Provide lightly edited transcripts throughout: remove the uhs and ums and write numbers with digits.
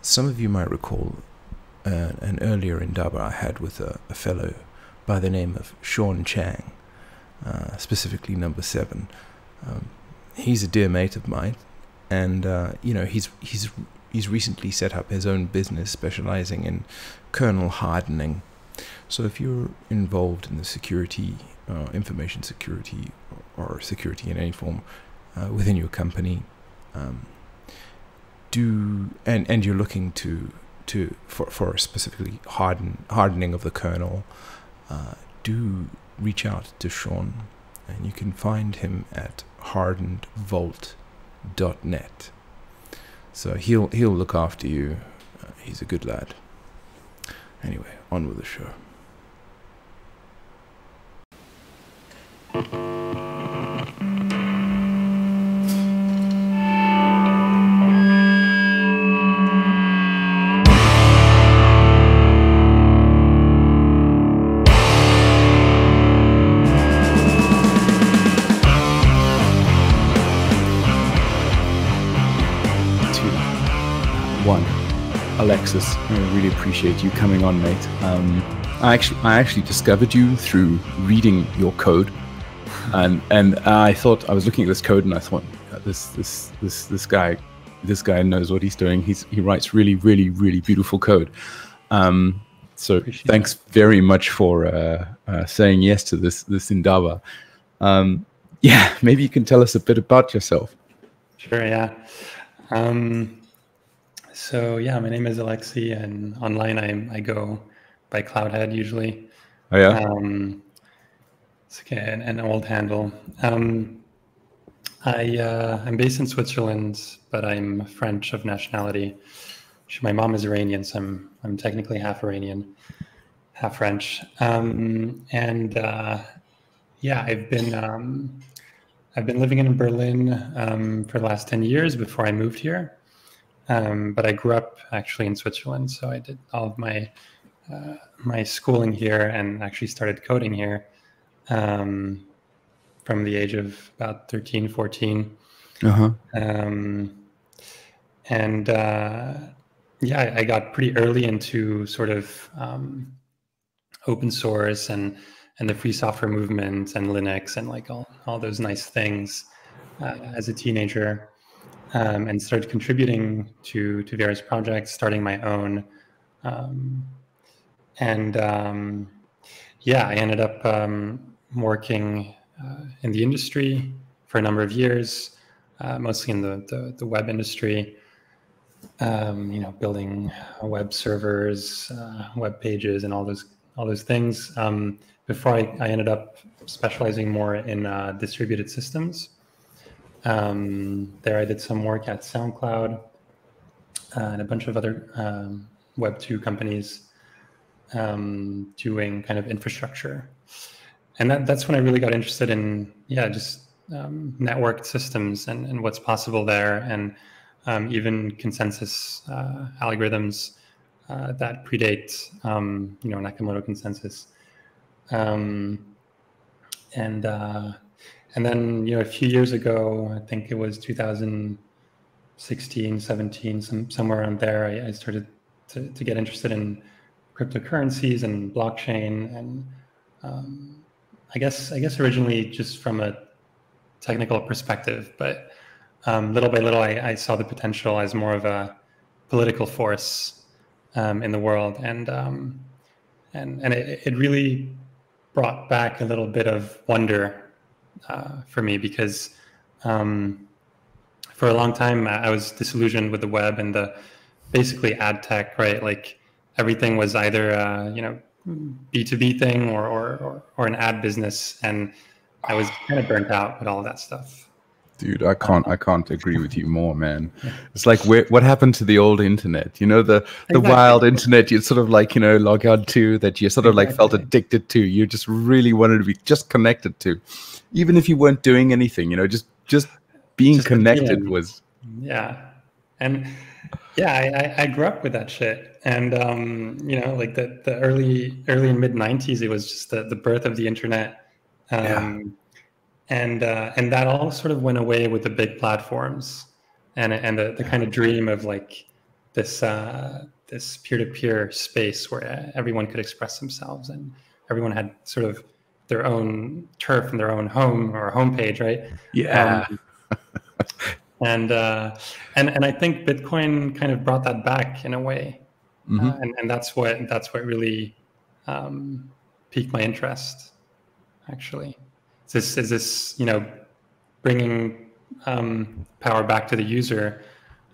some of you might recall an earlier Indaba I had with a fellow by the name of Sean Chang, specifically number 7. He's a dear mate of mine, and he's recently set up his own business specializing in kernel hardening. So if you're involved in the security, information security, or security in any form within your company, and you're looking for specifically hardening of the kernel, do reach out to Sean, and you can find him at hardenedvault.net. So he'll look after you. He's a good lad. Anyway, on with the show. Alexis, I really appreciate you coming on, mate. I actually discovered you through reading your code, and I thought, I was looking at this code and I thought, this guy knows what he's doing. He writes really beautiful code. So appreciate thanks very much for saying yes to this Indaba. Yeah, maybe you can tell us a bit about yourself. Sure. Yeah. So yeah, my name is Alexis, and online I go by Cloudhead usually. Oh yeah. It's okay, an old handle. I'm based in Switzerland, but I'm French of nationality. My mom is Iranian, so I'm technically half Iranian, half French. Yeah, I've been living in Berlin for the last 10 years before I moved here. But I grew up actually in Switzerland, so I did all of my schooling here and actually started coding here from the age of about 13, 14. Uh-huh. Yeah, I got pretty early into sort of open source and the free software movement and Linux and like all those nice things as a teenager. And started contributing to various projects, starting my own. Yeah, I ended up working in the industry for a number of years, mostly in the web industry, building web servers, web pages, and all those things. Before I ended up specializing more in distributed systems. There I did some work at SoundCloud and a bunch of other Web2 companies doing kind of infrastructure. And that's when I really got interested in, just networked systems and what's possible there, and even consensus algorithms that predate, Nakamoto consensus. And then, a few years ago, I think it was 2016, 17, somewhere around there, I started to get interested in cryptocurrencies and blockchain. And I guess originally just from a technical perspective, but little by little, I saw the potential as more of a political force in the world. And it really brought back a little bit of wonder for me, because for a long time I was disillusioned with the web and the basically ad tech, right? Like everything was either B2B thing or an ad business, and I was kind of burnt out with all of that stuff. Dude, I can't agree with you more, man. It's like, what happened to the old internet? The wild internet you'd sort of like, log on to, that you sort of like felt addicted to. You just really wanted to be just connected to, even if you weren't doing anything. Just being connected was. Yeah, and yeah, I grew up with that shit, and like the early and mid 90s, it was just the birth of the internet. And that all sort of went away with the big platforms, and the kind of dream of like this peer-to-peer space where everyone could express themselves and everyone had sort of their own turf and their own home or homepage, right? Yeah. And I think Bitcoin kind of brought that back in a way, and that's what really piqued my interest. Actually, is this bringing power back to the user,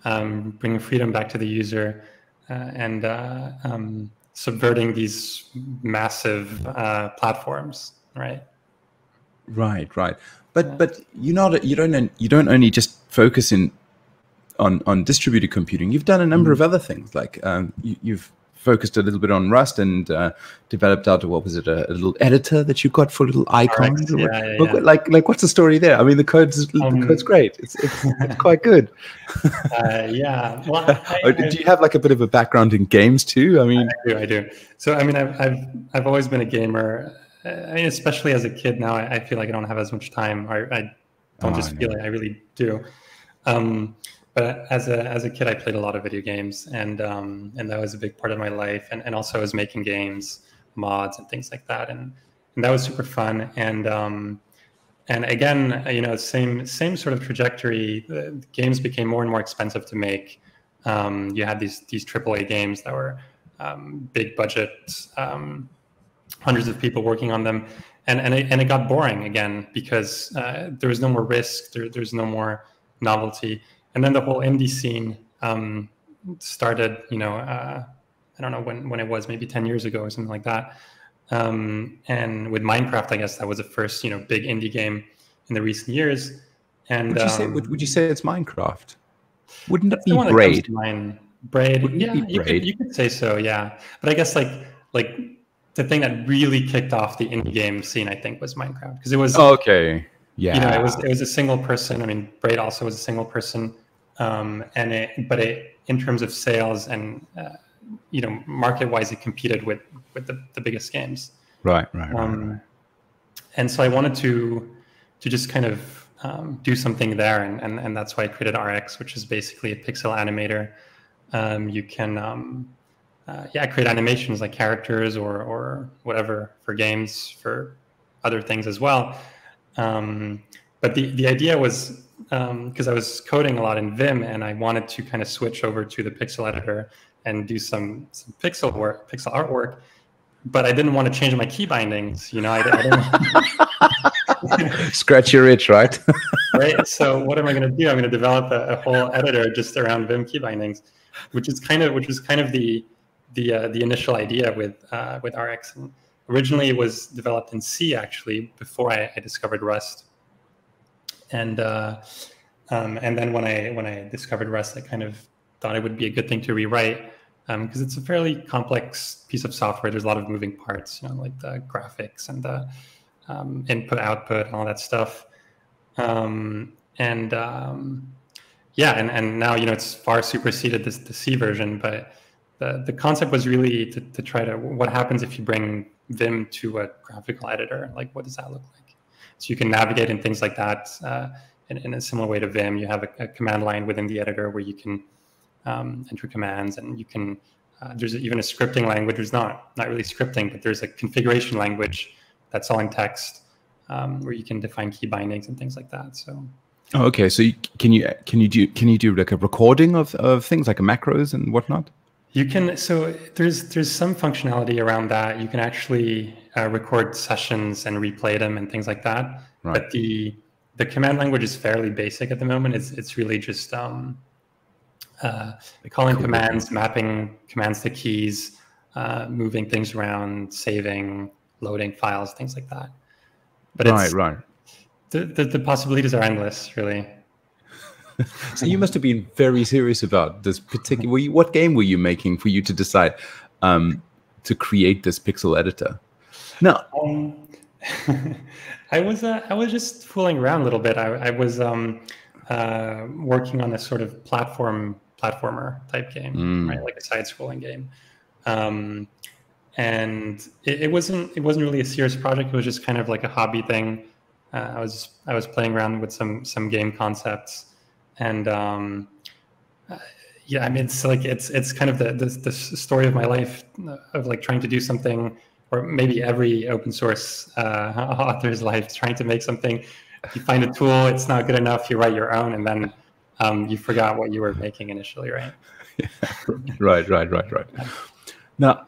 bringing freedom back to the user, and subverting these massive platforms, right? Right. But you don't only just focus on distributed computing. You've done a number of other things, like you've focused a little bit on Rust and developed out what was it, a little editor that you got for little icons? Yeah. Like what's the story there? I mean, the code's great. It's quite good. Yeah. Well, do you have like a bit of a background in games too? I mean, I do. So I mean, I've always been a gamer. I mean, especially as a kid. Now I feel like I don't have as much time. I don't just feel it. I really do. But as a kid, I played a lot of video games, and that was a big part of my life. And also I was making games, mods, and things like that, and that was super fun. And again, same sort of trajectory. The games became more and more expensive to make. You had these AAA games that were big budget, hundreds of people working on them, and it got boring again because there was no more risk. There's no more novelty. And then the whole indie scene started, I don't know when it was, maybe 10 years ago or something like that. And with Minecraft, I guess that was the first, big indie game in the recent years. And would you say it's Minecraft? Wouldn't it be Braid? Braid? You could say so, yeah. But I guess like the thing that really kicked off the indie game scene, I think, was Minecraft, because it was okay. Yeah, it was a single person. I mean, Braid also was a single person. But in terms of sales and market-wise, it competed with the biggest games. Right. And so I wanted to just kind of do something there, and that's why I created RX, which is basically a pixel animator. You can create animations like characters or whatever for games, for other things as well. But the idea was, because I was coding a lot in Vim, and I wanted to kind of switch over to the pixel editor and do some pixel artwork, but I didn't want to change my key bindings. I didn't. Scratch your itch, right? Right. So what am I going to do? I'm going to develop a whole editor just around Vim key bindings, which is kind of the initial idea with RX. And originally, it was developed in C, actually, before I discovered Rust. And then when I discovered Rust, I kind of thought it would be a good thing to rewrite, because it's a fairly complex piece of software. There's a lot of moving parts, like the graphics and the input, output, and all that stuff. And now it's far superseded the C version. But the concept was really to try to, what happens if you bring Vim to a graphical editor? Like, what does that look like? So you can navigate and things like that in a similar way to Vim. You have a command line within the editor where you can enter commands, and you can. There's even a scripting language. There's not really scripting, but there's a configuration language that's all in text, where you can define key bindings and things like that. So. Oh, okay. So can you do like a recording of things like a macros and whatnot? You can. So there's some functionality around that. You can actually record sessions and replay them and things like that. Right. But the command language is fairly basic at the moment. It's really just calling commands, mapping commands to keys, moving things around, saving, loading files, things like that. But right. The possibilities are endless, really. So you must have been very serious about this particular. What game were you making for you to decide to create this pixel editor? No, I was just fooling around a little bit. I was working on a sort of platformer type game, right, like a side-scrolling game, and it wasn't really a serious project. It was just kind of like a hobby thing. I was playing around with some game concepts, and Yeah, I mean, it's like it's kind of the story of my life of like trying to do something, or maybe every open source author's life, trying to make something. You find a tool, it's not good enough, you write your own, and then you forgot what you were making initially, right? Right. Now,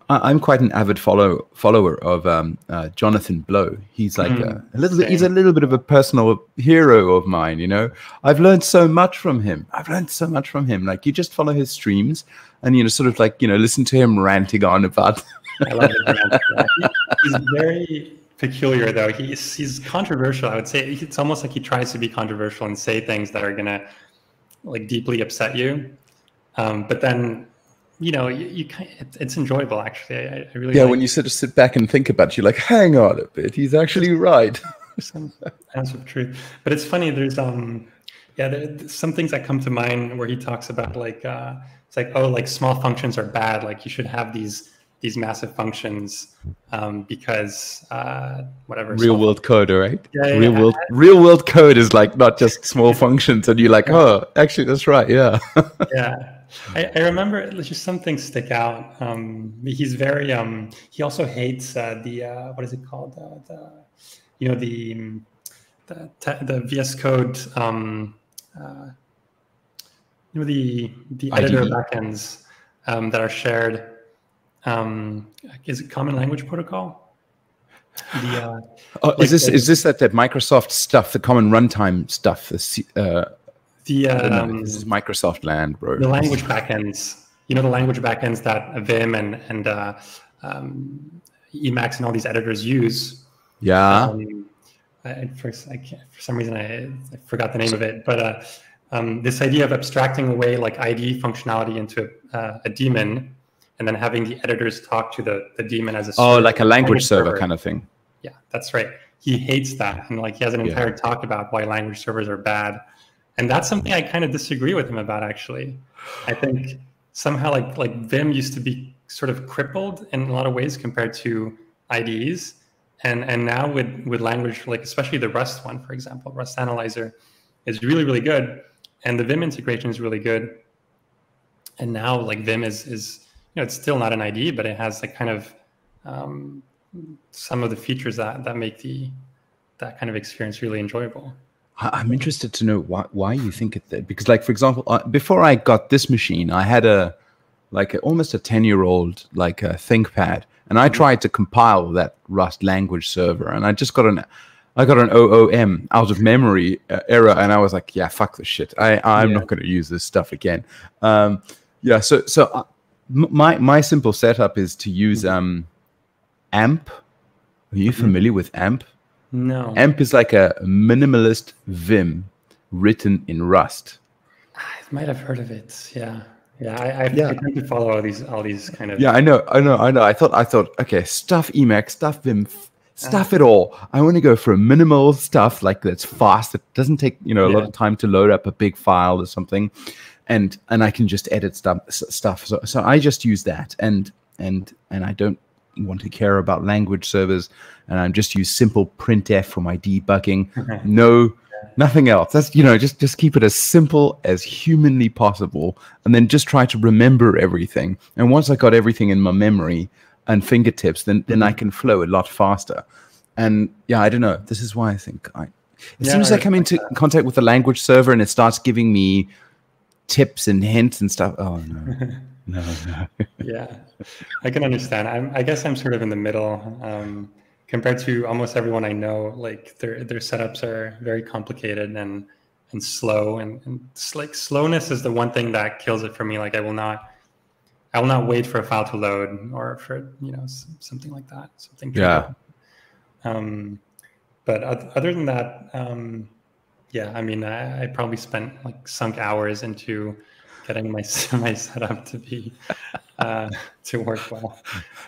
I'm quite an avid follower of Jonathan Blow. He's like he's a little bit of a personal hero of mine. You know, I've learned so much from him. Like, you just follow his streams, and sort of like listen to him ranting on about. I love it. He's very peculiar, though. He's controversial. I would say it's almost like he tries to be controversial and say things that are gonna like deeply upset you, but then. It's enjoyable, actually. I really when you sort of sit back and think about it, you're like, hang on a bit, he's actually right. Some ounce of truth. But it's funny, there's there's some things that come to mind where he talks about like it's like, oh, like small functions are bad, like you should have these massive functions because whatever. Real world code, right? Yeah, real world code is like not just small functions, and you're like, oh, actually that's right, yeah. Yeah. I remember just some things stick out. He's very. He also hates the what is it called? The VS Code. The editor backends that are shared. Is it Common Language Protocol? Is this that Microsoft stuff, the common runtime stuff? I don't know. This is Microsoft land, bro. The language backends, the language backends that Vim and Emacs and all these editors use. Yeah. For some reason I forgot the name of it, but this idea of abstracting away like IDE functionality into a daemon, and then having the editors talk to the daemon as a server, like a language server kind of thing. Yeah, that's right. He hates that, and like he has an entire talk about why language servers are bad. And that's something I kind of disagree with him about, actually. I think somehow like Vim used to be sort of crippled in a lot of ways compared to IDEs. And now with language, like especially the Rust one, for example, Rust Analyzer is really, really good. And the Vim integration is really good. And now like Vim is it's still not an IDE, but it has like kind of some of the features that make that kind of experience really enjoyable. I'm interested to know why you think it did. Because, like, for example, before I got this machine, I had almost a 10-year-old like a ThinkPad, and I tried to compile that Rust language server, and I just got an OOM out of memory error, and I was like, yeah, fuck this shit. I'm not going to use this stuff again. So my simple setup is to use AMP. Are you familiar with AMP? No. AMP is like a minimalist Vim written in Rust. I might have heard of it. Yeah. I tend to follow all these kind of. Yeah, I know. I thought, okay, stuff Emacs, stuff Vim, stuff it all. I want to go for a minimal stuff like that's fast. It doesn't take a lot of time to load up a big file or something, and I can just edit stuff. So I just use that, and I don't want to care about language servers, and I just use simple printf for my debugging. Nothing else. That's just keep it as simple as humanly possible, and then just try to remember everything. And once I got everything in my memory and fingertips, then I can flow a lot faster. And I don't know. This is why I think as soon as I come into contact with the language server and it starts giving me tips and hints and stuff, oh no. No. Yeah, I can understand. I guess I'm sort of in the middle. Compared to almost everyone I know, like their setups are very complicated and slow, and like slowness is the one thing that kills it for me. Like I will not wait for a file to load or for something like that. Something trivial. But other than that, I mean, I probably spent like sunk hours into getting my setup to be to work well.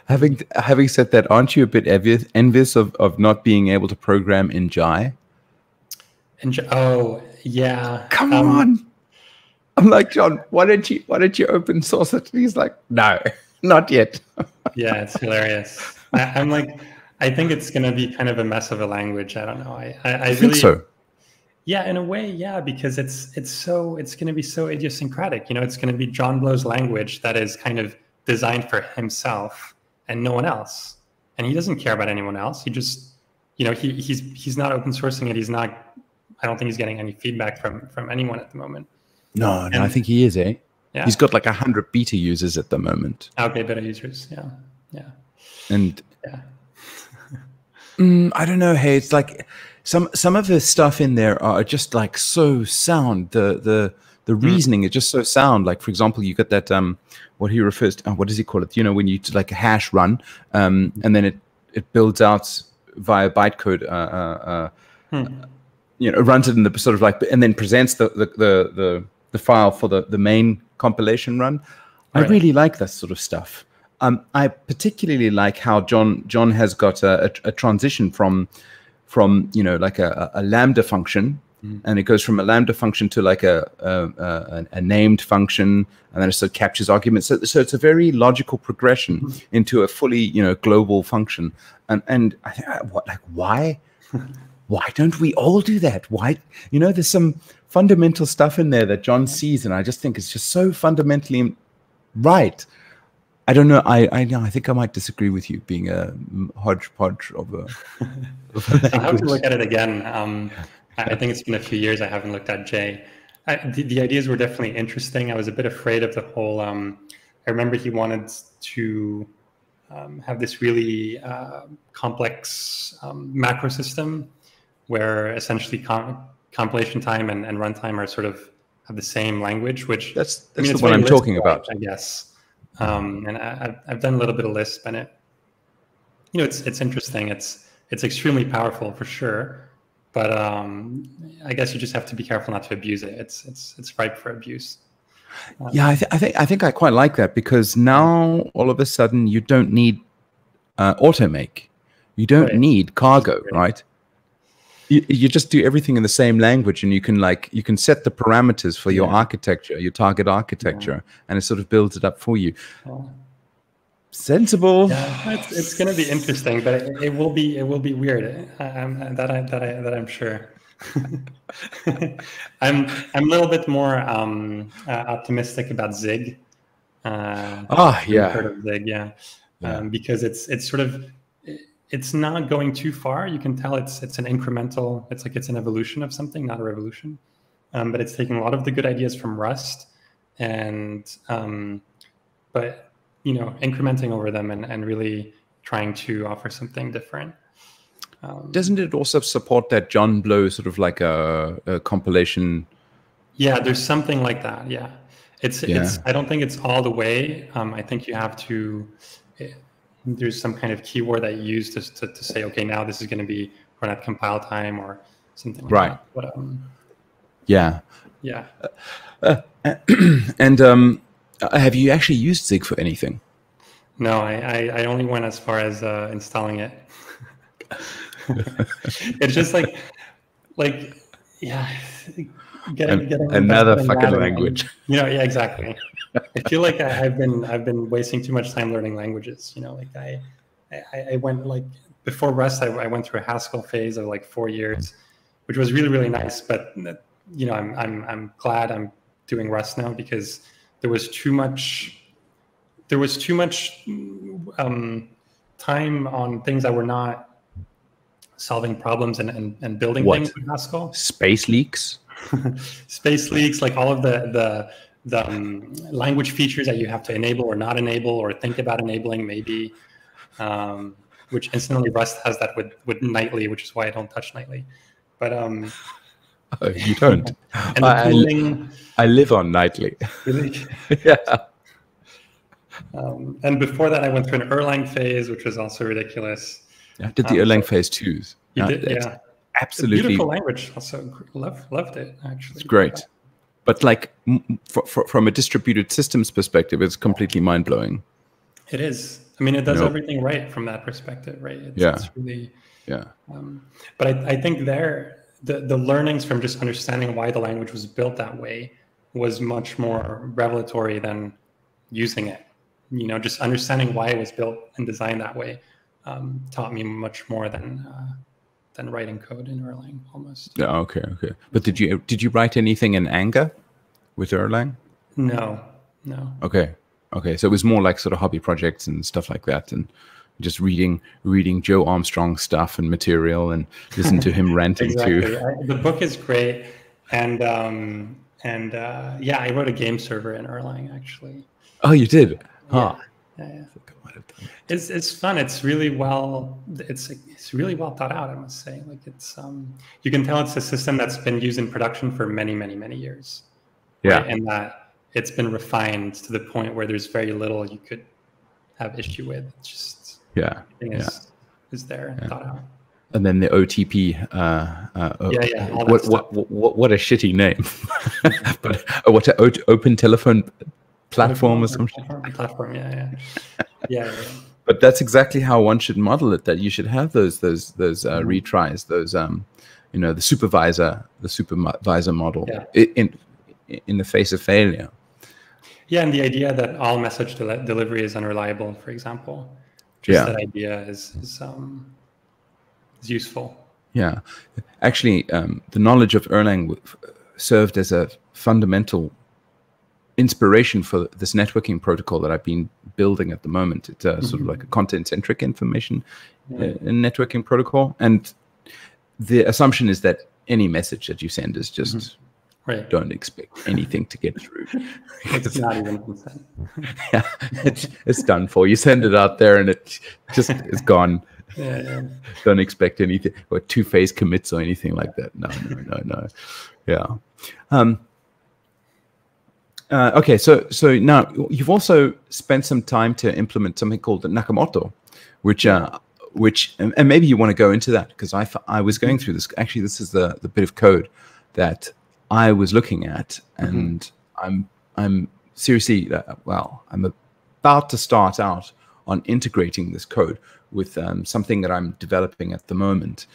Having said that, aren't you a bit envious of not being able to program in Jai? Oh yeah, come on! I'm like, John, why don't you open source it? He's like, no, not yet. Yeah, it's hilarious. I think it's gonna be kind of a mess of a language. I don't know. I think so. Yeah, in a way, yeah, because it's going to be so idiosyncratic. It's going to be John Blow's language that is kind of designed for himself and no one else, and he doesn't care about anyone else. He just, he's not open sourcing it. He's not. I don't think he's getting any feedback from anyone at the moment. No, I think he is, eh? Yeah. He's got like 100 beta users at the moment. Okay, beta users, yeah. And yeah. I don't know. Hey, it's like some of the stuff in there are just like so sound. The reasoning is just so sound. Like, for example, you got that what he refers to. What does he call it? When you like a hash run, and then it builds out via bytecode. Runs it in the sort of like, and then presents the file for the main compilation run. Right. I really like that sort of stuff. I particularly like how John has got a transition from like a lambda function, and it goes from a lambda function to like a named function, and then it sort of captures arguments. So it's a very logical progression into a fully global function. And I think why don't we all do that? Why there's some fundamental stuff in there that John sees, and I just think it's just so fundamentally right. I don't know. I think I might disagree with you, being a hodgepodge of a I have to look at it again. I think it's been a few years I haven't looked at J. The ideas were definitely interesting. I was a bit afraid of the whole. I remember he wanted to have this really complex macro system where essentially compilation time and runtime are sort of have the same language. Which that's the one I'm talking about, I guess. And I've done a little bit of Lisp, and it's interesting. It's extremely powerful for sure, but I guess you just have to be careful not to abuse it. It's ripe for abuse. Yeah, I think I quite like that, because now all of a sudden you don't need automake, you don't need cargo, right? You just do everything in the same language, and you can set the parameters for your architecture, your target architecture, and it sort of builds it up for you. Sensible. Yeah, it's going to be interesting, but it will be weird. That I'm sure. I'm a little bit more optimistic about Zig. Heard of Zig, because it's sort of. It's not going too far. You can tell it's an incremental. It's an evolution of something, not a revolution. But it's taking a lot of the good ideas from Rust, and but incrementing over them and really trying to offer something different. Doesn't it also support that John Blow sort of like a compilation? Yeah, there's something like that. Yeah, it's. I don't think it's all the way. I think you have to. There's some kind of keyword that you use to say, okay, now this is going to be run at compile time or something like that. But, yeah. And have you actually used Zig for anything? No, I only went as far as installing it. It's just getting another fucking language. Exactly. I feel like I've been wasting too much time learning languages. I went before Rust. I went through a Haskell phase of 4 years, which was really, really nice. But I'm glad I'm doing Rust now, because there was too much time on things that were not solving problems and building things in Haskell. Space leaks. Like all of the language features that you have to enable or not enable or think about enabling, maybe, which incidentally Rust has that with nightly, which is why I don't touch nightly. But oh, you don't. And the tooling, I live on nightly. Really? Yeah. And before that, I went through an Erlang phase, which was also ridiculous. I did the Erlang phase too. You did, yeah. Absolutely. It's a beautiful language. Also, loved it, actually. It's great. But from a distributed systems perspective, it's completely mind-blowing. It is. I mean, it does everything right from that perspective, right? It's really... Yeah. But I think the learnings from just understanding why the language was built that way was much more revelatory than using it. Just understanding why it was built and designed that way taught me much more than than writing code in Erlang almost. Yeah, okay. But did you write anything in Anger with Erlang? No. Okay. So it was more like sort of hobby projects and stuff like that, and just reading Joe Armstrong stuff and material and listen to him ranting exactly. too. The book is great, and yeah, I wrote a game server in Erlang actually. Oh, you did? Huh. Yeah. It's fun. It's really well. It's really well thought out, I must say. Like it's you can tell it's a system that's been used in production for many years. Yeah, right? And that it's been refined to the point where there's very little you could have issue with. It's just is there and thought out. And then the OTP. What a shitty name. But what an open telephone platform or something. Platform, yeah. But that's exactly how one should model it. That you should have those retries, those the supervisor model in the face of failure. Yeah, and the idea that all message delivery is unreliable, for example, that idea is useful. Yeah, actually, the knowledge of Erlang served as a fundamental inspiration for this networking protocol that I've been building at the moment. It's sort of like a content-centric information networking protocol, and the assumption is that any message that you send is just don't expect anything to get through. It's not even consent. Yeah, it's done for. You send it out there and it just is gone. Don't expect anything or two-phase commits or anything like that. No. Yeah. Okay, so now you've also spent some time to implement something called the Nakamoto, which and maybe you want to go into that, because I was going through this. Actually, this is the bit of code that I was looking at, and I'm seriously I'm about to start out on integrating this code with something that I'm developing at the moment.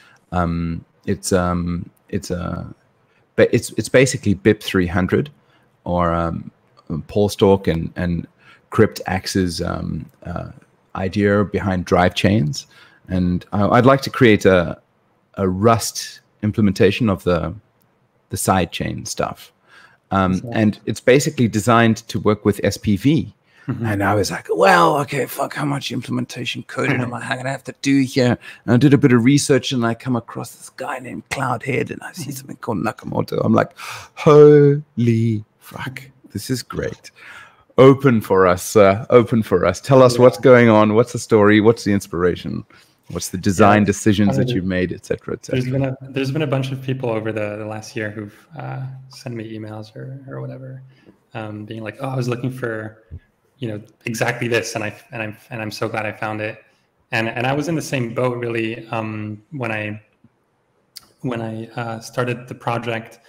It's basically BIP 300 or Paul Stork and Crypt Axe's idea behind drive chains, and I'd like to create a Rust implementation of the side chain stuff, and it's basically designed to work with SPV. And I was like, well, okay, fuck, how much implementation code am I going to have to do here? And I did a bit of research, and I come across this guy named Cloudhead, and I see something called Nakamoto. I'm like, holy fuck, this is great. Open for us. Tell us what's going on. What's the story? What's the inspiration? What's the design decisions that you've made, et cetera, et cetera? There's been a bunch of people over the last year who've sent me emails or whatever, being like, oh, I was looking for exactly this, and I'm so glad I found it, and I was in the same boat really when I started the project.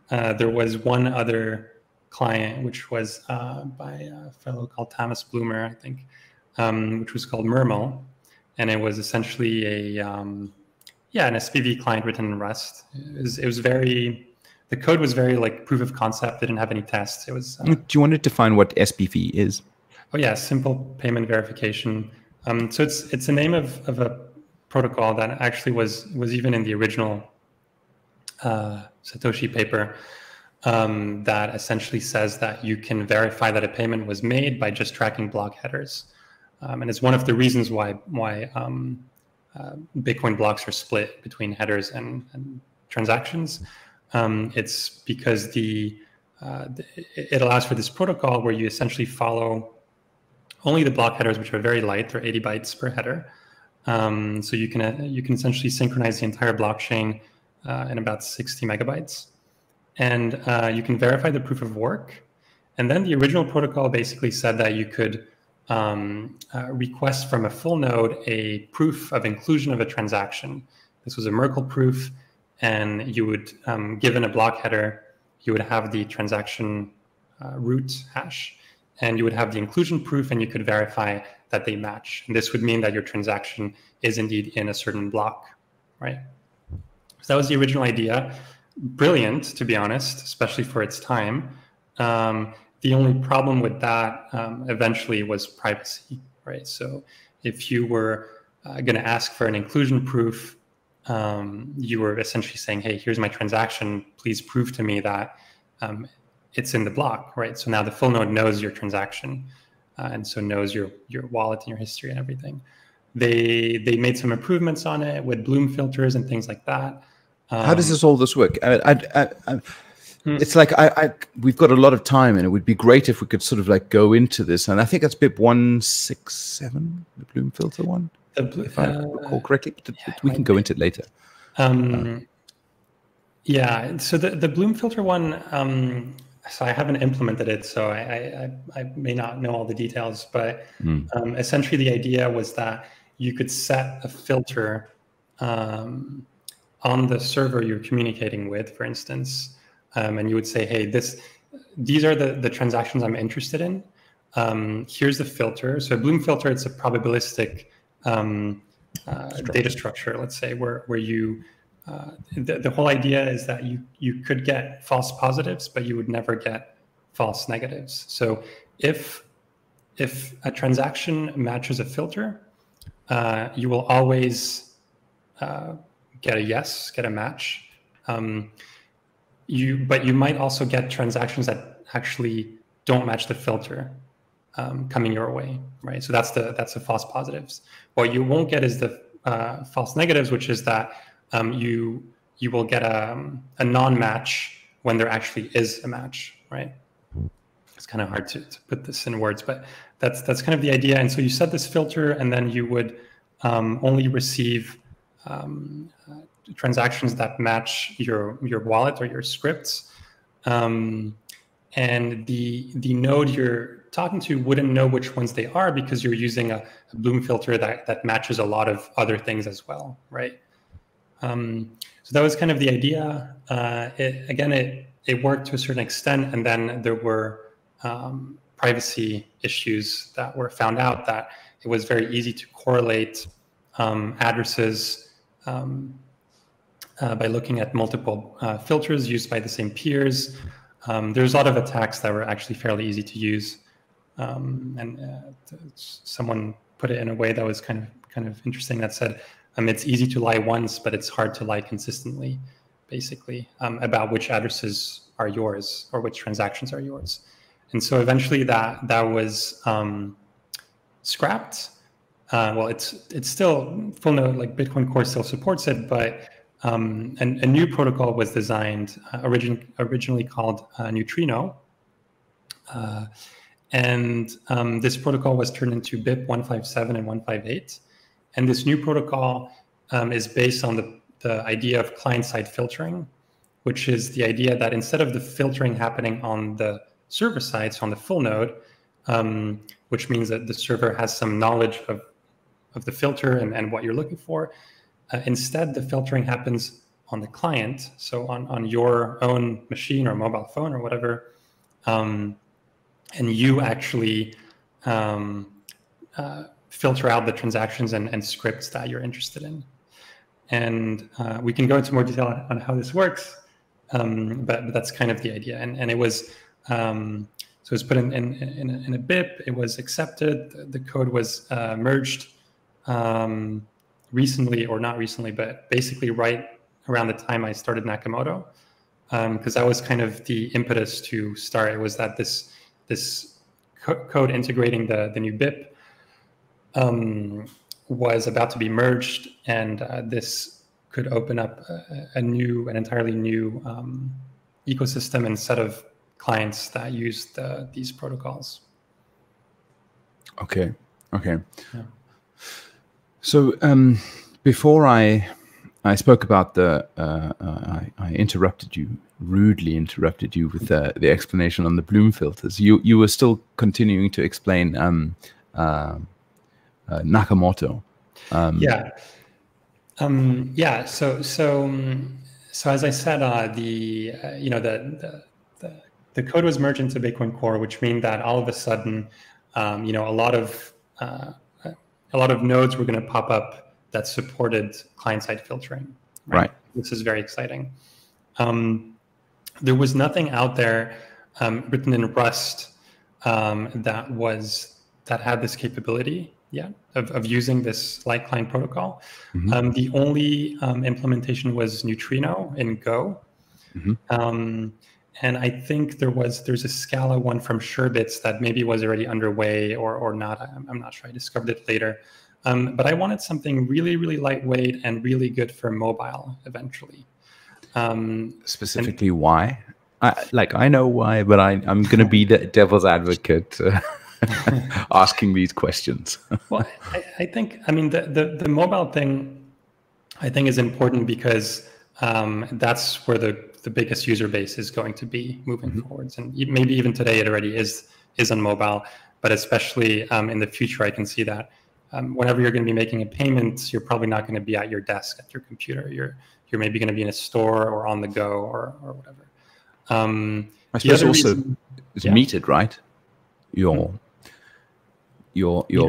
There was one other client which was by a fellow called Thomas Bloomer, I think, which was called Mermal, and it was essentially an SPV client written in Rust. The code was very like proof of concept. They didn't have any tests. It was. Do you want to define what SPV is? Oh yeah, simple payment verification. So it's the name of a protocol that actually was even in the original Satoshi paper, that essentially says that you can verify that a payment was made by just tracking block headers, and it's one of the reasons why Bitcoin blocks are split between headers and transactions. It's because it allows for this protocol where you essentially follow only the block headers, which are very light. They're 80 bytes per header. So you can essentially synchronize the entire blockchain in about 60 megabytes. And you can verify the proof of work. And then the original protocol basically said that you could request from a full node a proof of inclusion of a transaction. This was a Merkle proof. And you would, given a block header, you would have the transaction root hash. And you would have the inclusion proof, and you could verify that they match. And this would mean that your transaction is indeed in a certain block, right? So that was the original idea. Brilliant, to be honest, especially for its time. The only problem with that eventually was privacy, right? So if you were going to ask for an inclusion proof, you were essentially saying, hey, here's my transaction. Please prove to me that it's in the block, right? So now the full node knows your transaction, and so knows your wallet and your history and everything. They made some improvements on it with Bloom filters and things like that. How does all this work? It's like we've got a lot of time, and it would be great if we could sort of like go into this. And I think that's BIP 167, the Bloom filter one, if I recall correctly. We can go into it later. Yeah. So the Bloom filter one. So I haven't implemented it, so I may not know all the details. But essentially, the idea was that you could set a filter on the server you're communicating with, for instance. And you would say, hey, these are the transactions I'm interested in. Here's the filter. So a Bloom filter, it's a probabilistic data structure, let's say, where you, the whole idea is that you could get false positives, but you would never get false negatives. So if a transaction matches a filter, you will always get a yes, get a match. But you might also get transactions that actually don't match the filter coming your way, right? So that's the false positives. What you won't get is the false negatives, which is that you will get a non-match when there actually is a match, right? It's kind of hard to put this in words, but that's kind of the idea. And so you set this filter, and then you would only receive transactions that match your wallet or your scripts, and the node you're talking to wouldn't know which ones they are because you're using a Bloom filter that matches a lot of other things as well, right? So that was kind of the idea. It worked to a certain extent, and then there were privacy issues that were found out, that it was very easy to correlate addresses by looking at multiple filters used by the same peers. There's a lot of attacks that were actually fairly easy to use, and someone put it in a way that was kind of interesting. That said, it's easy to lie once, but it's hard to lie consistently, basically, about which addresses are yours or which transactions are yours. And so eventually that was scrapped. Well, it's still full node, like Bitcoin Core still supports it, but a new protocol was designed, originally called Neutrino. And this protocol was turned into BIP 157 and 158. And this new protocol is based on the idea of client-side filtering, which is the idea that instead of the filtering happening on the server side, so on the full node, which means that the server has some knowledge of the filter and what you're looking for, instead the filtering happens on the client, so on your own machine or mobile phone or whatever, and you actually filter out the transactions and scripts that you're interested in. And we can go into more detail on how this works, but that's kind of the idea. And it was, so it was put in a BIP, it was accepted, the code was merged recently, or not recently, but basically right around the time I started Nakamoto, because that was kind of the impetus to start. It was that this code integrating the new BIP was about to be merged, and this could open up an entirely new ecosystem and set of clients that used these protocols. Okay. Yeah. So before I spoke about I rudely interrupted you with the explanation on the Bloom filters. You were still continuing to explain Nakamoto. So as I said, the code was merged into Bitcoin Core, which means that all of a sudden, a lot of nodes were going to pop up that supported client-side filtering. Right. This is very exciting. There was nothing out there written in Rust that had this capability. of using this light client protocol. Mm-hmm. The only implementation was Neutrino in Go. Mm-hmm. And I think there's a Scala one from Sherbets that maybe was already underway or not. I'm not sure. I discovered it later. But I wanted something really, really lightweight and really good for mobile eventually. Specifically, why? I know why, but I'm going to be the devil's advocate asking these questions. Well, I think, I mean, the mobile thing, I think, is important because that's where the biggest user base is going to be moving forwards. And maybe even today it already is on mobile, but especially in the future, I can see that whenever you're going to be making a payment, you're probably not going to be at your desk at your computer. You're maybe going to be in a store or on the go or whatever. I suppose also it's metered, right? Your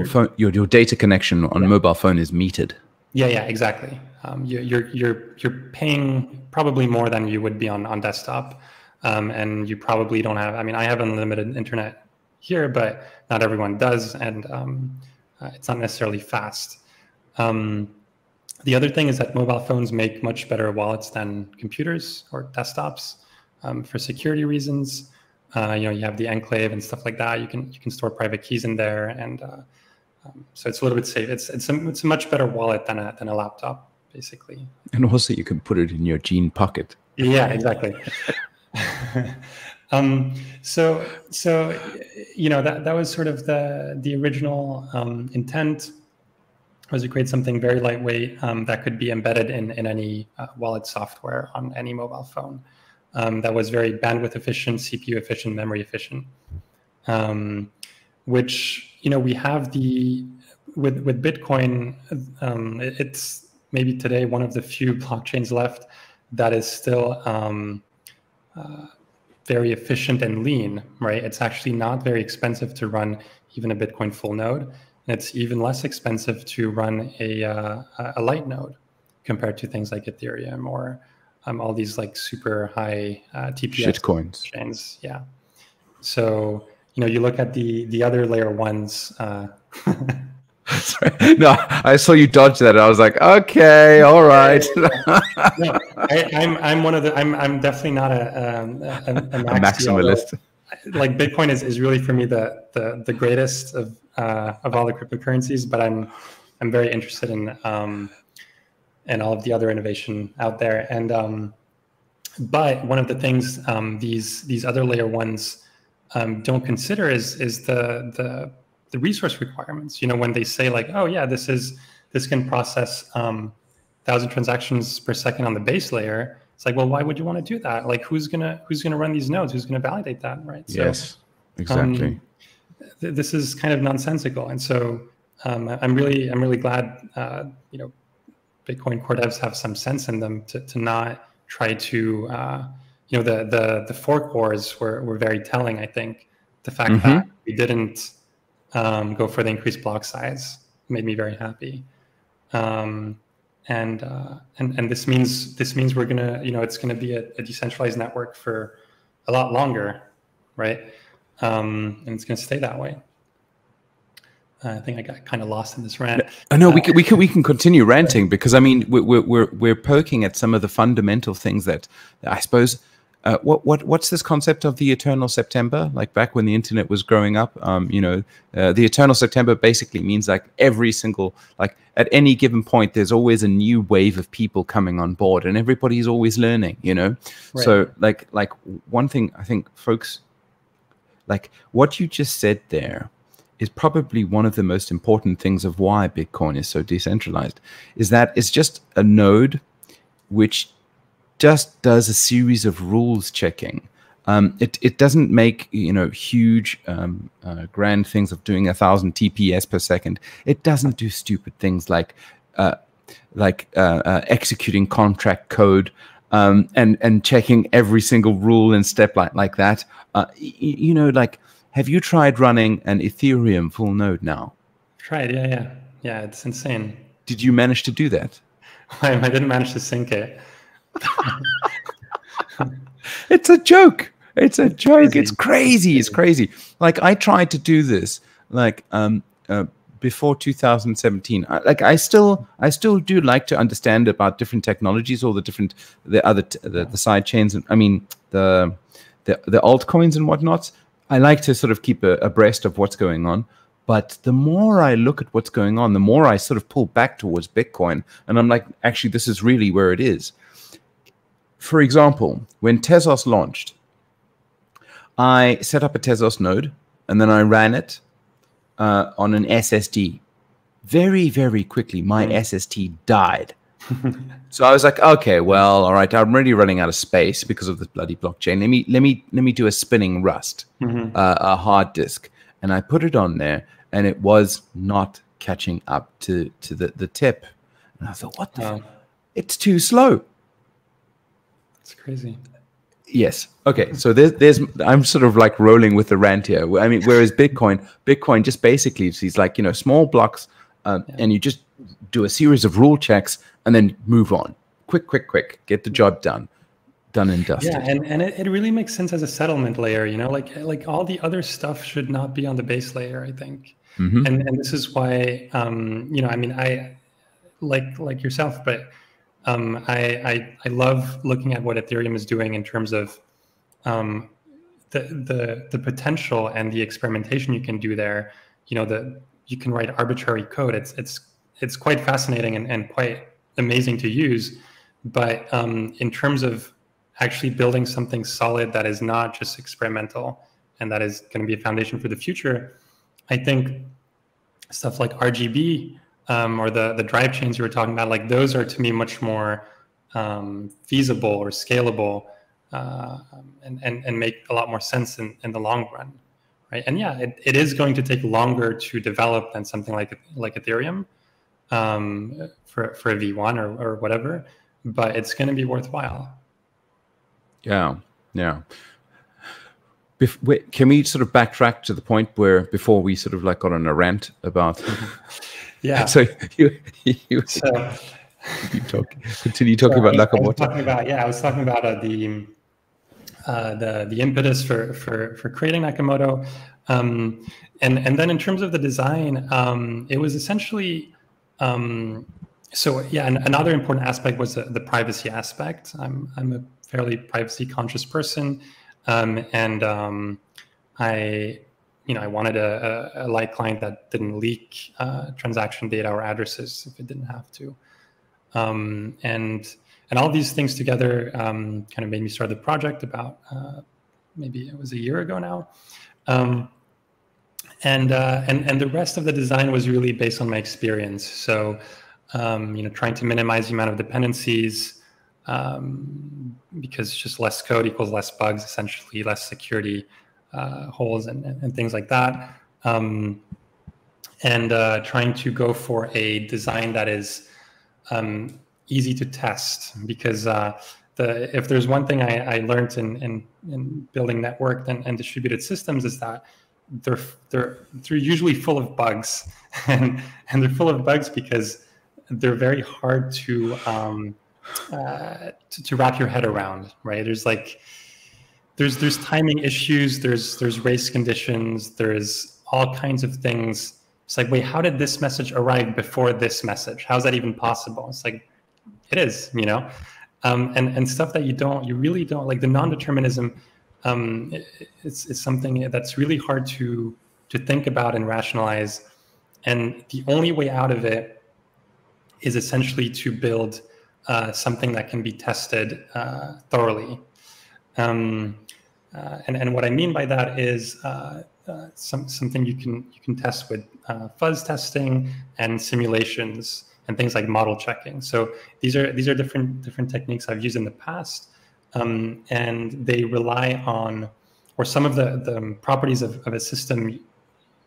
phone, your data connection on a mobile phone is metered. Yeah, exactly. You're paying probably more than you would be on desktop, and you probably don't have. I mean, I have unlimited internet here, but not everyone does, and it's not necessarily fast. The other thing is that mobile phones make much better wallets than computers or desktops for security reasons. You have the enclave and stuff like that. You can store private keys in there, and so it's a little bit safe. It's a much better wallet than a laptop, basically. And also, you can put it in your jean pocket. Yeah, exactly. So that was sort of the original intent, was to create something very lightweight that could be embedded in any wallet software on any mobile phone. That was very bandwidth efficient, CPU efficient, memory efficient. Which we have with Bitcoin. It's maybe today one of the few blockchains left that is still very efficient and lean. Right? It's actually not very expensive to run even a Bitcoin full node, and it's even less expensive to run a light node compared to things like Ethereum or all these like super high TPS shitcoins chains. Yeah. So you look at the other layer ones. Sorry. No, I saw you dodge that. I was like, okay, all right. No, I'm one of the. I'm definitely not a maximalist. Like Bitcoin is really for me the greatest of all the cryptocurrencies, but I'm very interested in all of the other innovation out there. And but one of the things these other layer ones don't consider is the resource requirements. When they say like, oh yeah, this can process 1,000 transactions per second on the base layer. It's like, well, why would you want to do that? Like, who's gonna run these nodes? Who's gonna validate that, right? So, yes, exactly. This is kind of nonsensical, and so I'm really glad Bitcoin core devs have some sense in them to not try to the fork wars were very telling. I think the fact that we didn't go for the increased block size made me very happy. And this means we're gonna, it's gonna be a decentralized network for a lot longer, right? And it's gonna stay that way. I think I got kind of lost in this rant. No, we can continue ranting, because I mean we're poking at some of the fundamental things that I suppose. What's this concept of the eternal September? Like back when the internet was growing up, the eternal September basically means like every single, like at any given point, there's always a new wave of people coming on board, and everybody's always learning. Right. So like one thing I think folks, like what you just said there, is probably one of the most important things of why Bitcoin is so decentralized. Is that it's just a node which just does a series of rules checking. It doesn't make huge grand things of doing 1,000 TPS per second. It doesn't do stupid things like executing contract code and checking every single rule and step like that. Have you tried running an Ethereum full node now? Tried, yeah. It's insane. Did you manage to do that? I didn't manage to sync it. It's a joke. It's a joke. It's crazy. Like I tried to do this, like before 2017. I still do like to understand about different technologies, or the side chains, and I mean the altcoins and whatnot. I like to sort of keep abreast of what's going on. But the more I look at what's going on, the more I sort of pull back towards Bitcoin. And I'm like, actually, this is really where it is. For example, when Tezos launched, I set up a Tezos node, and then I ran it on an SSD. Very, very quickly, my SSD died. So I was like, okay, well, all right, I'm already running out of space because of the bloody blockchain. Let me do a spinning Rust, a hard disk. And I put it on there, and it was not catching up to the tip. And I thought, what the fuck? It's too slow. It's crazy. Yes. Okay. So I'm sort of like rolling with the rant here. I mean, whereas Bitcoin just basically is like, small blocks, and you just do a series of rule checks and then move on. Quick. Get the job done and dusted. Yeah, and it really makes sense as a settlement layer, like all the other stuff should not be on the base layer, I think. And this is why, I mean, I like yourself, but I love looking at what Ethereum is doing in terms of the potential and the experimentation you can do there. You can write arbitrary code. It's quite fascinating and quite amazing to use. But in terms of actually building something solid that is not just experimental and that is going to be a foundation for the future, I think stuff like RGB or the drive chains you were talking about, like those are to me much more feasible or scalable and make a lot more sense in the long run, right? And yeah, it is going to take longer to develop than something like Ethereum for a V1 or whatever, but it's going to be worthwhile. Yeah. Can we sort of backtrack to the point where before we sort of like got on a rant about? Yeah. So continue talking about Nakamoto. I was talking about the impetus for creating Nakamoto, and then in terms of the design, it was essentially. So yeah, and another important aspect was the privacy aspect. I'm a fairly privacy conscious person, and I wanted a light client that didn't leak transaction data or addresses if it didn't have to, and all these things together kind of made me start the project about maybe it was a year ago now, and the rest of the design was really based on my experience. So. Trying to minimize the amount of dependencies because just less code equals less bugs, essentially less security holes and things like that. And trying to go for a design that is easy to test, because if there's one thing I learned in building networked and distributed systems is that they're usually full of bugs, and they're full of bugs because they're very hard to wrap your head around, right? There's timing issues, there's race conditions, there's all kinds of things. It's like, wait, how did this message arrive before this message? How's that even possible? It's like, it is, and stuff that you really don't like. The non-determinism, it's something that's really hard to think about and rationalize, and the only way out of it is essentially to build something that can be tested thoroughly. And what I mean by that is something you can test with fuzz testing and simulations and things like model checking. So these are different techniques I've used in the past, and they rely on, or some of the properties of a system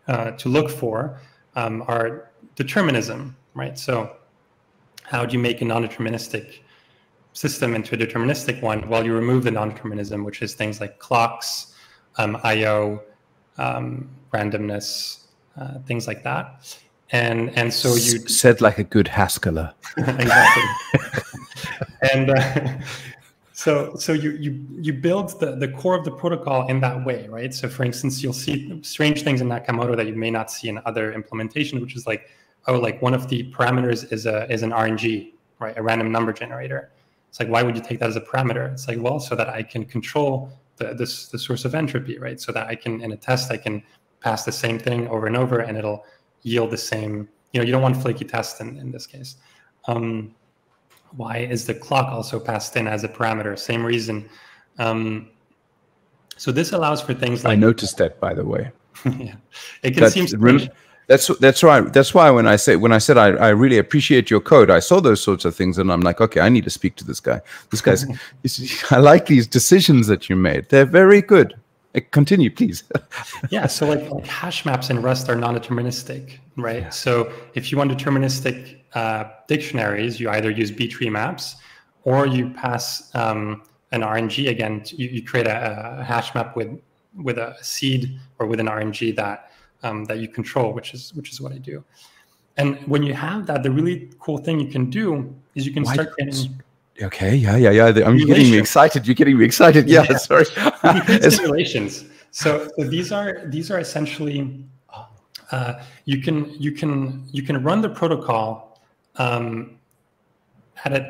to look for are determinism, right? So how do you make a non-deterministic system into a deterministic one? Well, you remove the non-determinism, which is things like clocks, I/O, randomness, things like that. And so you said like a good Haskeller. Exactly. And So you build the core of the protocol in that way, right? So for instance, you'll see strange things in Nakamoto that you may not see in other implementations, which is like, oh, like one of the parameters is an RNG, right? A random number generator. It's like, why would you take that as a parameter? It's like, well, so that I can control the source of entropy, right? So that I can, in a test, I can pass the same thing over and over and it'll yield the same, you don't want flaky tests in this case. Why is the clock also passed in as a parameter? Same reason. So this allows for things like... I noticed that, by the way. Yeah, it can seem strange. That's right. That's why when I said I really appreciate your code, I saw those sorts of things, and I'm like, okay, I need to speak to this guy. This guy's. I like these decisions that you made. They're very good. Continue, please. Yeah. So like hash maps in Rust are non-deterministic, right? Yeah. So if you want deterministic dictionaries, you either use B-tree maps, or you pass an RNG again. You create a hash map with a seed or with an RNG that you control, which is what I do. And when you have that, the really cool thing you can do is you can start creating... Okay, yeah. I'm getting me excited. You're getting me excited. Yeah. Sorry. Simulations. So these are essentially you can run the protocol at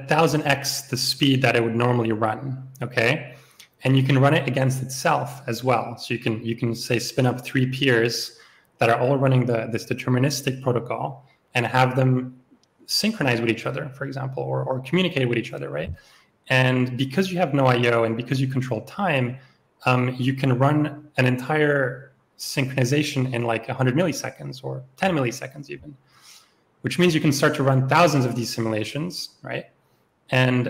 1000x the speed that it would normally run. Okay, and you can run it against itself as well. So you can say spin up 3 peers that are all running this deterministic protocol and have them synchronize with each other, for example, or communicate with each other, right? And because you have no I/O and because you control time, you can run an entire synchronization in like 100 milliseconds or 10 milliseconds even, which means you can start to run thousands of these simulations, right? And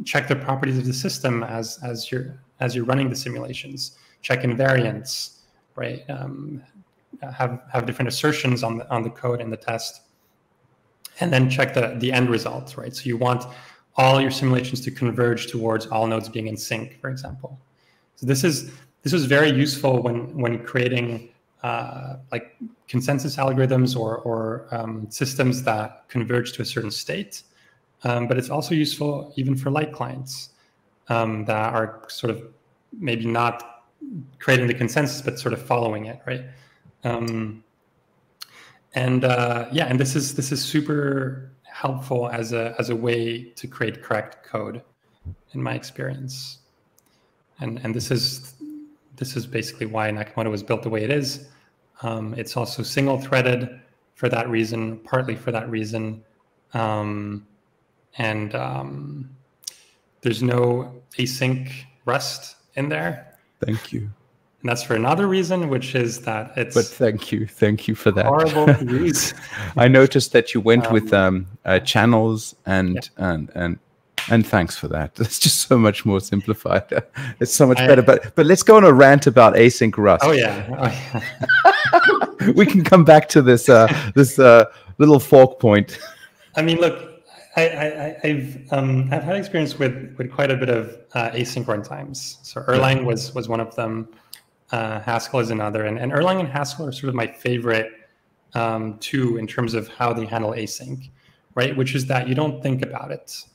check the properties of the system as you're running the simulations. Check invariants, right? Have different assertions on the code and the test. And then check the end results, right? So you want all your simulations to converge towards all nodes being in sync, for example. So this was very useful when creating like consensus algorithms or systems that converge to a certain state. But it's also useful even for light clients that are sort of maybe not creating the consensus, but sort of following it, right? And this is super helpful as a way to create correct code, in my experience. And this is basically why Nakamoto was built the way it is. It's also single-threaded for that reason, partly for that reason, and there's no async Rust in there. Thank you. And that's for another reason, which is that it's... But thank you for that. Horrible to use. I noticed that you went with channels and thanks for that. It's just so much more simplified. It's so much better. But let's go on a rant about async Rust. Oh yeah. We can come back to this little fork point. I mean, look, I've had experience with quite a bit of async runtimes. So Erlang was one of them. Haskell is another, and Erlang and Haskell are sort of my favorite two in terms of how they handle async, right? Which is that you don't think about it.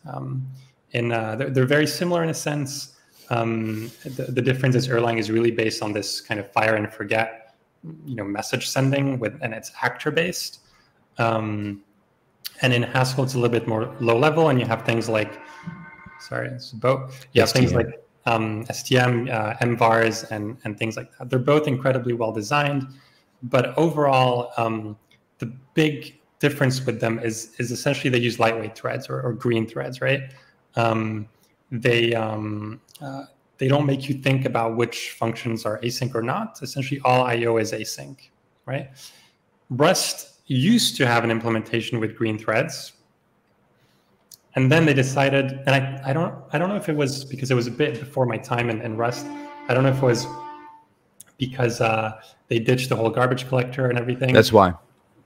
They're very similar in a sense. The difference is Erlang is really based on this kind of fire and forget, message sending and it's actor based. And in Haskell, it's a little bit more low level, and you have things like, sorry, it's a boat. You have things like STM, MVARs, and things like that. They're both incredibly well designed, but overall, the big difference with them is essentially they use lightweight threads or green threads, right? They don't make you think about which functions are async or not. Essentially, all I/O is async, right? Rust used to have an implementation with green threads, and then they decided, and I don't know if it was because it was a bit before my time in Rust. I don't know if it was because they ditched the whole garbage collector and everything. That's why.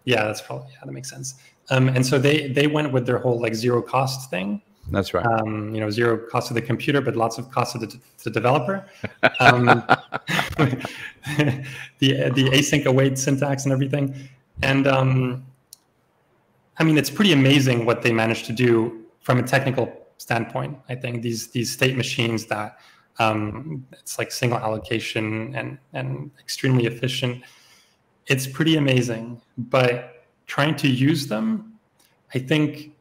Yeah, that's probably, that makes sense. And so they went with their whole like zero cost thing. That's right. Zero cost to the computer, but lots of cost to the developer. The async await syntax and everything. And I mean, it's pretty amazing what they managed to do from a technical standpoint. I think these state machines that it's like single allocation and extremely efficient. It's pretty amazing, but trying to use them, I think,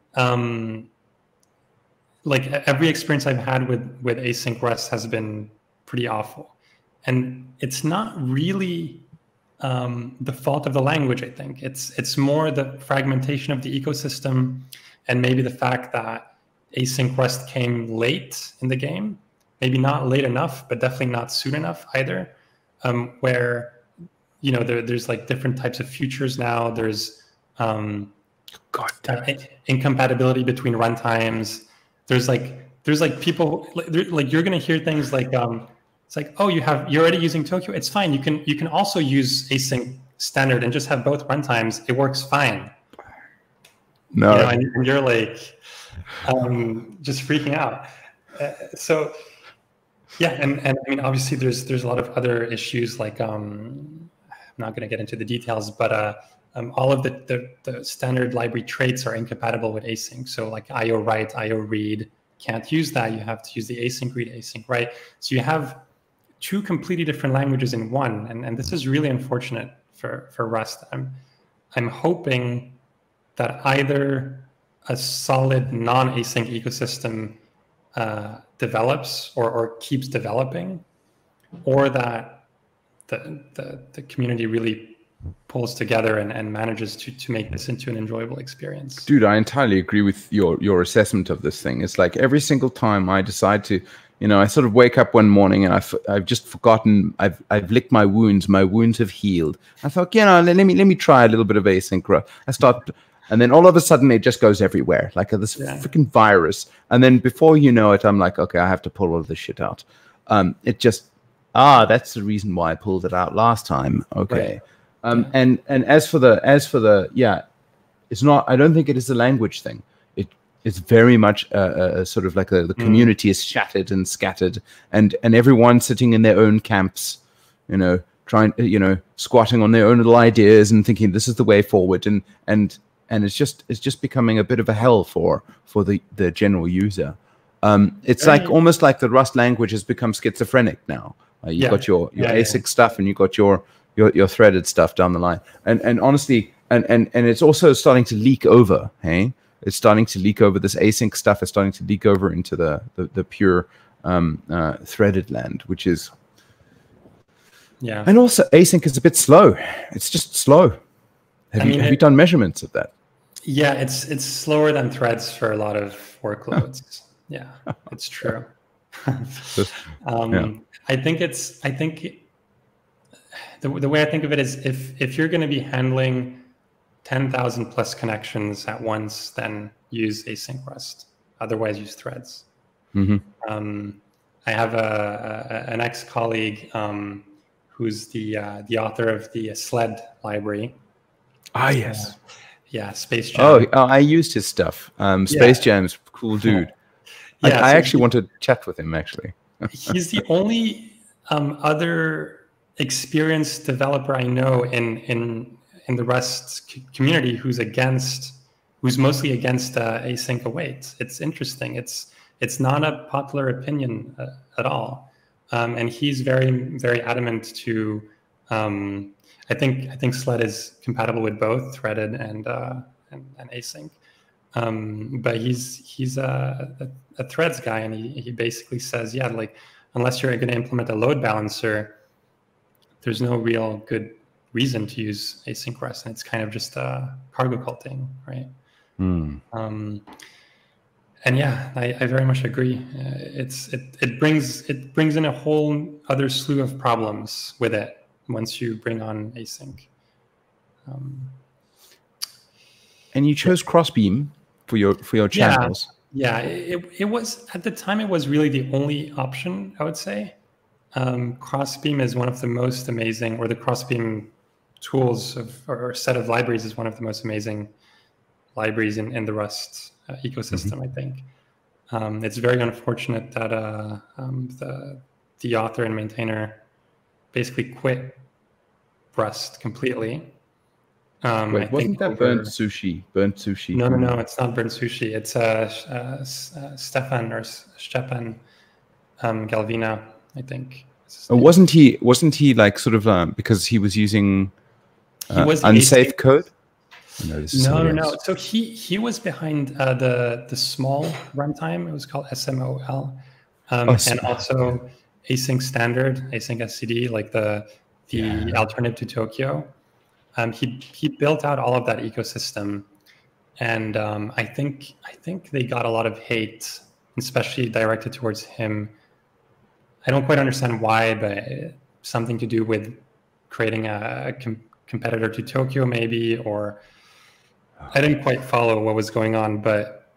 like every experience I've had with async REST has been pretty awful. And it's not really the fault of the language, I think. It's more the fragmentation of the ecosystem and maybe the fact that async REST came late in the game. Maybe not late enough, but definitely not soon enough either, where there's like different types of futures now. There's incompatibility between runtimes. There's like people like you're gonna hear things like it's like, oh, you're already using Tokyo. It's fine. You can also use async standard and just have both runtimes. It works fine. No, and you're like just freaking out. So yeah, and I mean obviously there's a lot of other issues like I'm not going to get into the details, but all of the standard library traits are incompatible with async. So like IO write, IO read, can't use that. You have to use the async read, async write. So you have two completely different languages in one, and this is really unfortunate for Rust. I'm hoping that either a solid non-async ecosystem develops or keeps developing, or that the community really pulls together and manages to make this into an enjoyable experience. Dude, I entirely agree with your assessment of this thing. It's like every single time I decide to, I sort of wake up one morning and I've just forgotten, I've licked my wounds have healed. I thought, let me try a little bit of async. I start, and then all of a sudden it just goes everywhere, like this freaking virus. And then before you know it, I'm like, okay, I have to pull all this shit out. It just, that's the reason why I pulled it out last time. Okay. Right. And as for the it's not, I don't think it is a language thing. It's very much sort of like the community is shattered and scattered, and everyone sitting in their own camps, trying, squatting on their own little ideas and thinking this is the way forward, and it's just becoming a bit of a hell for the general user. It's like almost like the Rust language has become schizophrenic now. You've got your ASIC stuff, and you've got your threaded stuff down the line, and honestly, and it's also starting to leak over. Hey, it's starting to leak over. This async stuff is starting to leak over into the pure threaded land, which is and also async is a bit slow. It's just slow. Have you done measurements of that? Yeah, it's slower than threads for a lot of workloads. Yeah, it's true. I think the way I think of it is if you're going to be handling 10,000 plus connections at once, then use async REST. Otherwise, use threads. Mm-hmm. I have an ex-colleague who's the author of the SLED library. Yes. Space Jam. Oh, I used his stuff. Space Jam's cool dude. I actually want to chat with him, actually. He's the only other experienced developer I know in the Rust community who's mostly against async await. It's interesting. It's not a popular opinion at all, and he's very, very adamant to. I think SLED is compatible with both threaded and async, but he's a threads guy, and he basically says, like unless you're going to implement a load balancer, there's no real good reason to use async REST, and it's kind of just cargo culting, right? And I very much agree. It brings in a whole other slew of problems with it once you bring on async. And you chose Crossbeam for your channels. Yeah, it was at the time. It was really the only option, I would say. Crossbeam is one of the most amazing, or the Crossbeam tools or set of libraries is one of the most amazing libraries in the Rust ecosystem. I think it's very unfortunate that the author and maintainer basically quit Rust completely, Wait, wasn't that burnt sushi? Burnt sushi. No, it's not burnt sushi. It's Stefan or Stepan Galvina, I think. Wasn't he like sort of because he was using he was unsafe code? No. So he was behind the small runtime. It was called SMOL, and also async standard, async SCD, like the alternative to Tokyo. He built out all of that ecosystem, and I think they got a lot of hate, especially directed towards him. I don't quite understand why, but something to do with creating a competitor to Tokyo, maybe, or I didn't quite follow what was going on. But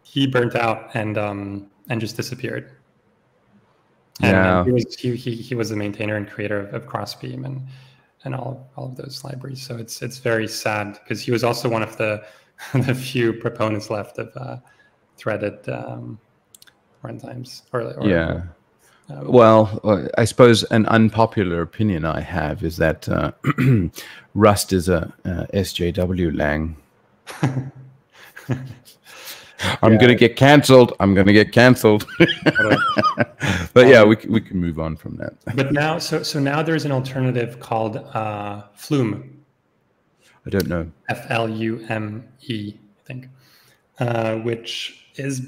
he burnt out and just disappeared. And he was the maintainer and creator of Crossbeam and all of those libraries. So it's very sad because he was also one of the few proponents left of threaded runtimes. Well, I suppose an unpopular opinion I have is that Rust is a SJW lang. I'm gonna get cancelled. But yeah, we can move on from that. But now, so now there's an alternative called Flume. I don't know. FLUME, I think, which is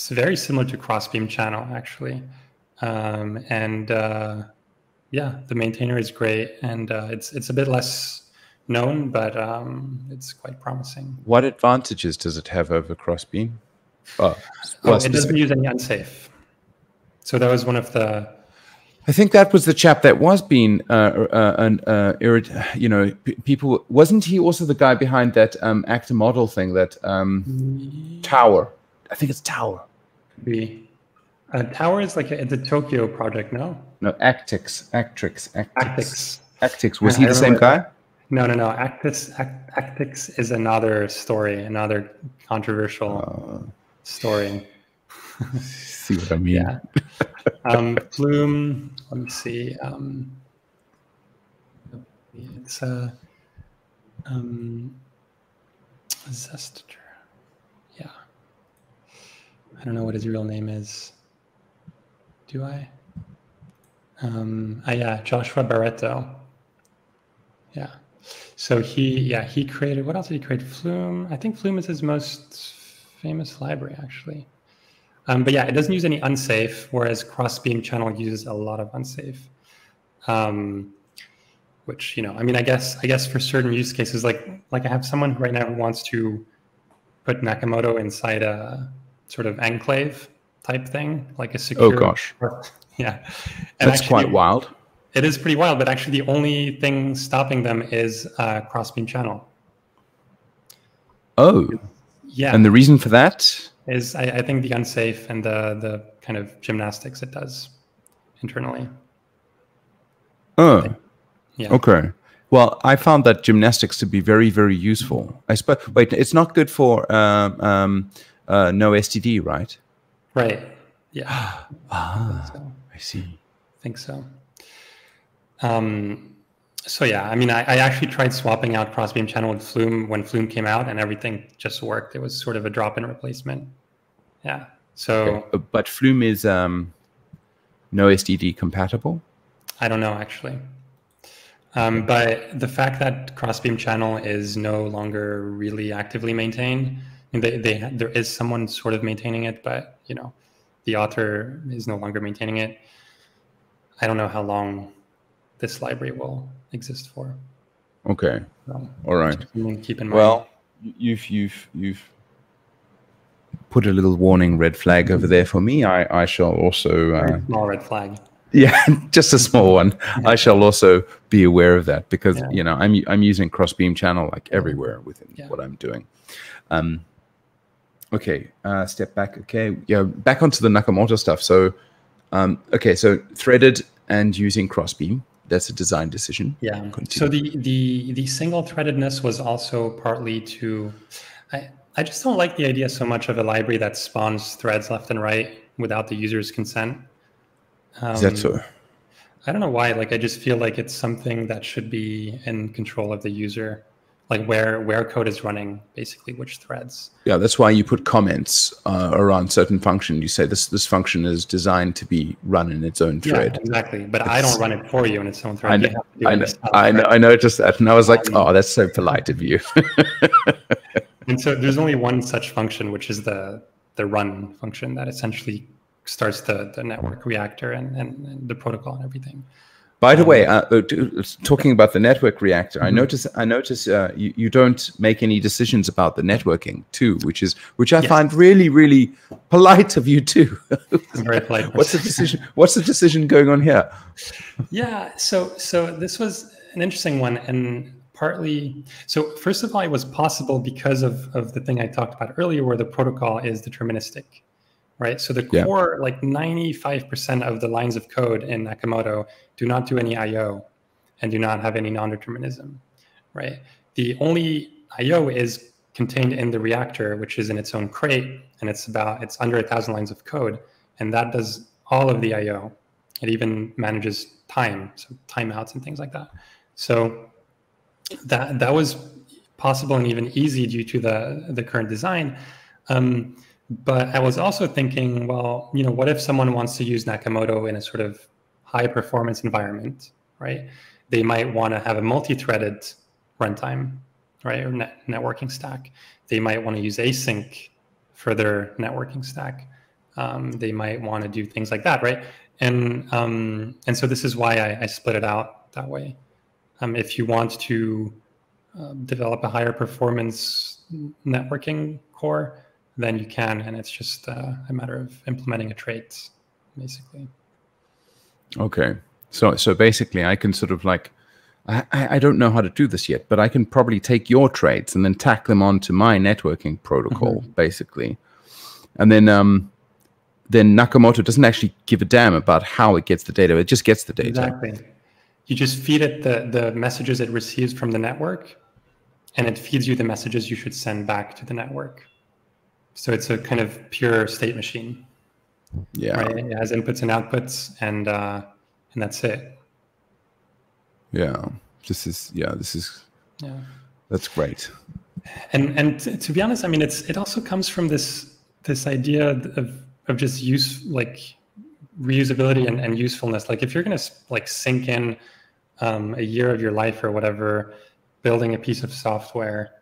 very similar to Crossbeam Channel, actually. Yeah, the maintainer is great, and it's a bit less known, but it's quite promising. What advantages does it have over Crossbeam? It doesn't use any unsafe. So that was one of the. I think that was the chap that was being, people. Wasn't he also the guy behind that actor model thing? That Tower. I think it's Tower. Tower is like it's a Tokyo project, no? No, Actix. Was he the same guy? No. Actix is another story, another controversial story. See what I mean? Yeah. Flume. Let me see. It's Zester. Yeah. I don't know what his real name is. Do I? Yeah, Joshua Barreto. Yeah. So he created, what else did he create? Flume. I think Flume is his most famous library, actually. But yeah, it doesn't use any unsafe, whereas Crossbeam Channel uses a lot of unsafe. Which, I mean, I guess for certain use cases, like I have someone right now who wants to put Nakamoto inside a sort of enclave type thing, like a secure. Oh gosh. Yeah. And that's quite wild. It is pretty wild, but actually the only thing stopping them is Crossbeam Channel. Oh. Yeah. And the reason for that? Is I think the unsafe and the kind of gymnastics it does internally. Oh, yeah. Okay. Well, I found that gymnastics to be very, very useful. I suppose. Wait, it's not good for no STD, right? Right. Yeah. I see. I think so. So yeah, I mean, I actually tried swapping out Crossbeam Channel with Flume when Flume came out, and everything just worked. It was sort of a drop-in replacement. Yeah. So. Okay. But Flume is no STD compatible? I don't know, actually. But the fact that Crossbeam Channel is no longer really actively maintained, I mean, there is someone sort of maintaining it, but the author is no longer maintaining it. I don't know how long this library will exist for. Okay. All right. Keep in mind. Well, you've put a little warning red flag over there for me. I shall also small red flag. Yeah, just a small one. I shall also be aware of that because I'm using Crossbeam Channel like everywhere within what I'm doing. Okay, step back. Okay, back onto the Nakamoto stuff. So, so threaded and using Crossbeam. That's a design decision. Yeah. Continue. So the single threadedness was also partly to, I just don't like the idea so much of a library that spawns threads left and right without the user's consent. Is that so? I don't know why. Like, I just feel like it's something that should be in control of the user, like where code is running, basically which threads. Yeah, that's why you put comments around certain function. You say this function is designed to be run in its own thread. Yeah, exactly. But I don't run it for you in its own thread. You have to do it yourself, I noticed that, and I was like, oh, that's so polite of you. And so there's only one such function, which is the run function that essentially starts the network reactor and the protocol and everything. By the way, talking about the network reactor, I notice you don't make any decisions about the networking too, which I find really, really polite of you too. Very polite. What's the decision going on here? Yeah, so this was an interesting one, and partly, so first of all, it was possible because of the thing I talked about earlier, where the protocol is deterministic, right? So the core, like 95% of the lines of code in Nakamoto do not do any IO and do not have any non-determinism, right? The only IO is contained in the reactor, which is in its own crate, and it's under 1,000 lines of code, and that does all of the IO. It even manages time, so timeouts and things like that. So that was possible and even easy due to the current design. But I was also thinking, well, what if someone wants to use Nakamoto in a sort of high performance environment, right? They might want to have a multi-threaded runtime, right? Or networking stack. They might want to use async for their networking stack. They might want to do things like that, right? And so this is why I split it out that way. If you want to develop a higher performance networking core, then you can, and it's just a matter of implementing a trait, basically. Okay, so basically, I can sort of like, I don't know how to do this yet, but I can probably take your traits and then tack them onto my networking protocol, basically, and then Nakamoto doesn't actually give a damn about how it gets the data; it just gets the data. Exactly. You just feed it the messages it receives from the network, and it feeds you the messages you should send back to the network. So it's a kind of pure state machine. Yeah. Right? It has inputs and outputs, and that's it. Yeah. That's great. And to be honest, I mean, it also comes from this idea of just reusability and usefulness. Like if you're going to like sink in a year of your life or whatever, building a piece of software,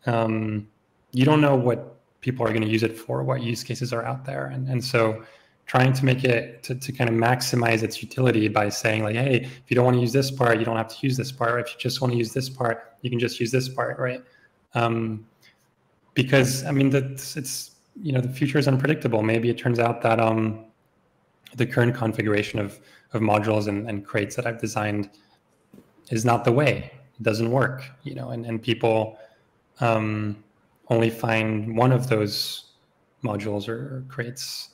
you don't know what people are going to use it for, what use cases are out there. And so trying to make it to kind of maximize its utility by saying like, hey, if you don't want to use this part, you don't have to use this part. Or if you just want to use this part, you can just use this part, right? Because I mean, it's the future is unpredictable. Maybe it turns out that the current configuration of modules and crates that I've designed is not the way. It doesn't work, and people only find one of those modules or crates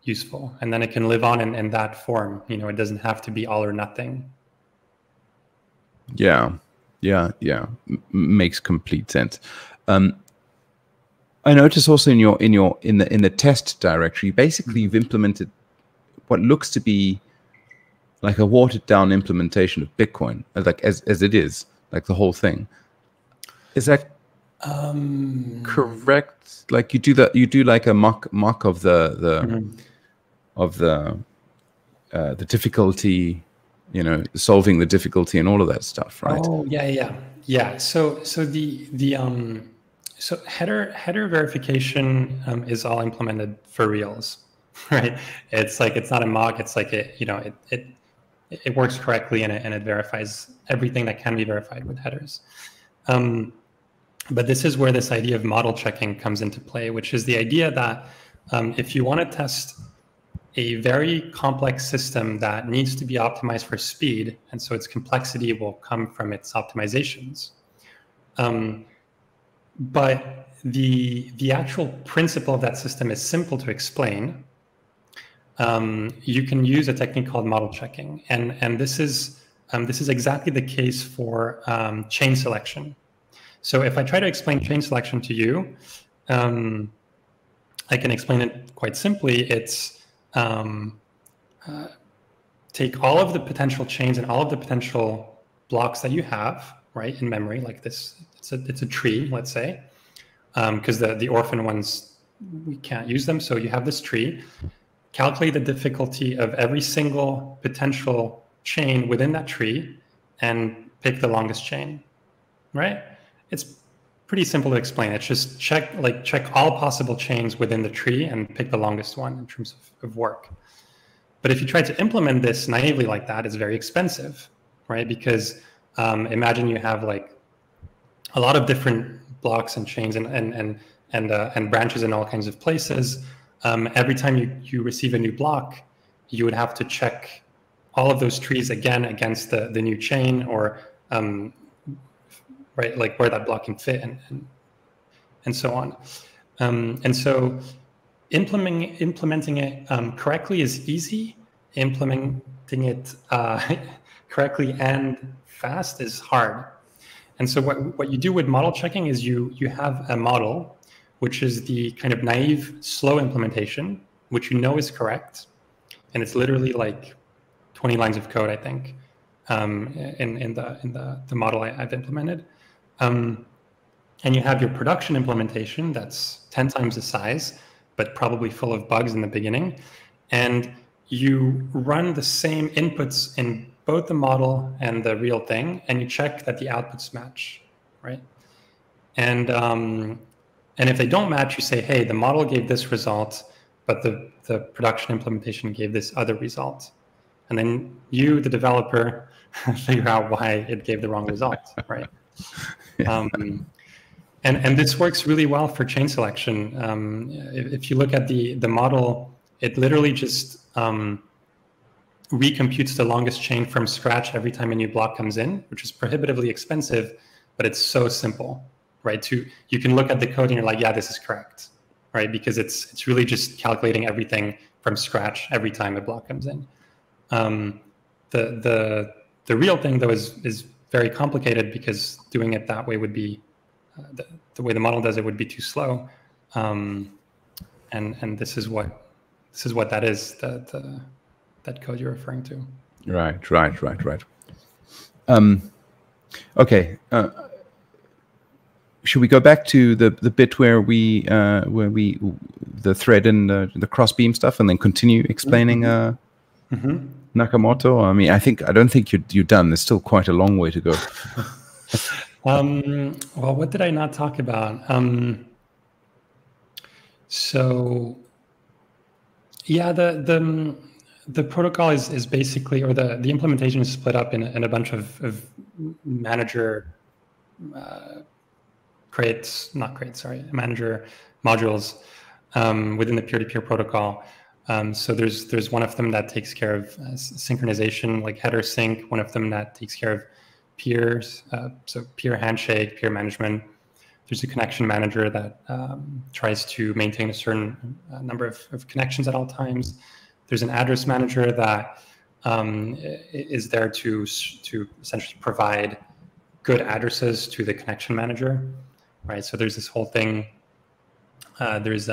useful, and then it can live on in that form. It doesn't have to be all or nothing. Yeah. Makes complete sense. I notice also in the test directory, basically you've implemented what looks to be like a watered down implementation of Bitcoin, like as it is, like the whole thing. Is that correct? Like you do like a mock of the difficulty, solving the difficulty and all of that stuff, right? Oh yeah. So so header verification is all implemented for reals, right? It's like it's not a mock. It's like it works correctly and it verifies everything that can be verified with headers. But this is where this idea of model checking comes into play, which is the idea that if you want to test a very complex system that needs to be optimized for speed, and so its complexity will come from its optimizations. But the actual principle of that system is simple to explain. You can use a technique called model checking, and this is exactly the case for chain selection. So if I try to explain chain selection to you, I can explain it quite simply. It's take all of the potential chains and all of the potential blocks that you have, right, in memory, like this, it's a tree, let's say, because the orphan ones, we can't use them. So you have this tree, calculate the difficulty of every single potential chain within that tree and pick the longest chain, right? It's pretty simple to explain. It's just check all possible chains within the tree and pick the longest one in terms of work. But if you try to implement this naively like that, it's very expensive, right? Because imagine you have like a lot of different blocks and chains and branches in all kinds of places. Every time you receive a new block, you would have to check all of those trees again against the new chain, or right, like where that block can fit, and so on. And so implementing it correctly is easy. Implementing it correctly and fast is hard. And so what you do with model checking is you have a model, which is the kind of naive, slow implementation, which you know is correct. And it's literally like 20 lines of code, I think, in the model I've implemented. And you have your production implementation that's 10 times the size, but probably full of bugs in the beginning. And you run the same inputs in both the model and the real thing, and you check that the outputs match, right? And if they don't match, you say, hey, the model gave this result, but the production implementation gave this other result. And then you, the developer, figure out why it gave the wrong result, right? And this works really well for chain selection. If you look at the model, it literally just recomputes the longest chain from scratch every time a new block comes in, which is prohibitively expensive, but it's so simple, right? You can look at the code and you're like, yeah, this is correct, right? Because it's really just calculating everything from scratch every time a block comes in. The real thing though is very complicated, because doing it that way would be the way the model does it would be too slow. And this is what that is, that code you're referring to. Right. Okay. Should we go back to the bit where we the thread and the crossbeam stuff, and then continue explaining Nakamoto? I mean, I don't think you're done. There's still quite a long way to go. Well, what did I not talk about? So yeah, the protocol is basically, or the implementation is split up in a bunch of manager manager modules within the peer-to-peer protocol. So there's one of them that takes care of synchronization, like header sync, one of them that takes care of peers, so peer handshake, peer management. There's a connection manager that tries to maintain a certain number of connections at all times. There's an address manager that is there to essentially provide good addresses to the connection manager, right? So there's this whole thing. There's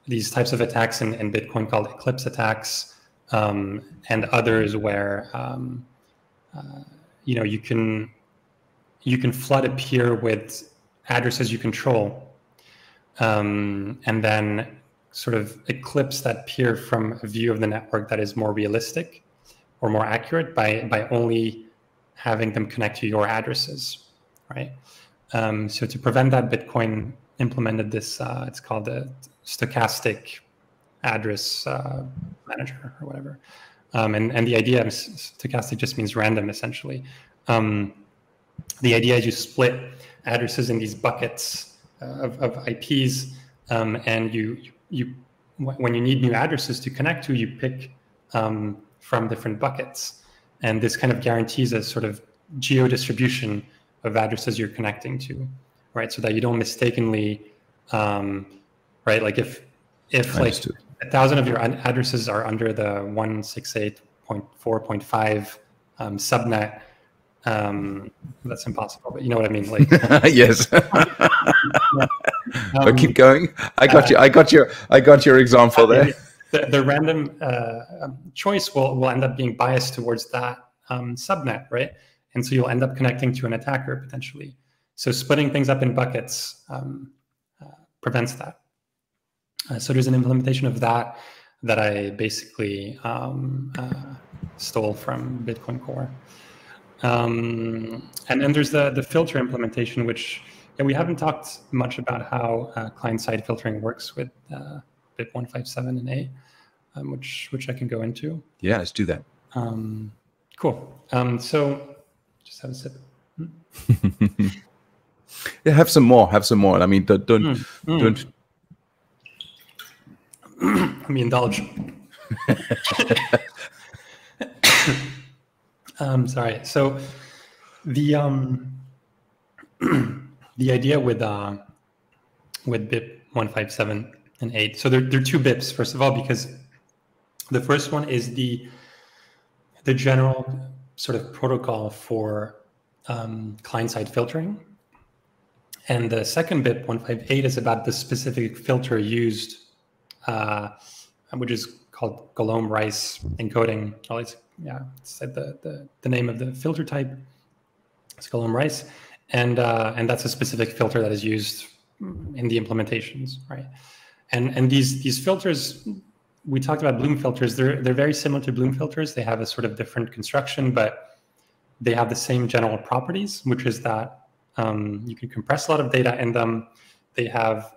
these types of attacks in Bitcoin called Eclipse attacks, and others where you can flood a peer with addresses you control, and then sort of eclipse that peer from a view of the network that is more realistic or more accurate by only having them connect to your addresses, right? So to prevent that, Bitcoin implemented this, it's called the stochastic address manager or whatever. And the idea is, stochastic just means random, essentially. The idea is you split addresses in these buckets of IPs, and you when you need new addresses to connect to, you pick from different buckets, and this kind of guarantees a sort of geo distribution of addresses you're connecting to, right? So that you don't mistakenly, right? Like if like 1,000 of your addresses are under the 168.4.5 subnet. That's impossible, but you know what I mean. Like, yes. But keep going. I got your example there. the random choice will end up being biased towards that subnet, right? And so you'll end up connecting to an attacker potentially. So splitting things up in buckets prevents that. So there's an implementation of that I basically stole from Bitcoin Core. And then there's the filter implementation, which we haven't talked much about how client-side filtering works with BIP 157 and A, which I can go into. Yeah, let's do that. Cool. So just have a sip. Yeah, have some more. Have some more. I mean, don't. Let me indulge. Sorry. So the idea with BIP 157 and 8. So there are two BIPs, first of all, because the first one is the general sort of protocol for client-side filtering. And the second BIP 158 is about the specific filter used, which is called Golomb-Rice encoding. Well, it's the name of the filter type. It's Golomb-Rice, and that's a specific filter that is used in the implementations, right? And these filters, we talked about Bloom filters. They're very similar to Bloom filters. They have a sort of different construction, but they have the same general properties, which is that you can compress a lot of data in them. They have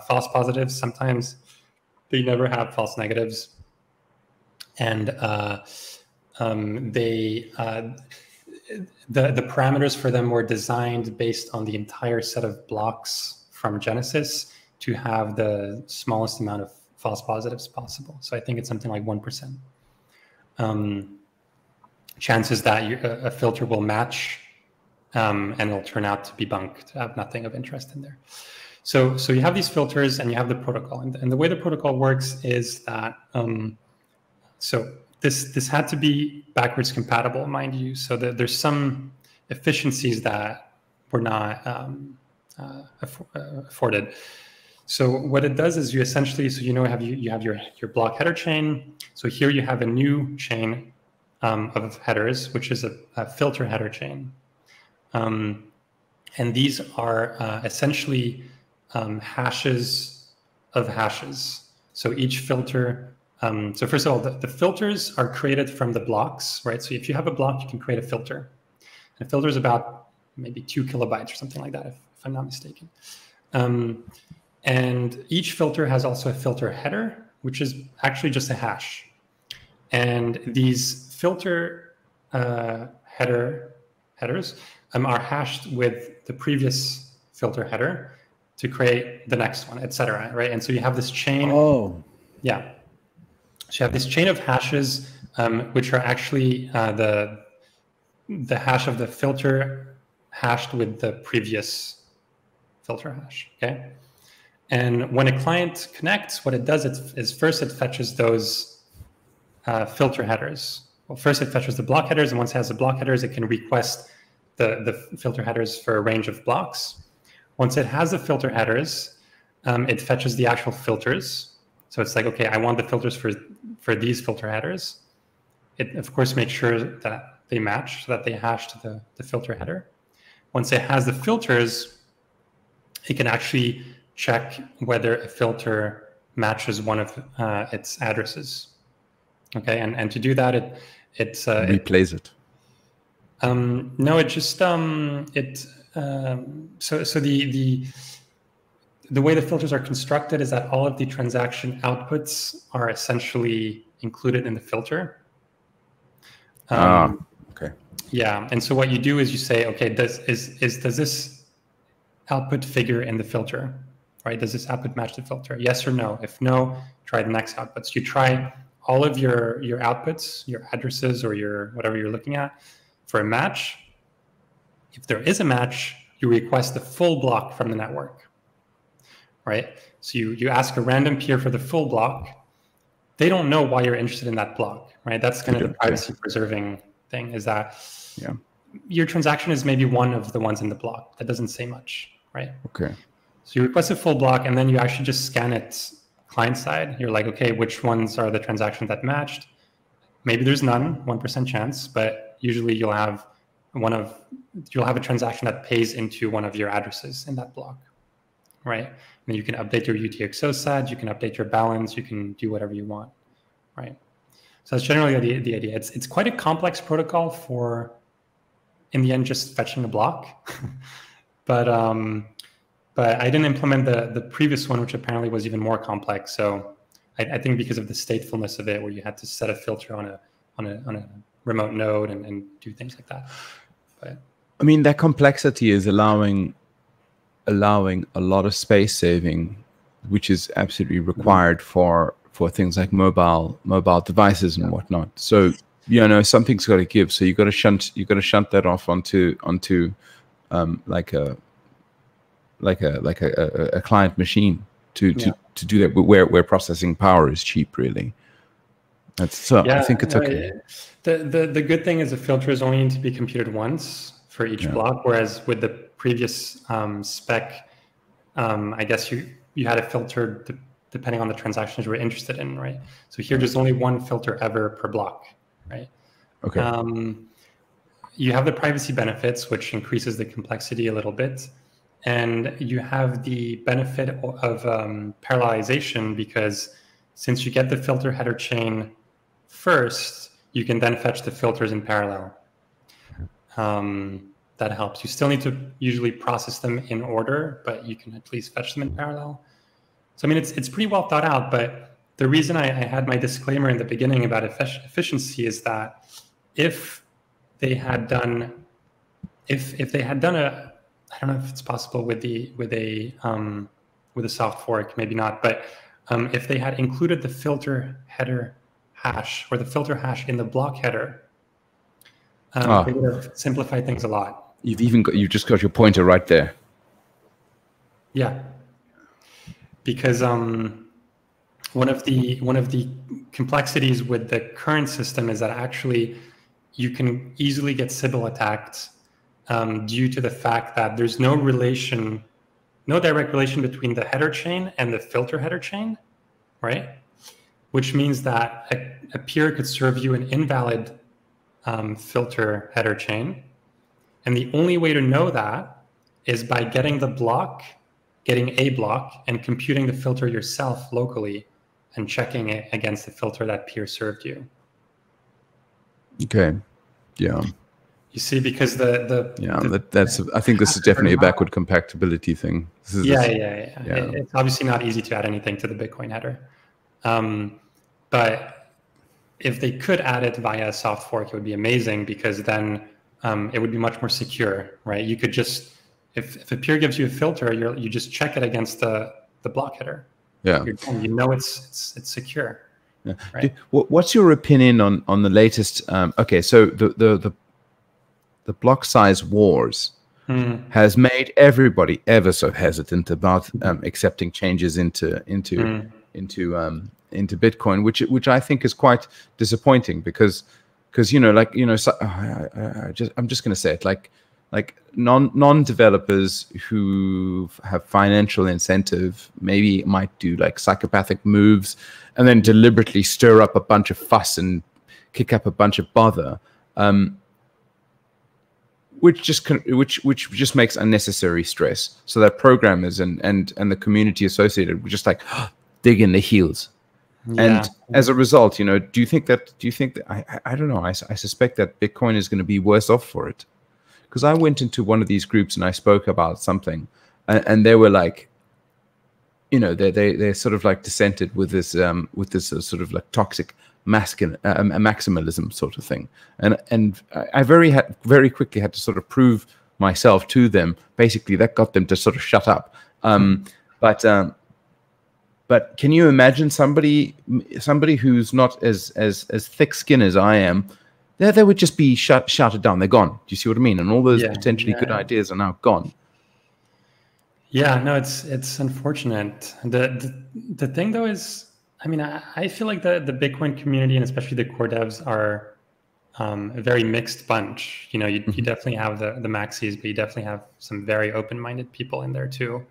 false positives sometimes. They never have false negatives. And the parameters for them were designed based on the entire set of blocks from Genesis to have the smallest amount of false positives possible. So I think it's something like 1%. Chances that a filter will match and it'll turn out to be bunk, to have nothing of interest in there. So you have these filters and you have the protocol. And the way the protocol works is that, so this had to be backwards compatible, mind you. So there's some efficiencies that were not afforded. So what it does is you essentially, so you have your block header chain. So here you have a new chain of headers, which is a filter header chain. And these are essentially hashes of hashes. So each filter, so first of all, the filters are created from the blocks, right? So if you have a block, you can create a filter. And a filter is about maybe 2 kilobytes or something like that, if I'm not mistaken. And each filter has also a filter header, which is actually just a hash. And these filter headers are hashed with the previous filter header to create the next one, etc. Right? And so you have this chain. Oh, yeah. So you have this chain of hashes, which are actually the hash of the filter hashed with the previous filter hash. Okay. And when a client connects, what it does is first it fetches those filter headers. Well, first it fetches the block headers, and once it has the block headers, it can request the filter headers for a range of blocks. Once it has the filter headers, it fetches the actual filters. So it's like, okay, I want the filters for these filter headers. It, of course, makes sure that they match, so that they hash to the filter header. Once it has the filters, it can actually check whether a filter matches one of its addresses. Okay, and to do that, it replays it. No, it just so the way the filters are constructed is that all of the transaction outputs are essentially included in the filter. Okay. Yeah, and so what you do is you say, okay, does this output figure in the filter, right? Does this output match the filter? Yes or no? If no, try the next outputs. You try all of your outputs, your addresses or your whatever you're looking at for a match. If there is a match, you request the full block from the network, right? So you ask a random peer for the full block. They don't know why you're interested in that block, right? That's kind of the privacy preserving thing, is that your transaction is maybe one of the ones in the block. That doesn't say much, right? Okay. So you request a full block, and then you actually just scan it client side. You're like, okay, which ones are the transactions that matched? Maybe there's none, 1% chance, but usually you'll have a transaction that pays into one of your addresses in that block, right? And you can update your UTXO set, you can update your balance, you can do whatever you want, right? So that's generally the idea. It's quite a complex protocol for, in the end, just fetching a block. But I didn't implement the previous one, which apparently was even more complex. So I think because of the statefulness of it, where you had to set a filter on a remote node and do things like that. But I mean, that complexity is allowing a lot of space saving, which is absolutely required for things like mobile devices and whatnot. So something's got to give. So you got to shunt that off onto like a client machine to do that, where processing power is cheap, really. I think it's okay. The good thing is the filter is only need to be computed once for each block, whereas with the previous spec, I guess you had a filter depending on the transactions you were interested in, right? So here, there's only one filter ever per block, right? Okay. You have the privacy benefits, which increases the complexity a little bit. And you have the benefit of parallelization, because since you get the filter header chain first, you can then fetch the filters in parallel. That helps. You still need to usually process them in order, but you can at least fetch them in parallel. So, I mean, it's pretty well thought out, but the reason I had my disclaimer in the beginning about efficiency is that if they had done a, I don't know if it's possible with a soft fork, maybe not, but if they had included the filter header hash or the filter hash in the block header, they would have simplified things a lot. You've just got your pointer right there. Yeah, because one of the complexities with the current system is that actually you can easily get Sybil attacked due to the fact that there's no direct relation between the header chain and the filter header chain, right? Which means that a peer could serve you an invalid filter header chain. And the only way to know that is by getting a block and computing the filter yourself locally and checking it against the filter that peer served you. Okay. Yeah. You see, because I think this is definitely a backward compatibility thing. It's obviously not easy to add anything to the Bitcoin header. But if they could add it via a soft fork, it would be amazing, because then it would be much more secure, right? You could just, if a peer gives you a filter, you just check it against the block header. Yeah. You know it's secure. Yeah. Right? What's your opinion on the latest? Okay, so the block size wars has made everybody ever so hesitant about accepting changes into Bitcoin, which I think is quite disappointing, because I'm just going to say it, like non-developers who have financial incentive maybe might do like psychopathic moves and then deliberately stir up a bunch of fuss and kick up a bunch of bother, which just makes unnecessary stress, so that programmers and the community associated would just like dig in the heels. Yeah. And as a result, do you think that I don't know, I suspect that Bitcoin is going to be worse off for it. Because I went into one of these groups and I spoke about something, and they were like, they sort of like dissented with this sort of like toxic maximalism sort of thing, and I very quickly had to sort of prove myself to them. Basically, that got them to sort of shut up. But can you imagine somebody who's not as thick-skinned as I am? They would just be shouted down. They're gone. Do you see what I mean? And all those potentially good ideas are now gone. Yeah, no, it's unfortunate. The thing though is, I mean, I feel like the Bitcoin community, and especially the core devs, are a very mixed bunch. You definitely have the maxis, but you definitely have some very open-minded people in there too.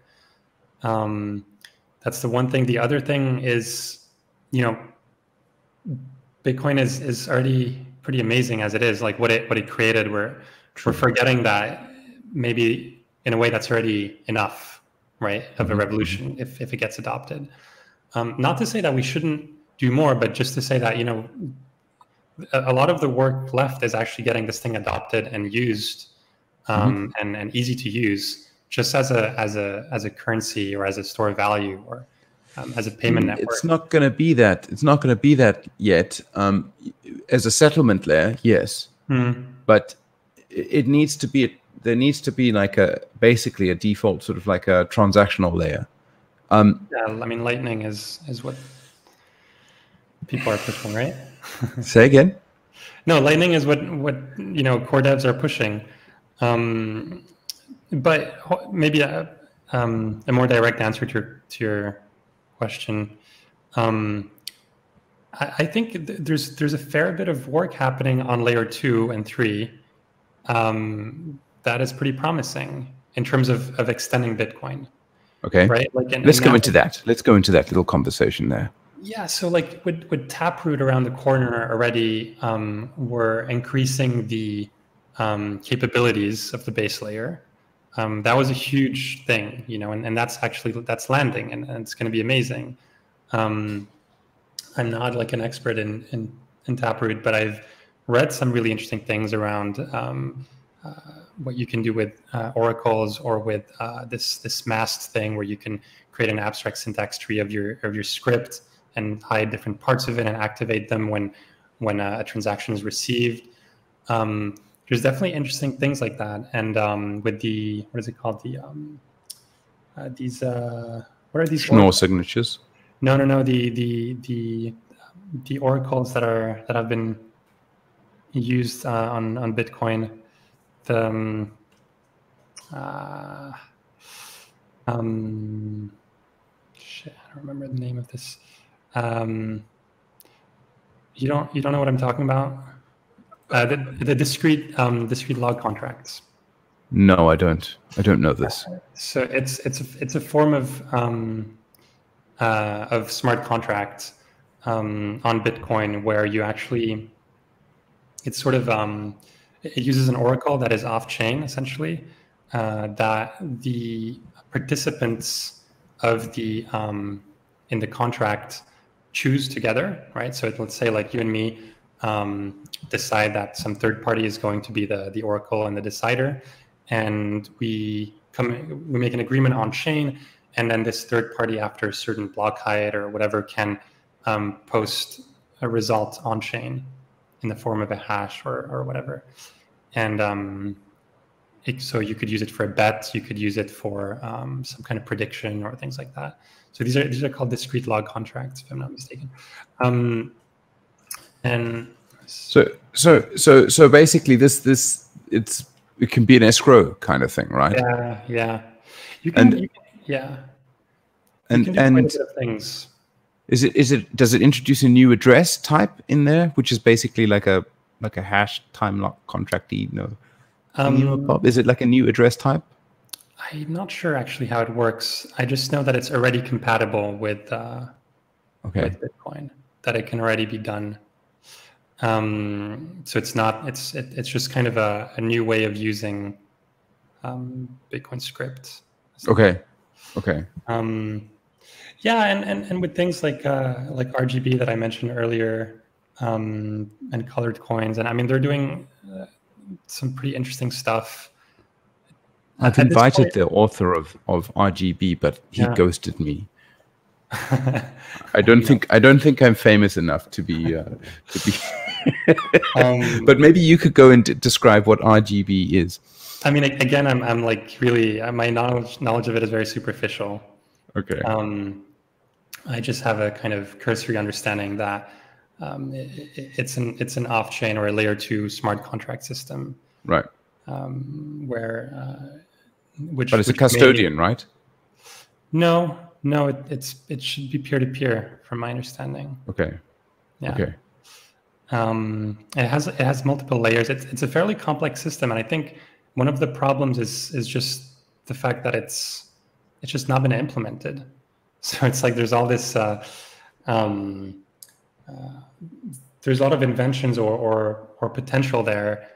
That's the one thing. The other thing is, Bitcoin is already pretty amazing as it is. Like what it created, we're forgetting that maybe in a way that's already enough, right? Of a revolution if it gets adopted. Not to say that we shouldn't do more, but just to say that, a lot of the work left is actually getting this thing adopted and used, and easy to use, just as a currency or as a store of value or as a payment network. It's not going to be that. It's not going to be that yet. As a settlement layer, yes, but it needs to be. There needs to be like basically a default sort of like a transactional layer. Yeah, I mean, Lightning is what people are pushing, right? Say again. No, Lightning is what core devs are pushing. But maybe a more direct answer to your question. I think there's a fair bit of work happening on layer 2 and 3 that is pretty promising in terms of extending Bitcoin. Okay. Right. Let's go into that. Let's go into that little conversation there. Yeah. So like with Taproot around the corner already, we're increasing the capabilities of the base layer. That was a huge thing, and that's landing, and it's going to be amazing. I'm not like an expert in Taproot, but I've read some really interesting things around what you can do with oracles or with this masked thing where you can create an abstract syntax tree of your script and hide different parts of it and activate them when a transaction is received. There's definitely interesting things like that. And with the, what is it called? These what are these? Schnorr signatures. No. The oracles that have been used on Bitcoin. Shit, I don't remember the name of this. You don't know what I'm talking about? The discrete log contracts. No, I don't. I don't know this. So it's a form of smart contract on Bitcoin where you actually, it's sort of it uses an oracle that is off-chain essentially, that the participants of the in the contract choose together, right? So let's say like you and me decide that some third party is going to be the oracle and the decider, and we make an agreement on chain, and then this third party, after a certain block height or whatever, can post a result on chain in the form of a hash or whatever. And so you could use it for a bet, you could use it for some kind of prediction or things like that. So these are called discrete log contracts, if I'm not mistaken. And so basically it can be an escrow kind of thing, right? Yeah. You can do quite a bit of things. Does it introduce a new address type in there, which is basically like a hash time lock contract-y, is it like a new address type? I'm not sure actually how it works. I just know that it's already compatible with Bitcoin, that it can already be done. So it's just kind of a new way of using Bitcoin script. Okay. Yeah, and with things like RGB that I mentioned earlier, and colored coins, and I mean they're doing some pretty interesting stuff. I've invited the author of RGB, but he ghosted me. I don't think I'm famous enough to be. But maybe you could go and describe what RGB is. I mean, again, I'm like really, my knowledge of it is very superficial. Okay. I just have a kind of cursory understanding that it's an off-chain or a layer 2 smart contract system, right? But it's a custodian, right? No, it should be peer-to-peer, from my understanding. Okay. Yeah. Okay. It has multiple layers. It's a fairly complex system, and I think one of the problems is just the fact that it's just not been implemented. So it's like there's all this, there's a lot of inventions or potential there,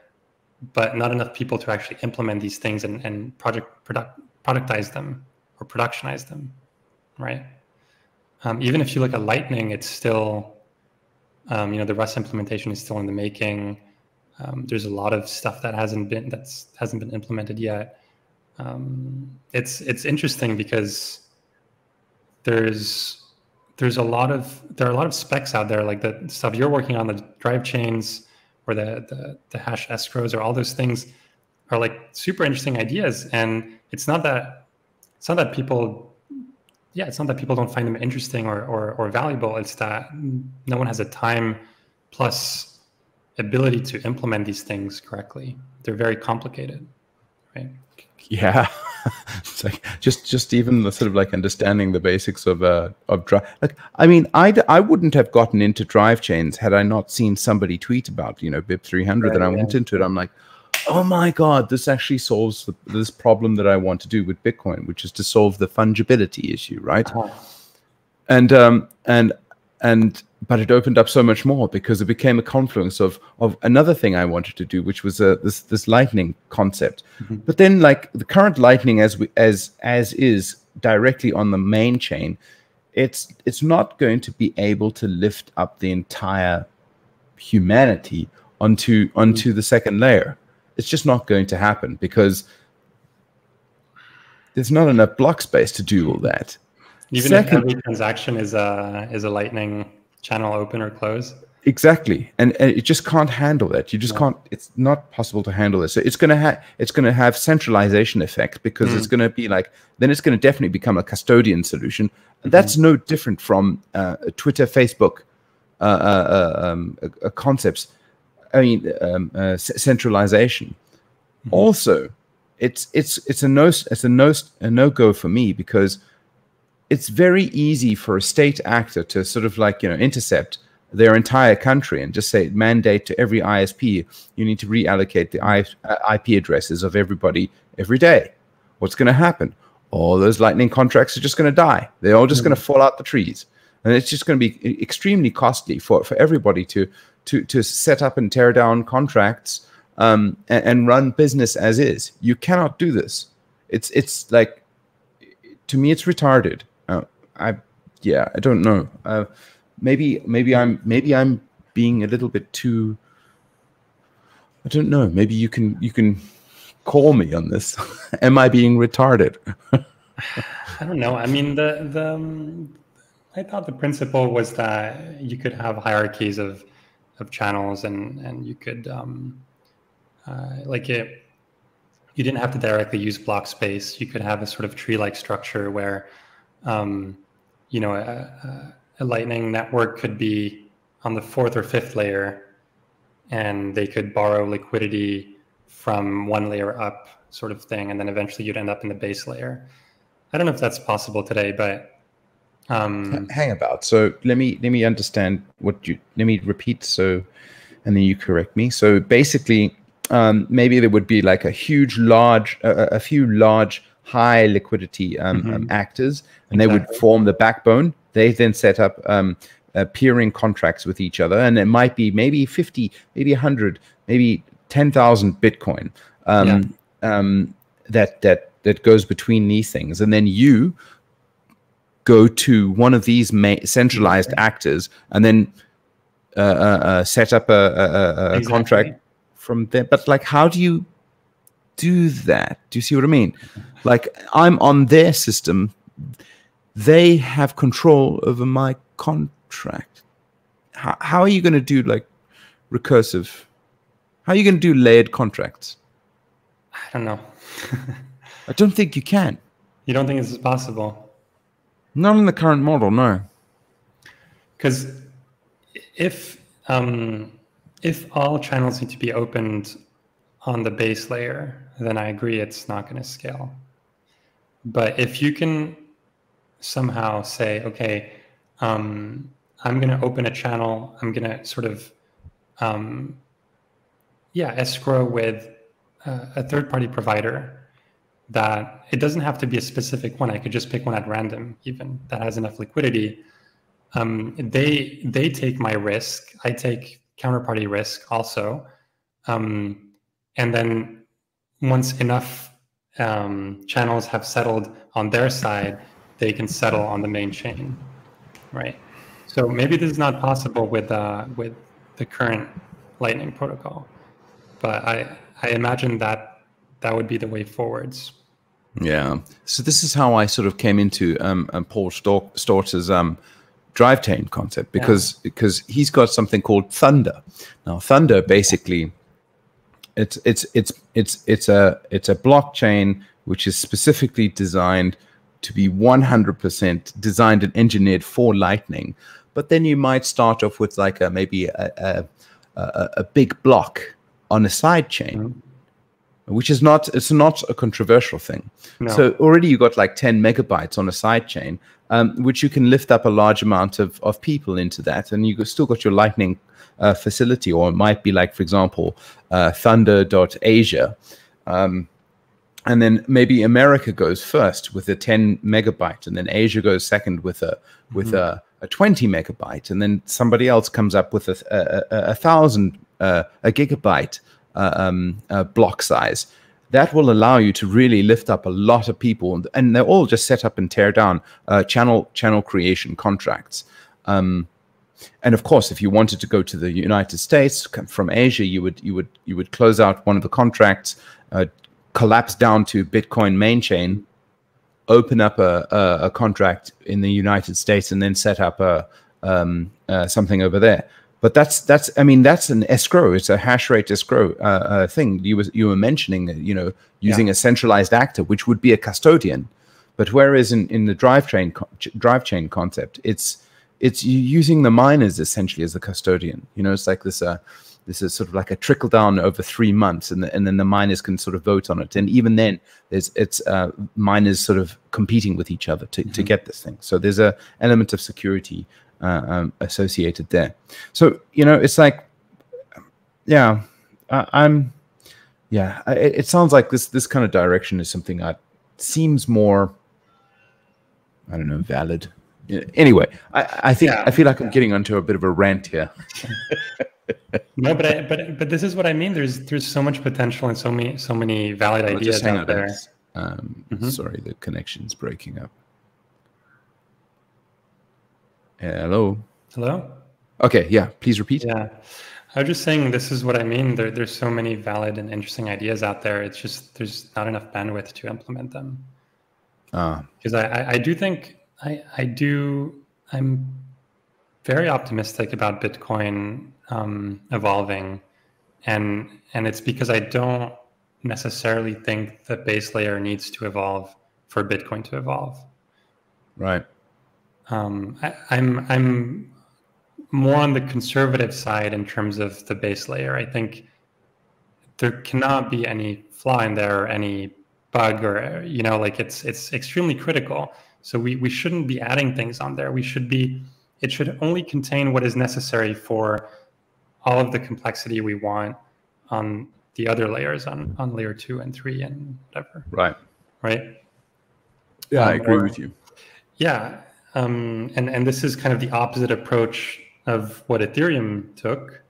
but not enough people to actually implement these things and productize them or productionize them, right? Even if you look at Lightning, it's still, the Rust implementation is still in the making. There's a lot of stuff that hasn't been implemented yet. It's interesting because there are a lot of specs out there, like the stuff you're working on, the drive chains or the hash escrows, or all those things are like super interesting ideas. And it's not that people don't find them interesting or valuable. It's that no one has a time plus ability to implement these things correctly. They're very complicated, right? Yeah. It's like just even the sort of like understanding the basics of drive. Like, I mean, I wouldn't have gotten into drive chains had I not seen somebody tweet about, BIP 300, that I went into it. I'm like, oh my God, this actually solves this problem that I want to do with Bitcoin, which is to solve the fungibility issue, right? But it opened up so much more because it became a confluence of another thing I wanted to do, which was this Lightning concept. But then, like, the current Lightning as is directly on the main chain, it's not going to be able to lift up the entire humanity onto the second layer. It's just not going to happen because there's not enough block space to do all that. Even if every transaction is a Lightning channel open or close. Exactly, and it just can't handle that. You just can't. It's not possible to handle this. So it's going to have centralization effect because it's going to be like, then it's going to definitely become a custodian solution. And that's no different from Twitter, Facebook concepts. I mean, centralization. Also, it's a no go for me because it's very easy for a state actor to sort of like, intercept their entire country and just say, mandate to every ISP, you need to reallocate the IP addresses of everybody every day. What's going to happen? All those Lightning contracts are just going to die. They're all just going to fall out the trees. And it's just going to be extremely costly for everybody to set up and tear down contracts and run business as is. You cannot do this. It's like, to me, it's retarded. I don't know. Maybe I'm being a little bit too. I don't know. Maybe you can call me on this. Am I being retarded? I don't know. I mean, I thought the principle was that you could have hierarchies of channels, and you could you didn't have to directly use block space. You could have a sort of tree-like structure where, a Lightning network could be on the 4th or 5th layer, and they could borrow liquidity from one layer up, sort of thing, and then eventually you'd end up in the base layer. I don't know if that's possible today, but hang about. So let me understand let me repeat. So, and then you correct me. So basically, maybe there would be like a few large high liquidity actors, and they would form the backbone. They then set up peering contracts with each other, and it might be maybe 50, maybe 100, maybe 10,000 Bitcoin that goes between these things, and then you go to one of these centralized actors, and then set up a contract from there. But like, how do you do that? Do you see what I mean? Like, I'm on their system. They have control over my contract. How are you going to do like recursive? How are you going to do layered contracts? I don't know. I don't think you can. You don't think this is possible? Not in the current model, no. Because if all channels need to be opened on the base layer, then I agree it's not going to scale. But if you can somehow say, okay, I'm going to open a channel, I'm going to sort of, escrow with a third-party provider, that it doesn't have to be a specific one. I could just pick one at random, even that has enough liquidity. They take my risk. I take counterparty risk also. And then once enough channels have settled on their side, they can settle on the main chain, right? So maybe this is not possible with the current Lightning protocol, but I imagine that would be the way forwards. Yeah. So this is how I sort of came into Paul Stortz's drive chain concept, because he's got something called Thunder. Now, Thunder basically it's a blockchain which is specifically designed to be 100% designed and engineered for Lightning. But then you might start off with like maybe a big block on a side chain, which is not a controversial thing. No. So already you got like 10 megabytes on a side chain, which you can lift up a large amount of people into that, and you still got your Lightning facility. Or it might be like, for example, thunder.asia. And then maybe America goes first with a 10 megabyte, and then Asia goes second with a 20 megabyte, and then somebody else comes up with a gigabyte block size. That will allow you to really lift up a lot of people, and they're all just set up and tear down channel creation contracts. And of course, if you wanted to go to the United States from Asia, you would close out one of the contracts, collapse down to Bitcoin main chain, open up a contract in the United States, and then set up something over there. But that's an escrow. It's a hash rate escrow thing. You were mentioning, using a centralized actor, which would be a custodian. But whereas in the drive chain concept, it's using the miners essentially as the custodian. It's like this is sort of like a trickle down over 3 months, and then the miners can sort of vote on it. And even then, it's miners sort of competing with each other to get this thing. So there's a element of security associated there. So it's like, it sounds like this kind of direction is something that seems more, I don't know, valid. Anyway, I think I feel like I'm getting onto a bit of a rant here. No, but this is what I mean. There's so much potential and so many valid ideas out there. Sorry, the connection's breaking up. Hello. Hello. Okay. Yeah. Please repeat. Yeah, I was just saying this is what I mean. There's so many valid and interesting ideas out there. It's just there's not enough bandwidth to implement them. Because I do think I'm very optimistic about Bitcoin evolving, and it's because I don't necessarily think the base layer needs to evolve for Bitcoin to evolve. Right. I'm more on the conservative side in terms of the base layer. I think there cannot be any flaw in there or any bug, or like it's extremely critical. So we shouldn't be adding things on there. It should only contain what is necessary for all of the complexity we want on the other layers, on layer 2 and 3 and whatever. Right. Yeah, I agree with you. Yeah. And this is kind of the opposite approach of what Ethereum took,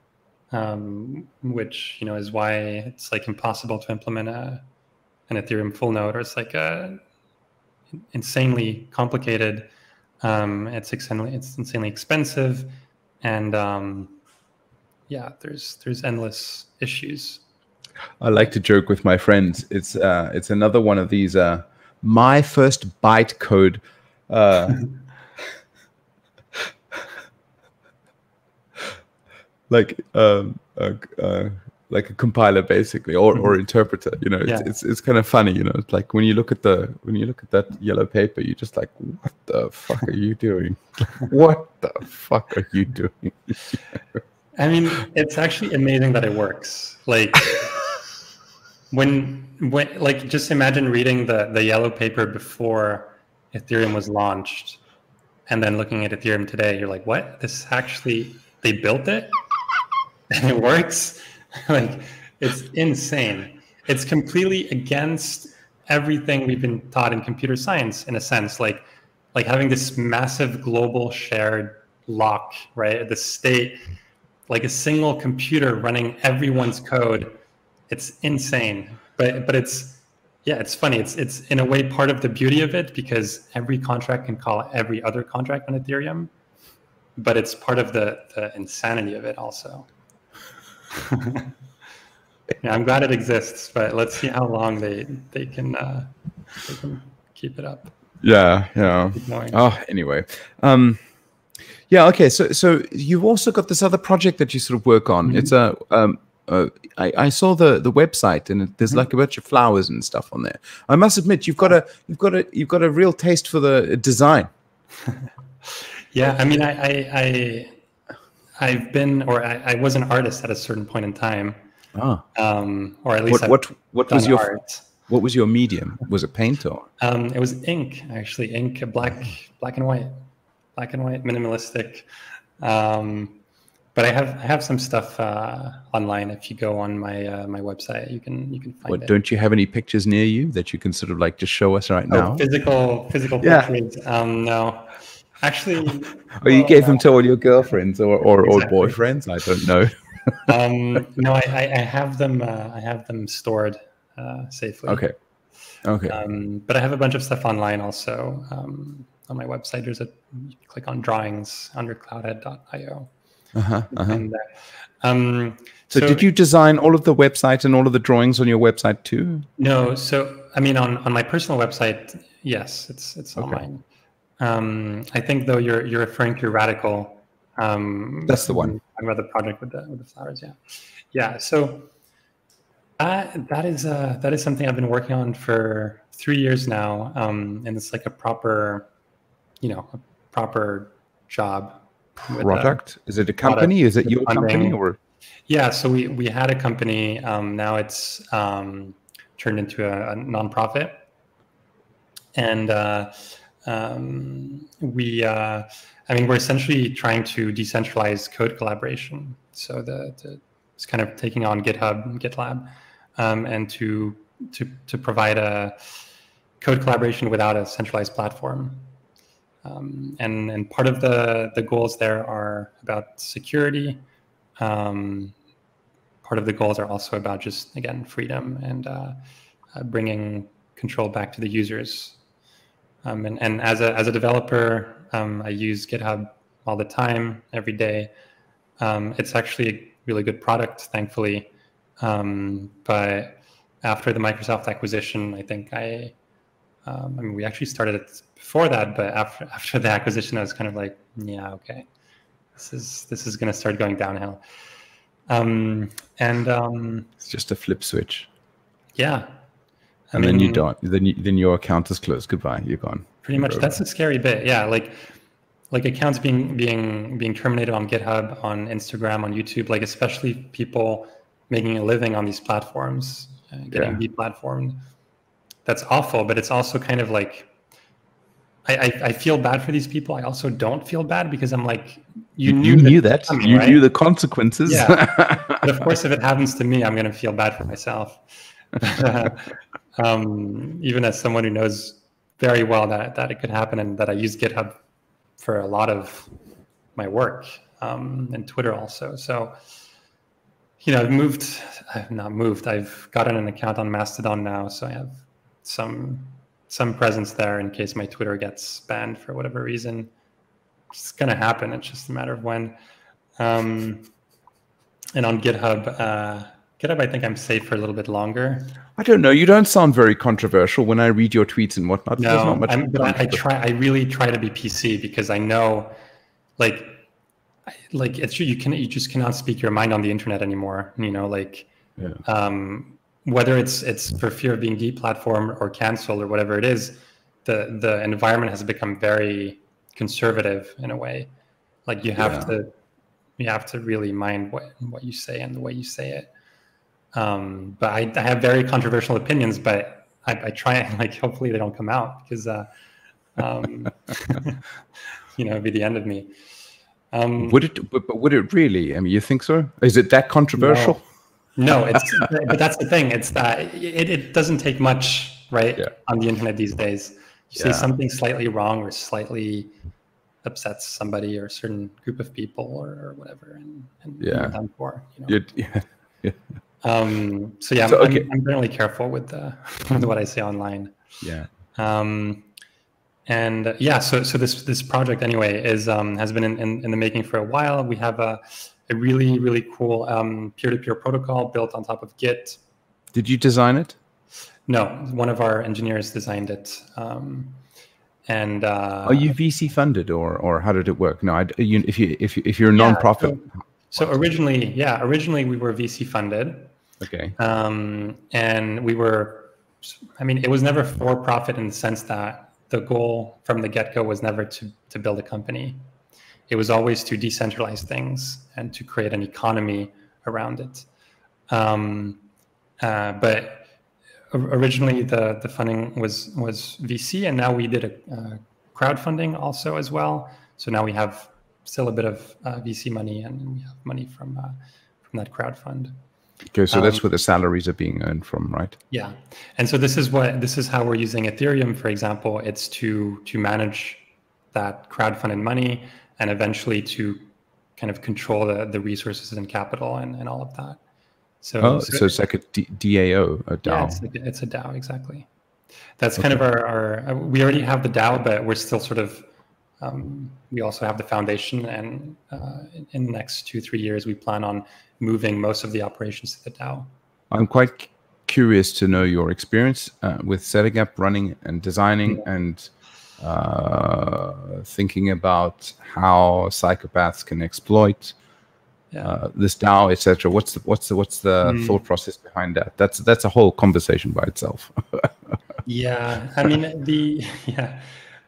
which is why it's like impossible to implement an Ethereum full node, or it's like insanely complicated. It's insanely expensive, and there's endless issues. I like to joke with my friends. It's another one of these my first bytecode. Like a compiler basically, or interpreter. It's kind of funny. It's like when you look at that yellow paper, you're just like, what the fuck are you doing? What the fuck are you doing? I mean, it's actually amazing that it works. Like when like just imagine reading the yellow paper before Ethereum was launched, and then looking at Ethereum today, you're like, what? This actually, they built it and it works? Like, it's insane. It's completely against everything we've been taught in computer science, in a sense, like having this massive global shared lock, right? The state, like a single computer running everyone's code. It's insane, but it's, yeah, it's funny. It's in a way part of the beauty of it, because every contract can call every other contract on Ethereum, but it's part of the insanity of it also. Yeah, I'm glad it exists, but let's see how long they can keep it up. Yeah. Oh, anyway. Yeah. Okay. So you've also got this other project that you sort of work on. It's I saw the website, and there's like a bunch of flowers and stuff on there. I must admit, you've got a real taste for the design. Yeah. I mean, I've been, or I was an artist at a certain point in time. Ah. Or at least what was your art. What was your medium? Was it paint or? It was ink, actually. Ink, black and white, minimalistic. But I have some stuff online. If you go on my my website, you can find it. Don't you have any pictures near you that you can sort of like just show us right now? Physical pictures. No, actually. Or you gave them to all your girlfriends or boyfriends. I don't know. No, I have them. I have them stored safely. Okay. But I have a bunch of stuff online also. On my website, you can click on drawings under cloudhead.io. So did you design all of the website and all of the drawings on your website too? No. So I mean, on my personal website, yes, it's all mine. I think though you're referring to Radical. That's the one. About the project with the flowers, yeah. So that is something I've been working on for 3 years now, and it's like a proper job. Product? Is it a company? Is it your company or? Yeah. So we had a company. Now it's turned into a nonprofit, and we're essentially trying to decentralize code collaboration. So it's kind of taking on GitHub, GitLab, and to provide a code collaboration without a centralized platform. And part of the goals there are about security. Part of the goals are also about just, again, freedom and bringing control back to the users. And as a developer, I use GitHub all the time, every day. It's actually a really good product, thankfully. But after the Microsoft acquisition, I think we actually started it before that, but after the acquisition, I was kind of like, yeah, okay, this is going to start going downhill. It's just a flip switch. Yeah. And then you don't. Then your account is closed. Goodbye. You're gone. Pretty much. That's a scary bit. Yeah, like accounts being terminated on GitHub, on Instagram, on YouTube. Like especially people making a living on these platforms, getting deplatformed. That's awful. But it's also kind of like I feel bad for these people. I also don't feel bad because I'm like, you knew that. Coming, you right? knew the consequences. Yeah. But of course, if it happens to me, I'm going to feel bad for myself. Even as someone who knows very well that it could happen, and that I use GitHub for a lot of my work, and Twitter also. So, I've gotten an account on Mastodon now, so I have some presence there in case my Twitter gets banned for whatever reason. It's going to happen. It's just a matter of when. And on GitHub, I think I'm safe for a little bit longer. I don't know. You don't sound very controversial when I read your tweets and whatnot. No, not much I really try to be PC because I know, like it's true. You just cannot speak your mind on the internet anymore. Whether it's for fear of being deplatformed or canceled or whatever it is, the environment has become very conservative in a way. Like you have to really mind what you say and the way you say it. But I have very controversial opinions, but I try and hopefully they don't come out because it'd be the end of me. Would it really? I mean, you think so? Is it that controversial? No, but that's the thing. It's that it doesn't take much right? Yeah. On the internet these days, you say Yeah. something slightly wrong or slightly upsets somebody or a certain group of people or whatever, and you're done for. Yeah. So yeah, So, okay. I'm generally careful with with what I say online. Yeah. And yeah, so this project anyway is has been in the making for a while. We have a really cool peer-to-peer protocol built on top of Git. Did you design it? No, one of our engineers designed it. And Are you VC funded, or how did it work? No, if you're a nonprofit. So originally we were VC funded. Okay. And we were, I mean, it was never for profit in the sense that the goal from the get-go was never to build a company. It was always to decentralize things and to create an economy around it. But originally the funding was VC, and now we did a crowdfunding also as well. So now we have still a bit of VC money, and we have money from that crowdfund. Okay, so that's where the salaries are being earned from, right? Yeah, and so this is how we're using Ethereum, for example. It's to manage that crowdfunded money and eventually to kind of control the resources and capital and all of that. So it's like a DAO, a DAO. Yeah, it's a DAO, exactly. That's kind of our we already have the DAO, but we're still sort of we also have the foundation, and in the next 2-3 years, we plan on moving most of the operations to the DAO. I'm quite curious to know your experience with setting up, running, and designing, and thinking about how psychopaths can exploit this DAO, etc. What's the thought process behind that? That's a whole conversation by itself. Yeah, I mean the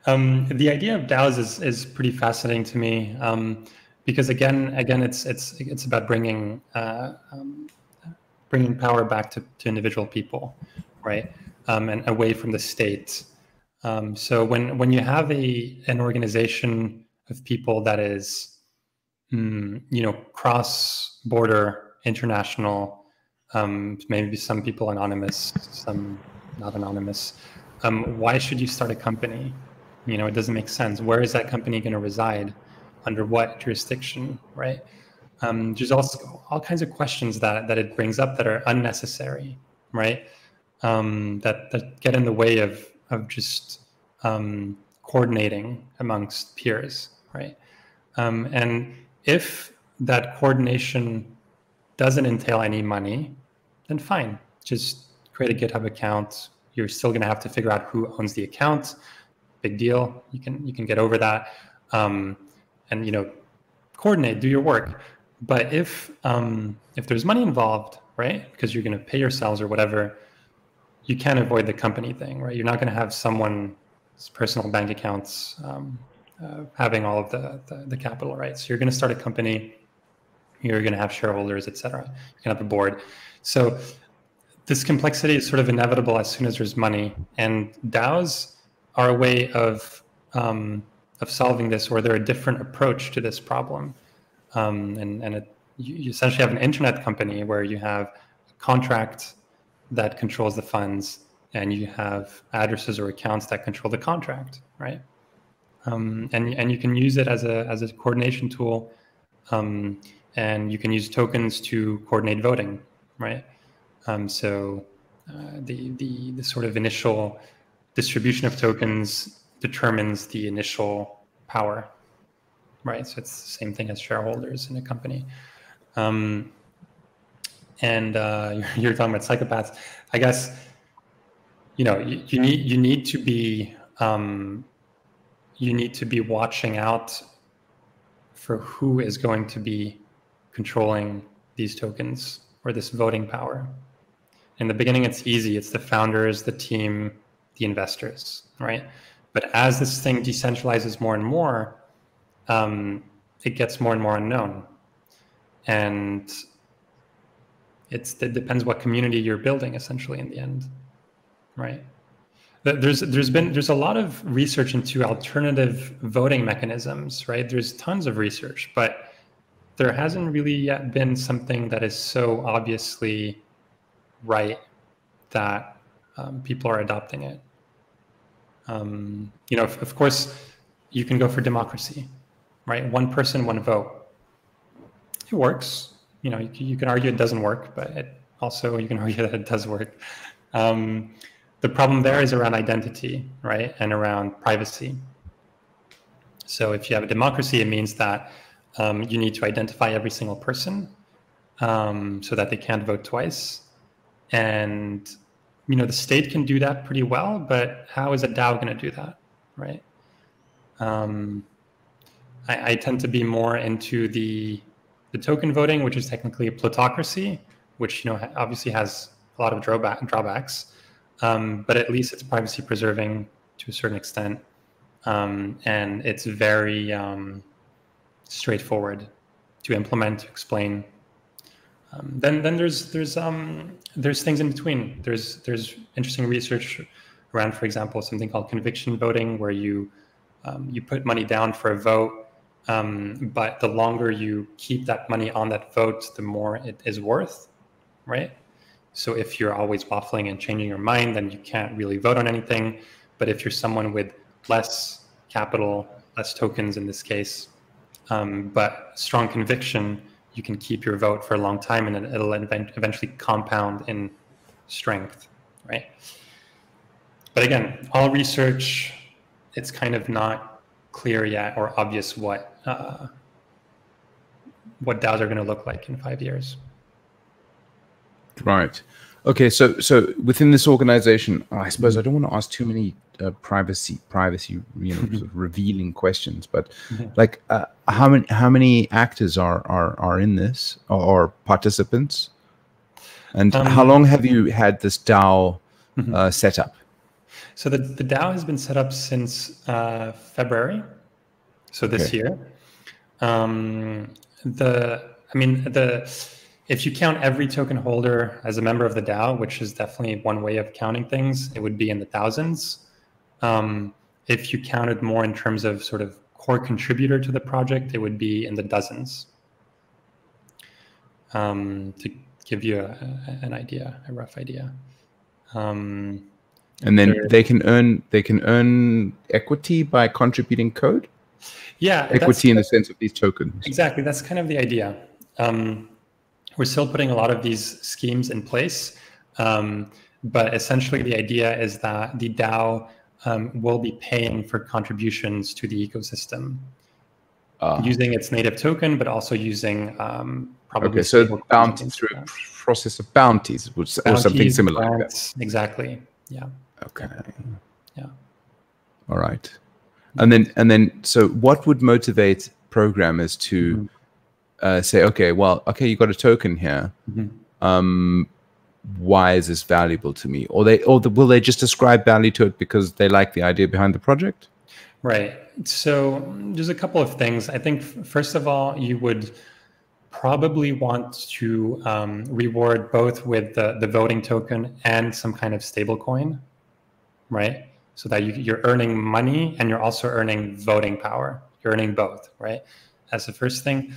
idea of DAOs is pretty fascinating to me, because again it's about bringing power back to individual people, right, and away from the state. So when you have an organization of people that is cross-border, international, maybe some people anonymous, some not anonymous, why should you start a company? It doesn't make sense. Where is that company going to reside? Under what jurisdiction, right? There's also all kinds of questions that it brings up that are unnecessary, right? That get in the way of just coordinating amongst peers, right? And if that coordination doesn't entail any money, then fine. Just create a GitHub account. You're still going to have to figure out who owns the account. Big deal. You can get over that, and coordinate, do your work. But if there's money involved, right, because you're going to pay yourselves or whatever, you can't avoid the company thing, right? You're not going to have someone's personal bank accounts having all of the capital, right? So you're going to start a company. You're going to have shareholders, etc. You're going to have a board. So this complexity is sort of inevitable as soon as there's money, and DAOs are a way of solving this, or they're a different approach to this problem. You essentially have an internet company where you have a contract that controls the funds, and you have addresses or accounts that control the contract, right? And you can use it as a coordination tool, and you can use tokens to coordinate voting, right? So the sort of initial distribution of tokens determines the initial power, right? So it's the same thing as shareholders in a company. And you're talking about psychopaths. I guess you need to be watching out for who is going to be controlling these tokens or this voting power. In the beginning, it's easy. It's the founders, the team, the investors, right? But as this thing decentralizes more and more, it gets more and more unknown. And it depends what community you're building, essentially, in the end, right? There's a lot of research into alternative voting mechanisms, right? There's tons of research, but there hasn't really yet been something that is so obviously right that people are adopting it. You know, of course, you can go for democracy, right? One person, one vote. It works. You know, you can argue it doesn't work, but you can argue that it does work. The problem there is around identity, right? And around privacy. So if you have a democracy, it means that you need to identify every single person so that they can't vote twice. And, you know, the state can do that pretty well, but how is a DAO going to do that, right? I tend to be more into the token voting, which is technically a plutocracy, which, you know, obviously has a lot of drawbacks, but at least it's privacy preserving to a certain extent, and it's very straightforward to implement, to explain. Then there's things in between. There's interesting research around, for example, something called conviction voting, where you put money down for a vote, but the longer you keep that money on that vote, the more it is worth, right? So if you're always waffling and changing your mind, then you can't really vote on anything. But if you're someone with less capital, less tokens in this case, but strong conviction, you can keep your vote for a long time, and it'll eventually compound in strength, right? But again, all research, it's kind of not clear yet or obvious what DAOs are going to look like in 5 years. Right. Okay. So within this organization, I suppose I don't want to ask too many privacy, you know, sort of revealing questions, but like how many actors are in this, or participants, and how long have you had this DAO set up? So the DAO has been set up since February, so this year. If you count every token holder as a member of the DAO, which is definitely one way of counting things, it would be in the thousands. If you counted more in terms of sort of core contributor to the project, it would be in the dozens. To give you an idea, a rough idea. And then they can earn equity by contributing code? Yeah. Equity in the sense of these tokens. Exactly. That's kind of the idea. We're still putting a lot of these schemes in place. But essentially the idea is that the DAO will be paying for contributions to the ecosystem using its native token, but also using probably... Okay, so bounty through a process of bounties, or something similar like that. Exactly. Yeah. Okay. Yeah. All right. And then, so what would motivate programmers to say, okay, you got a token here. Why is this valuable to me? Or will they just ascribe value to it because they like the idea behind the project? Right. So there's a couple of things. I think first of all, you would probably want to reward both with the voting token and some kind of stable coin, right? So that you're earning money and you're also earning voting power. You're earning both, right? That's the first thing.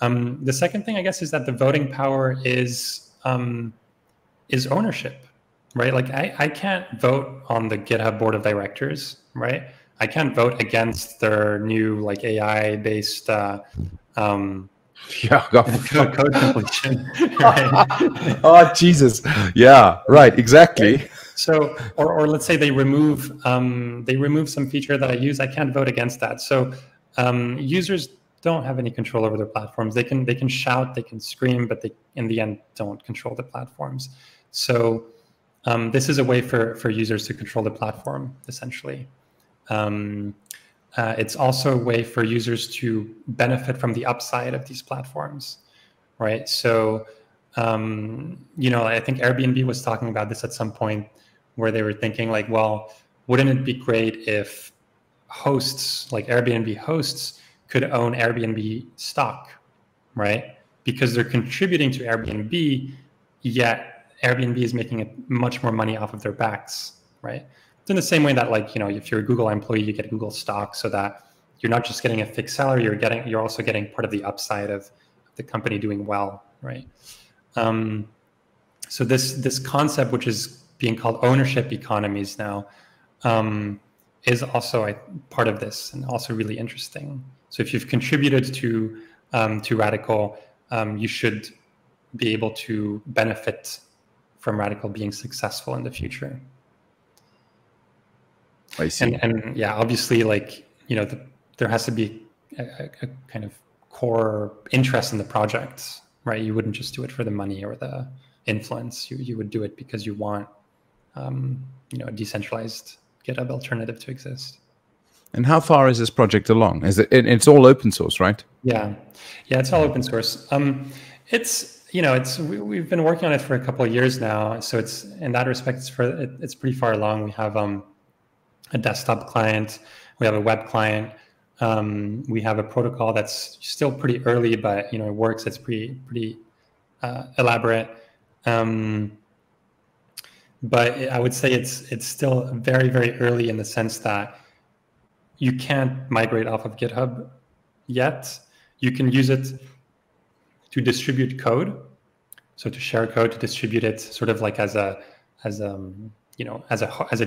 The second thing, I guess, is that the voting power is ownership, right? Like I can't vote on the GitHub board of directors, right? I can't vote against their new like AI-based code completion. Right? Oh Jesus! Yeah, right. Exactly. So, or let's say they remove some feature that I use. I can't vote against that. So users don't have any control over their platforms. They can shout, they can scream, but they in the end don't control the platforms. So this is a way for users to control the platform, essentially. It's also a way for users to benefit from the upside of these platforms, right? So, I think Airbnb was talking about this at some point where they were thinking like, well, wouldn't it be great if hosts, like Airbnb hosts, could own Airbnb stock, right? Because they're contributing to Airbnb, yet Airbnb is making much more money off of their backs, right? It's in the same way that, like, if you're a Google employee, you get Google stock, so that you're not just getting a fixed salary, you're also getting part of the upside of the company doing well, right? So this concept, which is being called ownership economies now, is also part of this, and also really interesting. So if you've contributed to Radical, you should be able to benefit from Radical being successful in the future. I see. And yeah, obviously, like, you know, there has to be a kind of core interest in the project, right? You wouldn't just do it for the money or the influence. You would do it because you want, you know, a decentralized GitHub alternative to exist. And how far is this project along? Is it? It's all open source, right? Yeah, it's all open source. It's, you know, we've been working on it for a couple of years now, so it's, in that respect, it's pretty far along. We have a desktop client, we have a web client, we have a protocol that's still pretty early, but, you know, it works. It's pretty elaborate. But I would say it's still very, very early in the sense that you can't migrate off of GitHub yet. You can use it to distribute code, so to share code, to distribute it sort of like as a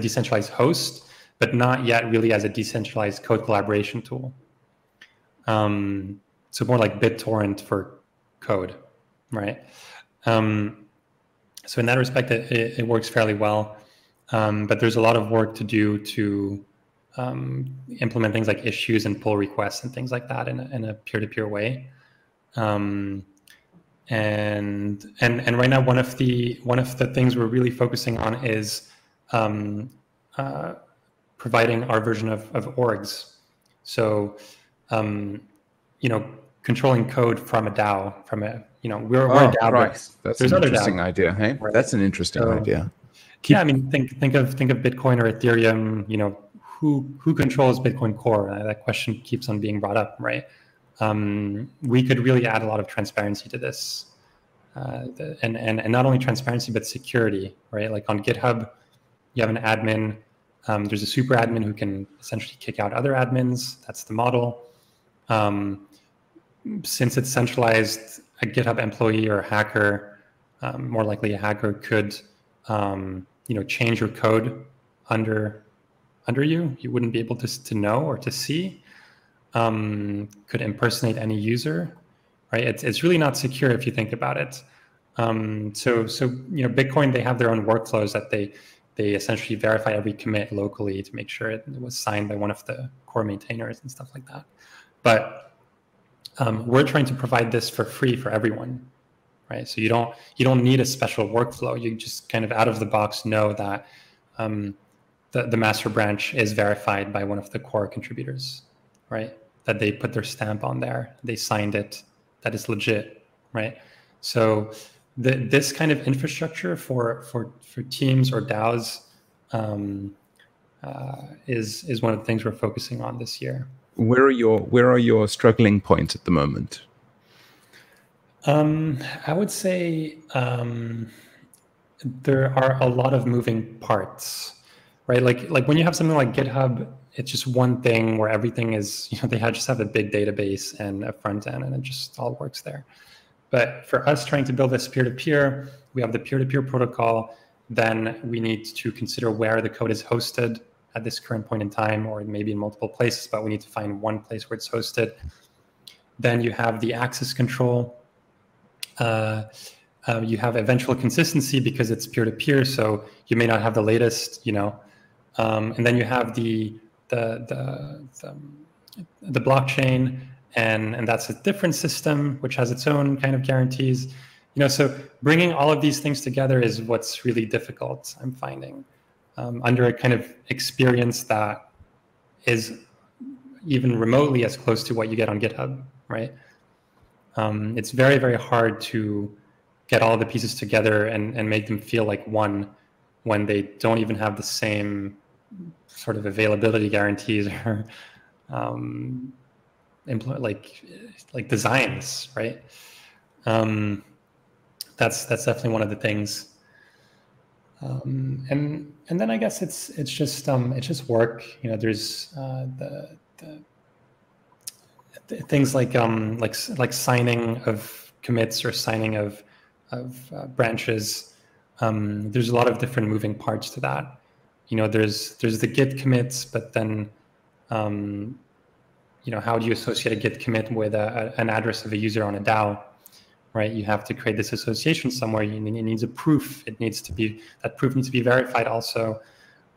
decentralized host, but not yet really as a decentralized code collaboration tool. So more like BitTorrent for code, right? So in that respect, it works fairly well, but there's a lot of work to do to implement things like issues and pull requests and things like that in a peer-to-peer way. And right now, one of the things we're really focusing on is providing our version of orgs. So, you know, controlling code from a DAO, we're a DAO. Right. That's an interesting idea. Hey, right? That's an interesting idea. Yeah, I mean, think of Bitcoin or Ethereum. You know, who controls Bitcoin Core? That question keeps on being brought up, right? We could really add a lot of transparency to this, and not only transparency but security, right? Like on GitHub, you have an admin. There's a super admin who can essentially kick out other admins. That's the model. Since it's centralized, a GitHub employee or a hacker, more likely a hacker, could change your code under you. You wouldn't be able to know or to see. Could impersonate any user, right? It's really not secure if you think about it. So Bitcoin, they have their own workflows that they essentially verify every commit locally to make sure it was signed by one of the core maintainers and stuff like that. But we're trying to provide this for free for everyone, right? So you don't need a special workflow. You just kind of out of the box know that the master branch is verified by one of the core contributors, right? That they put their stamp on there, they signed it, that is legit, right? So this kind of infrastructure for teams or DAOs is one of the things we're focusing on this year. Where are your struggling points at the moment? I would say there are a lot of moving parts, right? Like when you have something like GitHub, it's just one thing where everything is, they just have a big database and a front end, and it just all works there. But for us trying to build this peer-to-peer, we have the peer-to-peer protocol. Then we need to consider where the code is hosted at this current point in time, or maybe in multiple places, but we need to find one place where it's hosted. Then you have the access control. You have eventual consistency because it's peer-to-peer, so you may not have the latest, and then you have the blockchain, and that's a different system which has its own kind of guarantees. So bringing all of these things together is what's really difficult, I'm finding, under a kind of experience that is even remotely as close to what you get on GitHub, right? It's very, very hard to get all the pieces together and make them feel like one when they don't even have the same sort of availability guarantees or like designs, right? That's definitely one of the things. And then I guess it's just work. There's the things like signing of commits or signing of branches. there's a lot of different moving parts to that. You know, there's the Git commits, but then, you know, how do you associate a Git commit with an address of a user on a DAO, right? You have to create this association somewhere. It needs a proof. That proof needs to be verified also,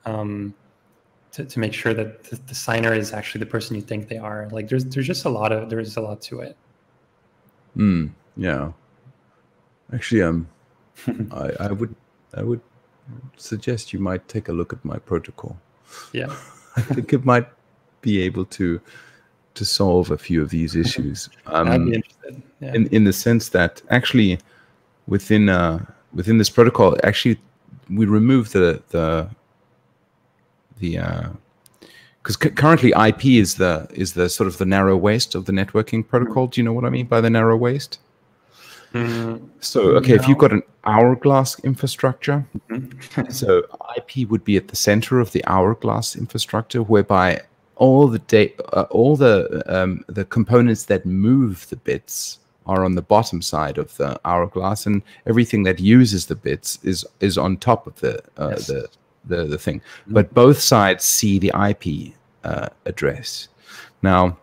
to make sure that the signer is actually the person you think they are. Like there's just a lot to it. Yeah. Actually, I would suggest you might take a look at my protocol. Yeah. I think it might be able to solve a few of these issues. I'd be interested. Yeah. In the sense that actually within this protocol, actually we remove the because currently IP is the sort of the narrow waist of the networking protocol. Do you know what I mean by the narrow waist? So, okay, if you've got an hourglass infrastructure, so IP would be at the center of the hourglass infrastructure, whereby all the components that move the bits are on the bottom side of the hourglass, and everything that uses the bits is on top of the thing. But both sides see the IP address. Now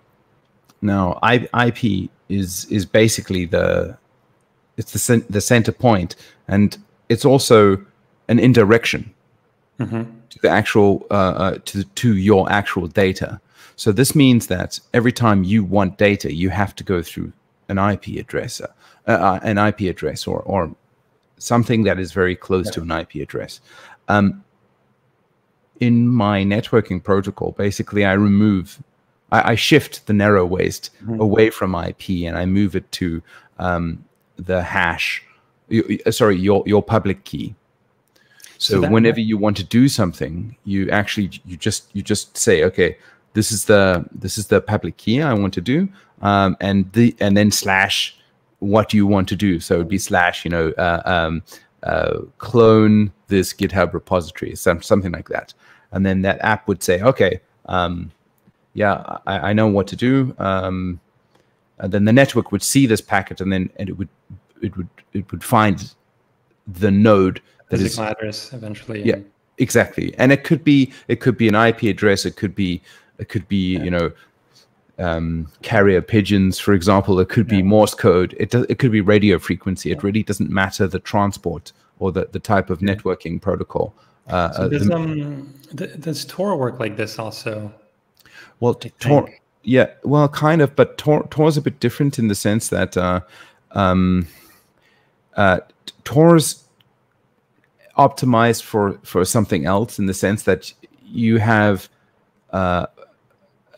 IP is basically the center point, and it's also an indirection to the actual to your actual data. So this means that every time you want data, you have to go through an IP address, or something that is very close to an IP address. In my networking protocol, basically, I shift the narrow waist away from IP, and I move it to the hash, your public key. So whenever you want to do something, you just say, okay, this is the public key I want to do, and then slash what you want to do. So it'd be slash, clone this GitHub repository, something like that. And then that app would say, okay, yeah, I know what to do. And then the network would see this packet, and it would find the node that physical address eventually. Yeah, exactly. And it could be an IP address. It could be carrier pigeons, for example. It could be Morse code. It could be radio frequency. It really doesn't matter the transport or the type of networking protocol. So does Tor work like this also? Well, Tor, yeah, well, kind of, but Tor's a bit different in the sense that Tor's optimized for something else, in the sense that you have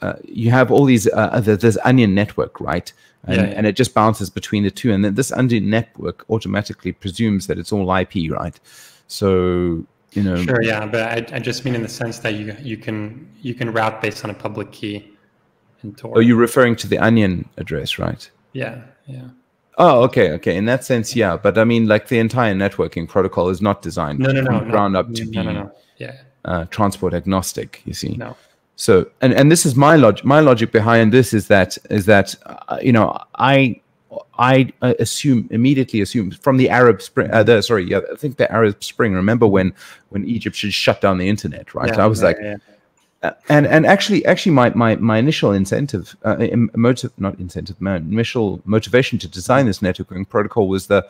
all these this onion network, right? And it just bounces between the two, and then this onion network automatically presumes that it's all IP, right? So sure, yeah, but I just mean in the sense that you can route based on a public key in Tor. Oh, you're referring to the onion address, right? Yeah. Oh, okay. In that sense, yeah. But I mean, like, the entire networking protocol is not designed from ground up to be transport agnostic. You see. No. So, and this is my logic. My logic behind this is that I immediately assume from the Arab Spring. I think the Arab Spring. Remember when Egypt should shut down the internet, right? I was and actually, my initial incentive, my initial motivation to design this networking protocol was the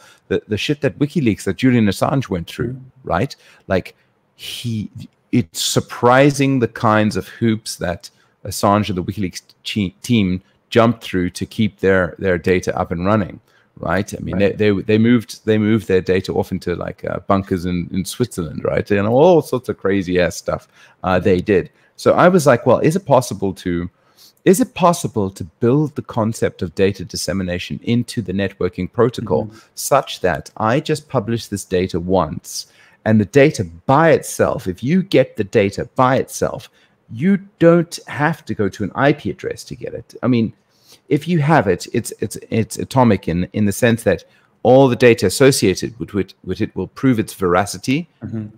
shit that WikiLeaks, that Julian Assange went through, right? Like, it's surprising the kinds of hoops that Assange and the WikiLeaks team jumped through to keep their data up and running, right? I mean, they moved their data off into like bunkers in Switzerland, right? All sorts of crazy ass stuff they did. So I was like, well, is it possible to build the concept of data dissemination into the networking protocol such that I just publish this data once, and the data by itself, if you get the data by itself, you don't have to go to an IP address to get it. I mean, if you have it, it's atomic in the sense that all the data associated with it will prove its veracity,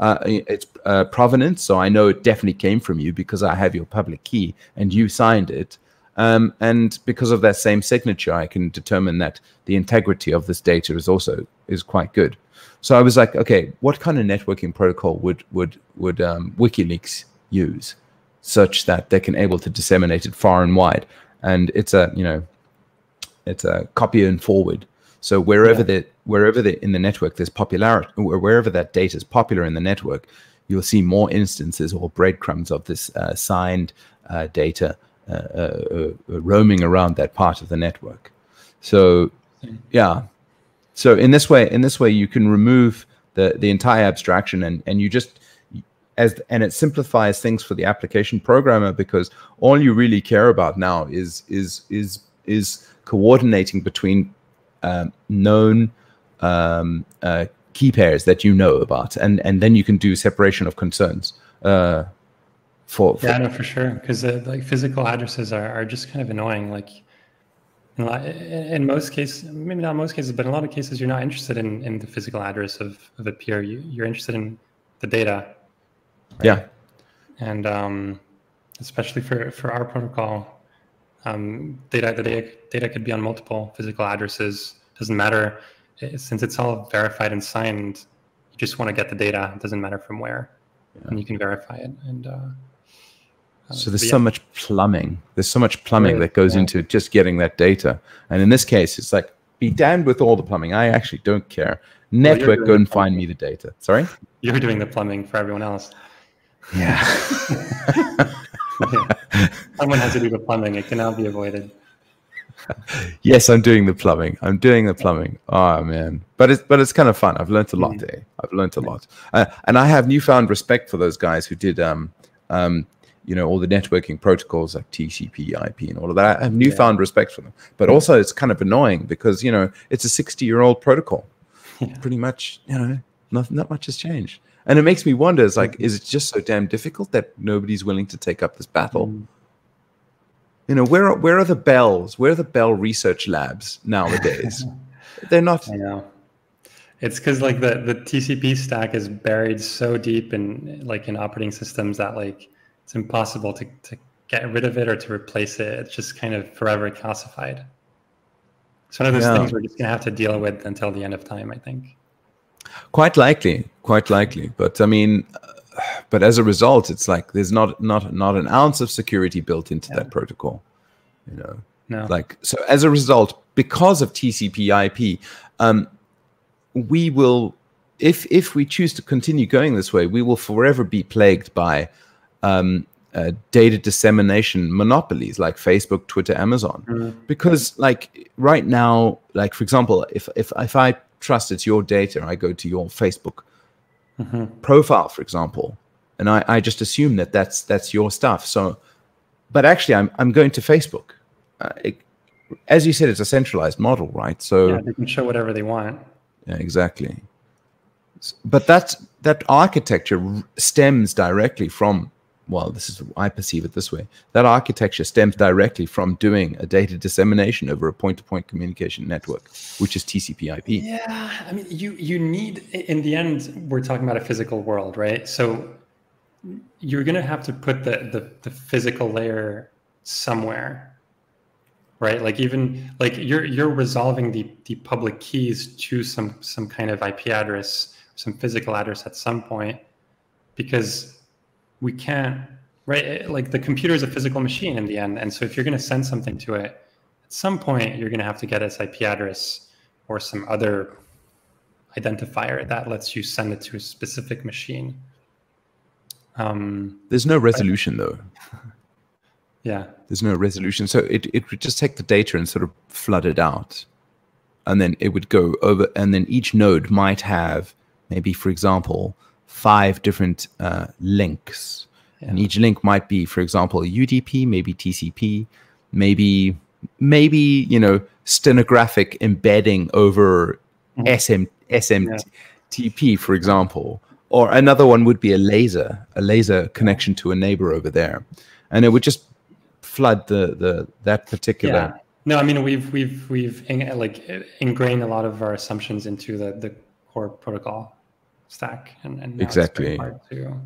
its provenance. So I know it definitely came from you because I have your public key and you signed it. And because of that same signature, I can determine that the integrity of this data is also is quite good. So I was like, okay, what kind of networking protocol would WikiLeaks use, such that they can able to disseminate it far and wide? And it's a copy and forward. So wherever in the network there's popularity, or wherever that data is popular in the network, you'll see more instances or breadcrumbs of this signed data roaming around that part of the network. So yeah. So in this way, you can remove the entire abstraction, and you just and it simplifies things for the application programmer, because all you really care about now is coordinating between known key pairs that you know about, and then you can do separation of concerns. Yeah, no, for sure, because like physical addresses are just kind of annoying. Like in most cases, maybe not most cases, but in a lot of cases, you're not interested in the physical address of a peer. You're interested in the data. Right? Yeah. And especially for our protocol, the data could be on multiple physical addresses. Doesn't matter, since it's all verified and signed. You just want to get the data. It doesn't matter from where, and you can verify it. And so there's so much plumbing. There's so much plumbing that goes into just getting that data. And in this case, it's like, be damned with all the plumbing. I actually don't care. Network, go and find me the data. Sorry? You're doing the plumbing for everyone else. Yeah. Someone has to do the plumbing. It cannot be avoided. Yes, I'm doing the plumbing. Oh man, but it's kind of fun. I've learned a lot there. I've learned a lot, and I have newfound respect for those guys who did all the networking protocols like TCP, IP, and all of that. I have newfound respect for them. But also, it's kind of annoying because it's a 60-year-old protocol. Yeah. Pretty much, not much has changed. And it makes me wonder, is it just so damn difficult that nobody's willing to take up this battle? Where are the bells? Where are the Bell research labs nowadays? They're not. I know. It's because the TCP stack is buried so deep in operating systems that it's impossible to get rid of it or to replace it. It's just kind of forever calcified. It's one of those things we're just gonna have to deal with until the end of time, I think. Quite likely. But I mean, but as a result, it's like there's not an ounce of security built into that protocol. No. So as a result, because of TCP/IP, we will, if we choose to continue going this way, we will forever be plagued by data dissemination monopolies like Facebook, Twitter, Amazon. Because right now, for example, if I trust it's your data, I go to your Facebook profile, for example, and I just assume that's your stuff. So, but actually, I'm going to Facebook. As you said, it's a centralized model, right? So they can show whatever they want. Yeah, exactly. But that architecture stems directly from, I perceive it this way. That architecture stems directly from doing a data dissemination over a point-to-point communication network, which is TCP/IP. Yeah, I mean, you need, in the end, we're talking about a physical world, right? So you're going to have to put the physical layer somewhere, right? You're resolving the public keys to some kind of IP address, some physical address at some point, because we can't, right? The computer is a physical machine in the end. And so if you're going to send something to it, at some point, you're going to have to get its IP address or some other identifier that lets you send it to a specific machine. There's no resolution, though. Yeah. There's no resolution. So it would just take the data and sort of flood it out. And then it would go over, and then each node might have maybe, for example, 5 different links. And each link might be, for example, UDP, maybe TCP, maybe stenographic embedding over SMTP, for example. Or another one would be a laser connection to a neighbor over there. And it would just flood that particular. Yeah. No, I mean, we've ingrained a lot of our assumptions into the core protocol stack, and now exactly. it's very hard to.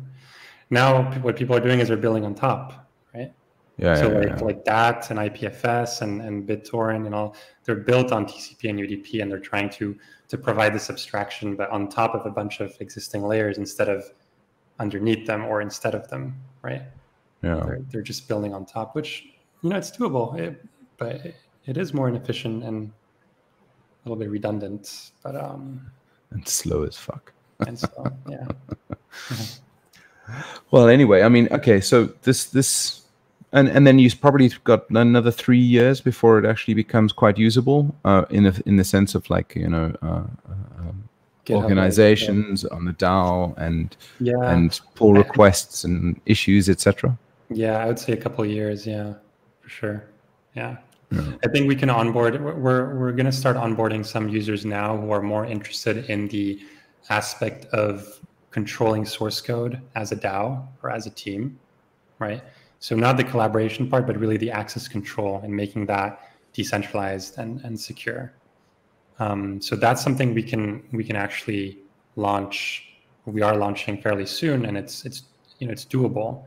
Now what people are doing is they're building on top, right? So like DAT and IPFS and BitTorrent and all, they're built on TCP and UDP, and they're trying to provide this abstraction, but on top of a bunch of existing layers instead of underneath them or instead of them, right? Yeah. They're just building on top, which, it's doable, but it is more inefficient and a little bit redundant, but and slow as fuck. And slow, yeah. Well, anyway, I mean, okay, so this and then you've probably got another 3 years before it actually becomes quite usable, in the sense of like, organizations on the DAO and pull requests and issues, etc. Yeah, I would say a couple of years. Yeah, for sure. Yeah. I think we can onboard. We're going to start onboarding some users now who are more interested in the aspect of controlling source code as a DAO or as a team, right? So not the collaboration part, but really the access control and making that decentralized and secure. So that's something we can actually launch. We are launching fairly soon, and it's doable.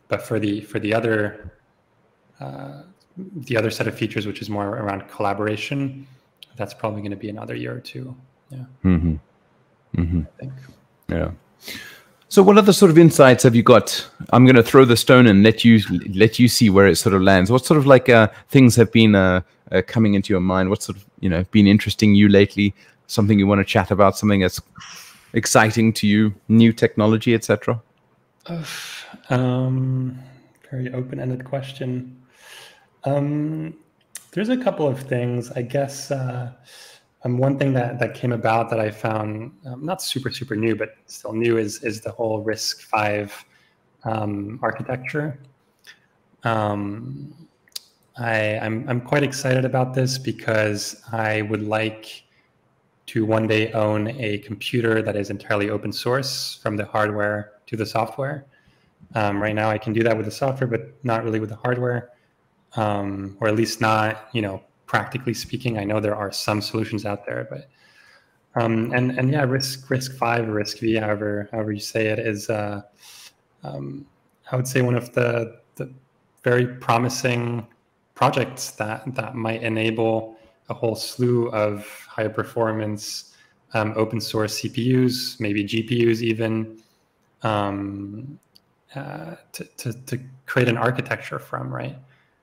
But for the other set of features, which is more around collaboration, that's probably going to be another year or two. Yeah. I think. Yeah. So what other sort of insights have you got? I'm going to throw the stone and let you see where it sort of lands. What sort of like things have been coming into your mind? What sort of been interesting you lately? Something you want to chat about? Something that's exciting to you? New technology, etc. Very open-ended question. There's a couple of things, I guess. One thing that came about that I found not super new, but still new is the whole RISC-V architecture. I'm quite excited about this because I would like to one day own a computer that is entirely open source, from the hardware to the software. Right now I can do that with the software, but not really with the hardware, or at least not, practically speaking. I know there are some solutions out there, but and yeah, RISC-V or RISC-V, however you say it, is I would say one of the very promising projects that might enable a whole slew of high performance open source CPUs, maybe GPUs even, to create an architecture from, right?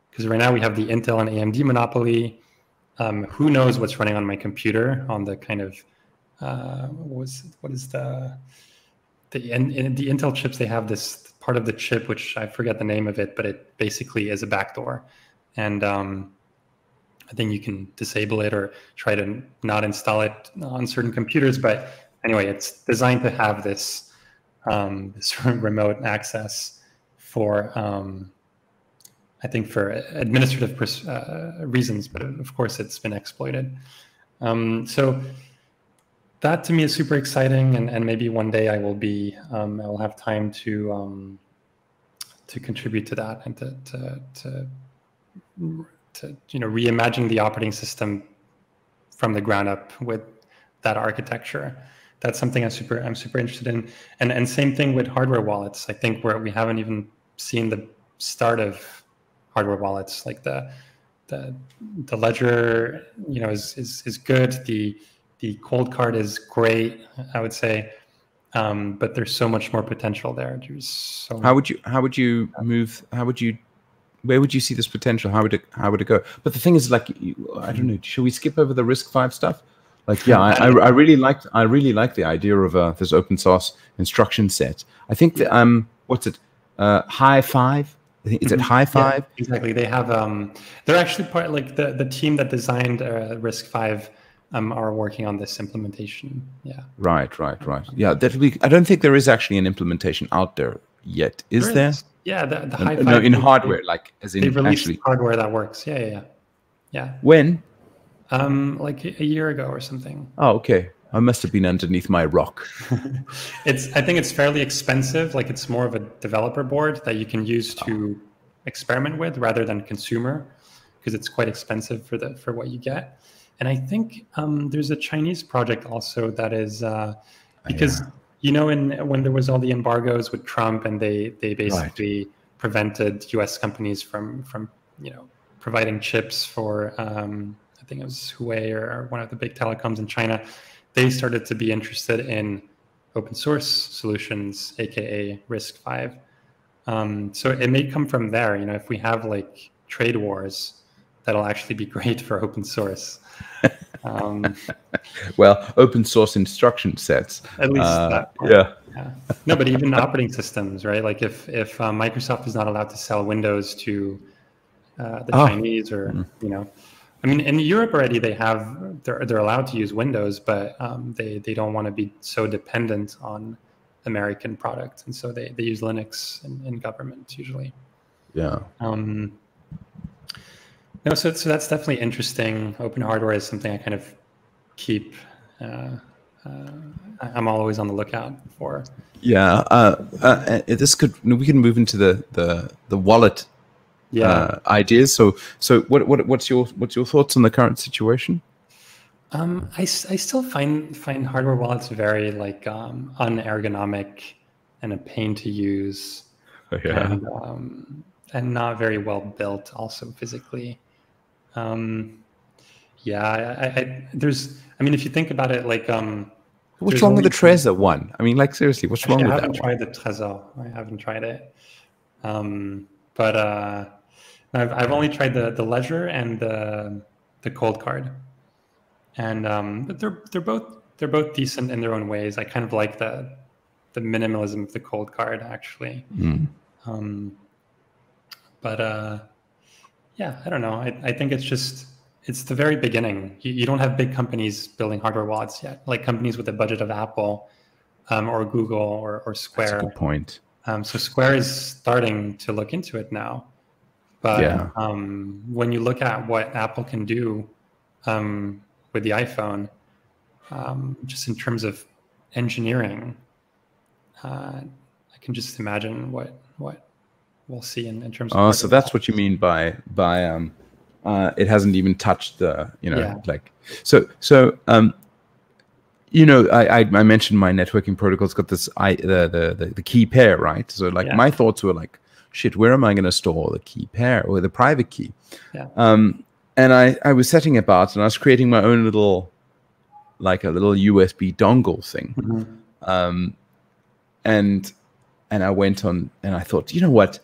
Because right now we have the Intel and AMD monopoly. Who knows what's running on my computer on the kind of what is the Intel chips? They have this part of the chip, which I forget the name of it, but it basically is a backdoor, and I think you can disable it or try to not install it on certain computers. But anyway, it's designed to have this remote access for. I think for administrative reasons, but of course it's been exploited. So that to me is super exciting, and maybe one day I will have time to contribute to that and to reimagine the operating system from the ground up with that architecture. That's something I'm super interested in, and same thing with hardware wallets. I think we haven't even seen the start of hardware wallets. Like the Ledger, is good. The cold card is great, I would say, but there's so much more potential there. Where would you see this potential? How would it go? But the thing is, like, I don't know. Should we skip over the RISC-V stuff? Like, yeah, I really like the idea of this open source instruction set. I think that what's it? Hi5. Is it Hi5? Yeah, exactly. They have they're actually part, like the team that designed RISC-V are working on this implementation. Yeah. Right. Yeah, I don't think there is actually an implementation out there yet. Is there? Yeah, the Hi5. No, in hardware, like as in they've released actually hardware that works. Yeah. When? Like a year ago or something. Oh, okay. I must have been underneath my rock. I think it's fairly expensive. Like, it's more of a developer board that you can use to experiment with rather than consumer, because it's quite expensive for what you get. And I think there's a Chinese project also that is because when there was all the embargoes with Trump, and they basically prevented U.S. companies from providing chips for I think it was Huawei or one of the big telecoms in China. They started to be interested in open source solutions, aka RISC-V. So it may come from there. If we have like trade wars, that'll actually be great for open source. Well, open source instruction sets. At least that part. Yeah. No, but even operating systems, right? Like if Microsoft is not allowed to sell Windows to the Chinese, or I mean, in Europe already they're allowed to use Windows, but they don't want to be so dependent on American products, and so they use Linux in government usually. Yeah. No, so that's definitely interesting. Open hardware is something I kind of keep. I'm always on the lookout for. Yeah. We can move into the wallet ideas. So what's your thoughts on the current situation? I still find hardware wallets very like unergonomic and a pain to use, and not very well built. Also physically, if you think about it, like what's wrong with the Trezor one? I mean, like seriously, what's wrong with that one? I haven't tried the Trezor. I haven't tried it, but I've only tried the Ledger and the Cold Card. And but they're both decent in their own ways. I kind of like the minimalism of the Cold Card actually. I don't know. I think it's the very beginning. You don't have big companies building hardware wallets yet, like companies with the budget of Apple or Google or Square. That's a good point. So Square is starting to look into it now. But when you look at what Apple can do with the iPhone, just in terms of engineering, I can just imagine what we'll see in terms of. Oh, so that's what you mean by it hasn't even touched the like so. I mentioned my networking protocol's got this the key pair, right? So like my thoughts were like, shit, where am I going to store the key pair or the private key? Yeah. And I was setting about, and I was creating my own little USB dongle thing. And I went on and I thought, you know what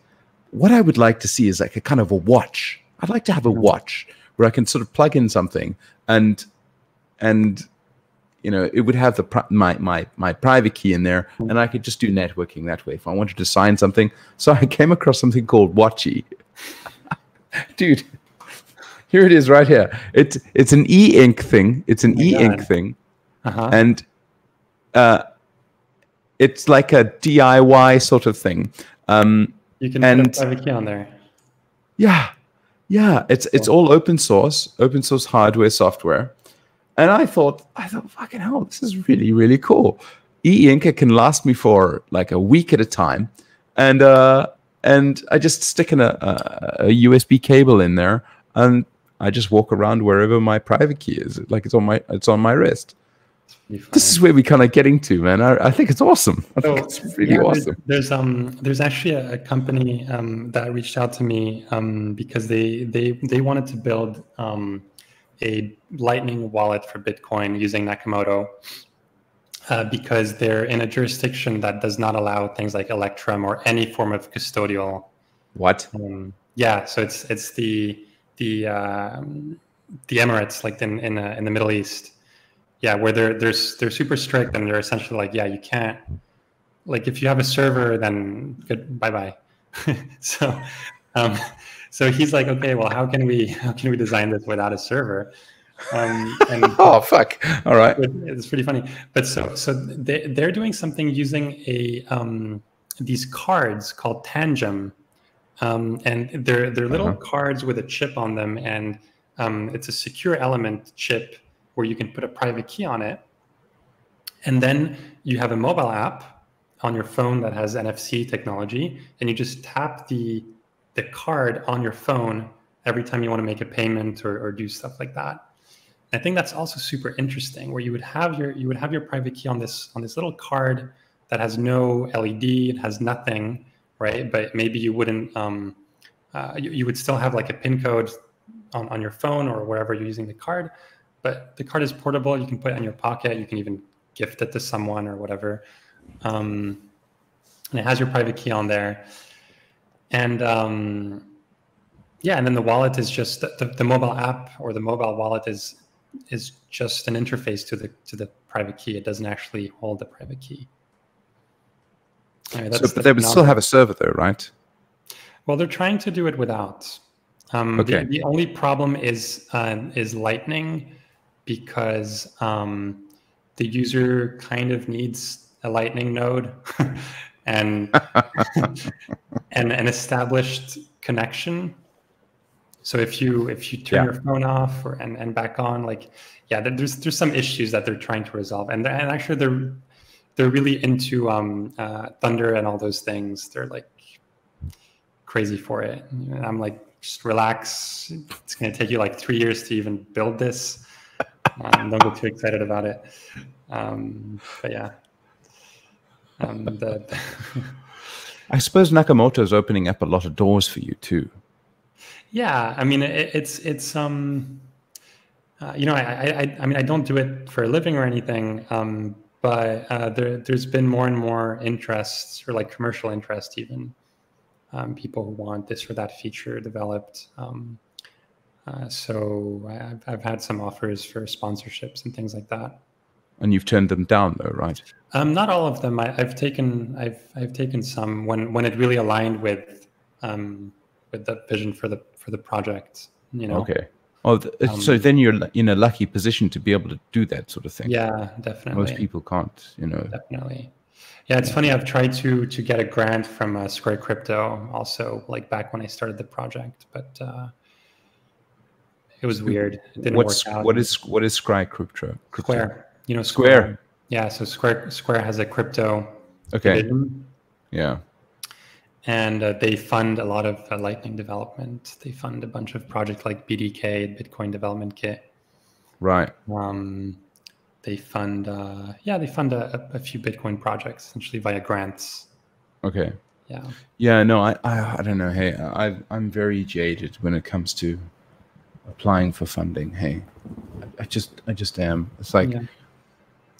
I would like to see is like a kind of a watch. I'd like to have a watch where I can sort of plug in something and it would have my private key in there, and I could just do networking that way if I wanted to sign something. So I came across something called Watchy. Dude, here it is right here. It's an e-ink thing. It's an e-ink thing. And it's like a DIY sort of thing. You can put a private key on there. Yeah. It's all open source hardware, software. And I thought, fucking hell, this is really, really cool. E-ink, it can last me for like a week at a time. And I just stick in a USB cable in there, and I just walk around wherever my private key is. Like it's on my wrist. This is where we're kind of getting to, man. I think it's awesome. I think it's really awesome. There's actually a company that reached out to me because they wanted to build a Lightning wallet for Bitcoin using Nakamoto because they're in a jurisdiction that does not allow things like Electrum or any form of custodial. What? So it's the Emirates, like in the Middle East. Yeah, where they're super strict, and they're essentially like, you can't, like if you have a server, then good, bye. So he's like, okay, well, how can we design this without a server? And oh fuck! All right, it's pretty funny. But so they're doing something using these cards called Tangem, and they're little cards with a chip on them, and it's a secure element chip where you can put a private key on it. And then you have a mobile app on your phone that has NFC technology, and you just tap the card on your phone every time you want to make a payment or do stuff like that. And I think that's also super interesting, where you would have your private key on this little card that has no LED, it has nothing, right? But maybe you wouldn't. You would still have like a PIN code on your phone or wherever you're using the card, but the card is portable. You can put it in your pocket. You can even gift it to someone or whatever. And it has your private key on there. And yeah, and then the wallet is just the mobile app, or the mobile wallet is just an interface to the private key. It doesn't actually hold the private key. So, but they would still have a server though, right? Well, they're trying to do it without. Okay. The only problem is Lightning, because the user kind of needs a Lightning node and an established connection. So if you turn your phone off and back on, like, yeah, there's some issues that they're trying to resolve, and actually they're really into Thunder and all those things. They're like crazy for it. And I'm like, just relax. It's going to take you like 3 years to even build this. Don't get too excited about it. But yeah. I suppose Nakamoto is opening up a lot of doors for you too. Yeah, I mean, it's you know, I mean, I don't do it for a living or anything, but there's been more and more interest, or like commercial interest even. People who want this or that feature developed. So I've had some offers for sponsorships and things like that. And you've turned them down though, right? Not all of them. I've taken some when it really aligned with the vision for the project. You know. Okay. Oh, so then you're in a lucky position to be able to do that sort of thing. Yeah, definitely. Most people can't, you know. Definitely. Yeah, it's funny. I've tried to get a grant from Square Crypto also, like back when I started the project, but it was weird. It didn't work out. What is Square Crypto? Square. You know, Square. Yeah, so Square has a crypto division. Yeah. And they fund a lot of Lightning development. They fund a bunch of projects like BDK, Bitcoin Development Kit. Right. They fund, they fund a few Bitcoin projects essentially via grants. Okay. Yeah. Yeah. No, I don't know. Hey, I'm very jaded when it comes to applying for funding. Hey, I just am. It's like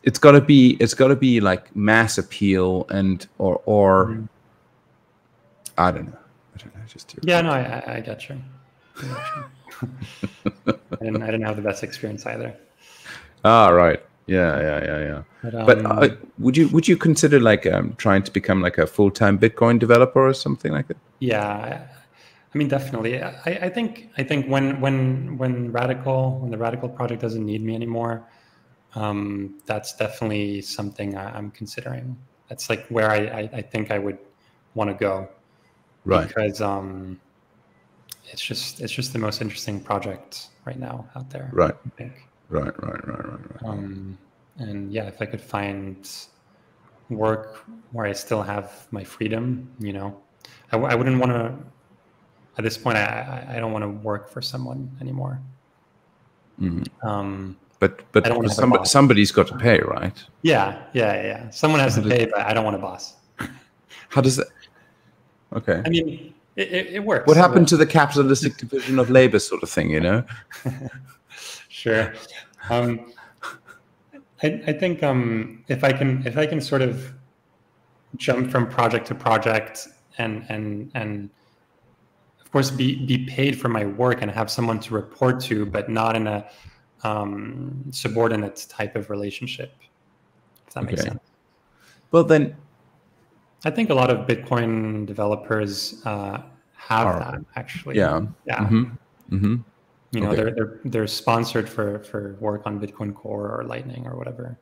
it's got to be like mass appeal or I don't know. Just yeah. No, I got you. I didn't have the best experience either. Ah, right. Yeah. But would you consider like trying to become like a full-time Bitcoin developer or something like that? Yeah, I mean, definitely. I think when the Radical project doesn't need me anymore, that's definitely something I'm considering. That's like where I think I would want to go, right? Because it's just the most interesting project right now out there. Right. I think. Right. And yeah, if I could find work where I still have my freedom, you know, I wouldn't want to. At this point, I don't want to work for someone anymore. Mm-hmm. But somebody's got to pay, right? Yeah. Someone has to pay, but I don't want a boss. How does that? Okay. I mean, it works. What happened to the capitalistic division of labor, sort of thing? You know. Sure. I think if I can sort of jump from project to project and of course be paid for my work and have someone to report to, but not in a subordinate type of relationship, if that makes sense. Well, then I think a lot of Bitcoin developers have that actually. Yeah. Mm-hmm. You know, they're sponsored for work on Bitcoin Core or Lightning or whatever.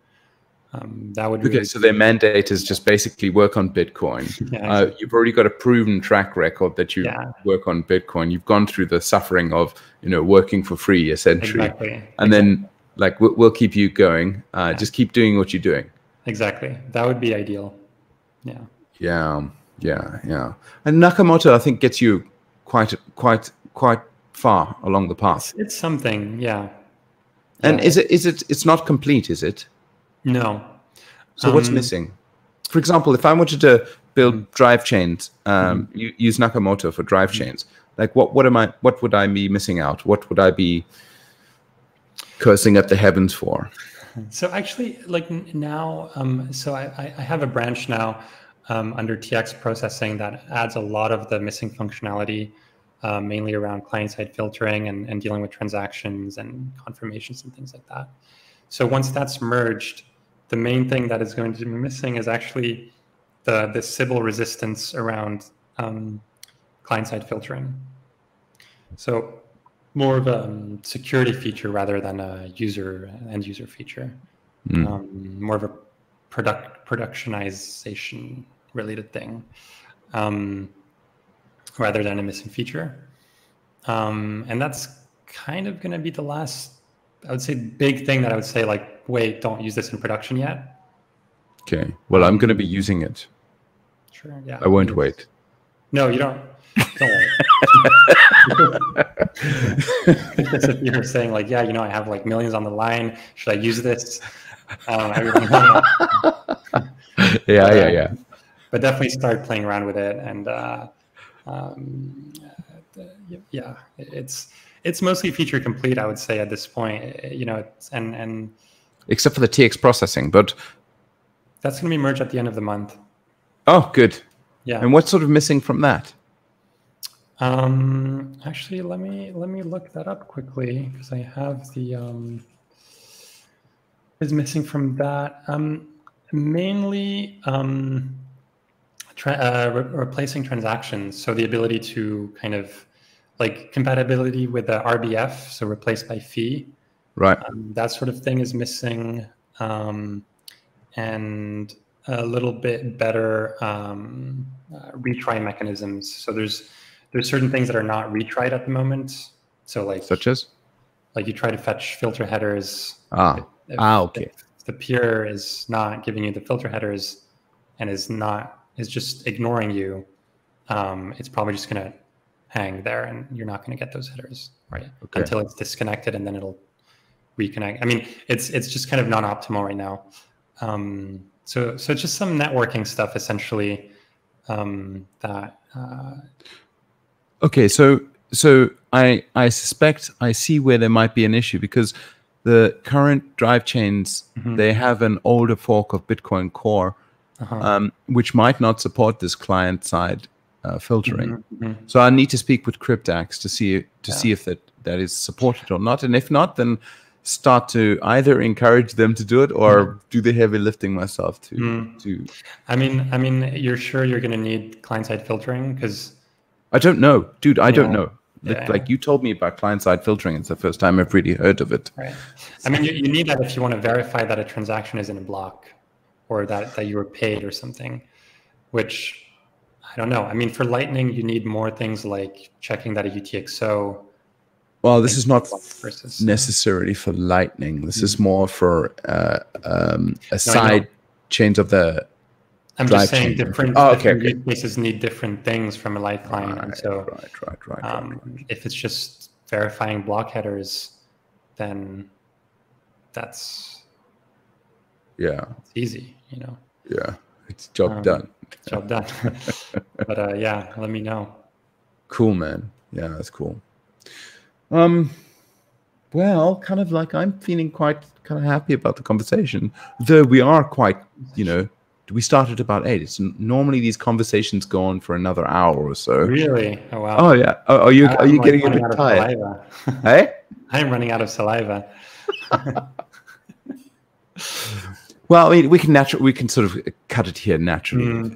That would really so their mandate is just basically work on Bitcoin. Exactly. You've already got a proven track record that you work on Bitcoin. You've gone through the suffering of working for free essentially, and then like we'll keep you going. Just keep doing what you're doing. Exactly, that would be ideal. Yeah. And Nakamoto, I think, gets you quite far along the path. It's something, yeah. And it's not complete, is it? No. So what's missing? for example, if I wanted to build drive chains, use Nakamoto for drive chains, like what would I be missing out? What would I be cursing at the heavens for? So actually, like now, so I have a branch now under TX processing that adds a lot of the missing functionality, mainly around client-side filtering and dealing with transactions and confirmations and things like that. So once that's merged, the main thing that is going to be missing is actually the Sybil resistance around client-side filtering. So more of a security feature rather than a end user feature. More of a productionization related thing, rather than a missing feature. And that's kind of going to be the last, I would say, big thing that I would say, like, wait, don't use this in production yet. Okay. Well, I'm going to be using it. Sure. Yeah. I won't wait. No, you don't. Don't wait. Because if you're saying like, yeah, I have like millions on the line. Should I use this? Yeah. But definitely start playing around with it, and yeah, it's mostly feature complete, I would say, at this point. And except for the TX processing, but that's going to be merged at the end of the month. Oh, good. Yeah. And what's sort of missing from that? Actually, let me look that up quickly, because I have the is missing from that. Mainly replacing transactions. So the ability to kind of like compatibility with the RBF, so replaced by fee. Right. That sort of thing is missing. And a little bit better retry mechanisms. So there's certain things that are not retried at the moment. So like such as you try to fetch filter headers. Okay. If the peer is not giving you the filter headers and is just ignoring you, it's probably just going to hang there, and you're not going to get those headers until it's disconnected, and then it'll reconnect. I mean, it's just kind of non-optimal right now. So it's just some networking stuff essentially that. Okay, so I suspect I see where there might be an issue, because the current drive chains, they have an older fork of Bitcoin Core, which might not support this client-side filtering. So I need to speak with Cryptax to see if that is supported or not, and if not, then start to either encourage them to do it or do the heavy lifting myself to. I mean, you're sure you're going to need client-side filtering? Because I don't know, dude. I don't know. Like you told me about client-side filtering. It's the first time I've really heard of it. Right. I mean, you need that if you want to verify that a transaction is in a block, or that you were paid or something, which I don't know. I mean, for Lightning, you need more things like checking that a UTXO. Well, this is not necessarily for Lightning. This is more for side chains of the. I'm just saying different use cases need different things from a light client. Right, and so, right. If it's just verifying block headers, then that's easy, Yeah, it's job done. Job done. But yeah, let me know. Cool, man. Yeah, that's cool. Well, kind of like I'm feeling quite kind of happy about the conversation, though we are quite, we started about 8. It's normally these conversations go on for another hour or so. Really? Oh wow. Oh yeah. Are you getting a bit tired? Hey? I'm running out of saliva. Well, I mean, we can sort of cut it here naturally,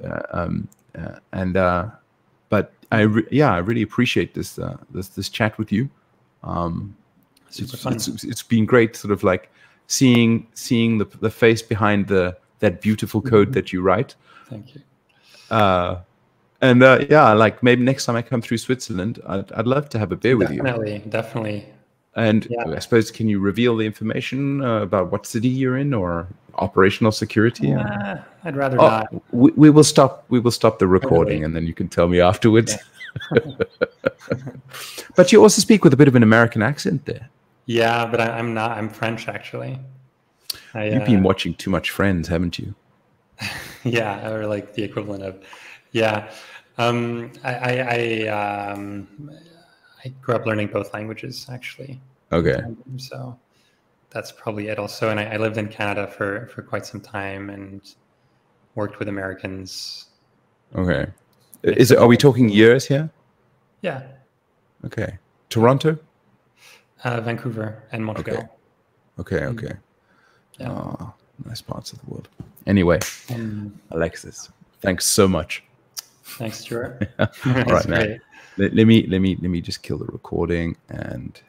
but I really appreciate this chat with you. It's been great, sort of like seeing the face behind that beautiful code that you write. Thank you. Like maybe next time I come through Switzerland, I'd love to have a beer with you. Definitely. And I suppose, can you reveal the information about what city you're in or operational security? I'd rather not. We will stop the recording, and then you can tell me afterwards. Yeah. But you also speak with a bit of an American accent there. Yeah, but I'm not. I'm French, actually. You've been watching too much Friends, haven't you? Yeah, or like the equivalent of, yeah. I grew up learning both languages actually. Okay. So that's probably it also. And I lived in Canada for quite some time and worked with Americans. Okay. Are we talking years here? Yeah. Okay. Toronto? Vancouver and Montreal. Okay. Yeah. Oh, nice parts of the world. Anyway, Alexis, thanks so much. Thanks, Stewart. All right, man. Let me just kill the recording and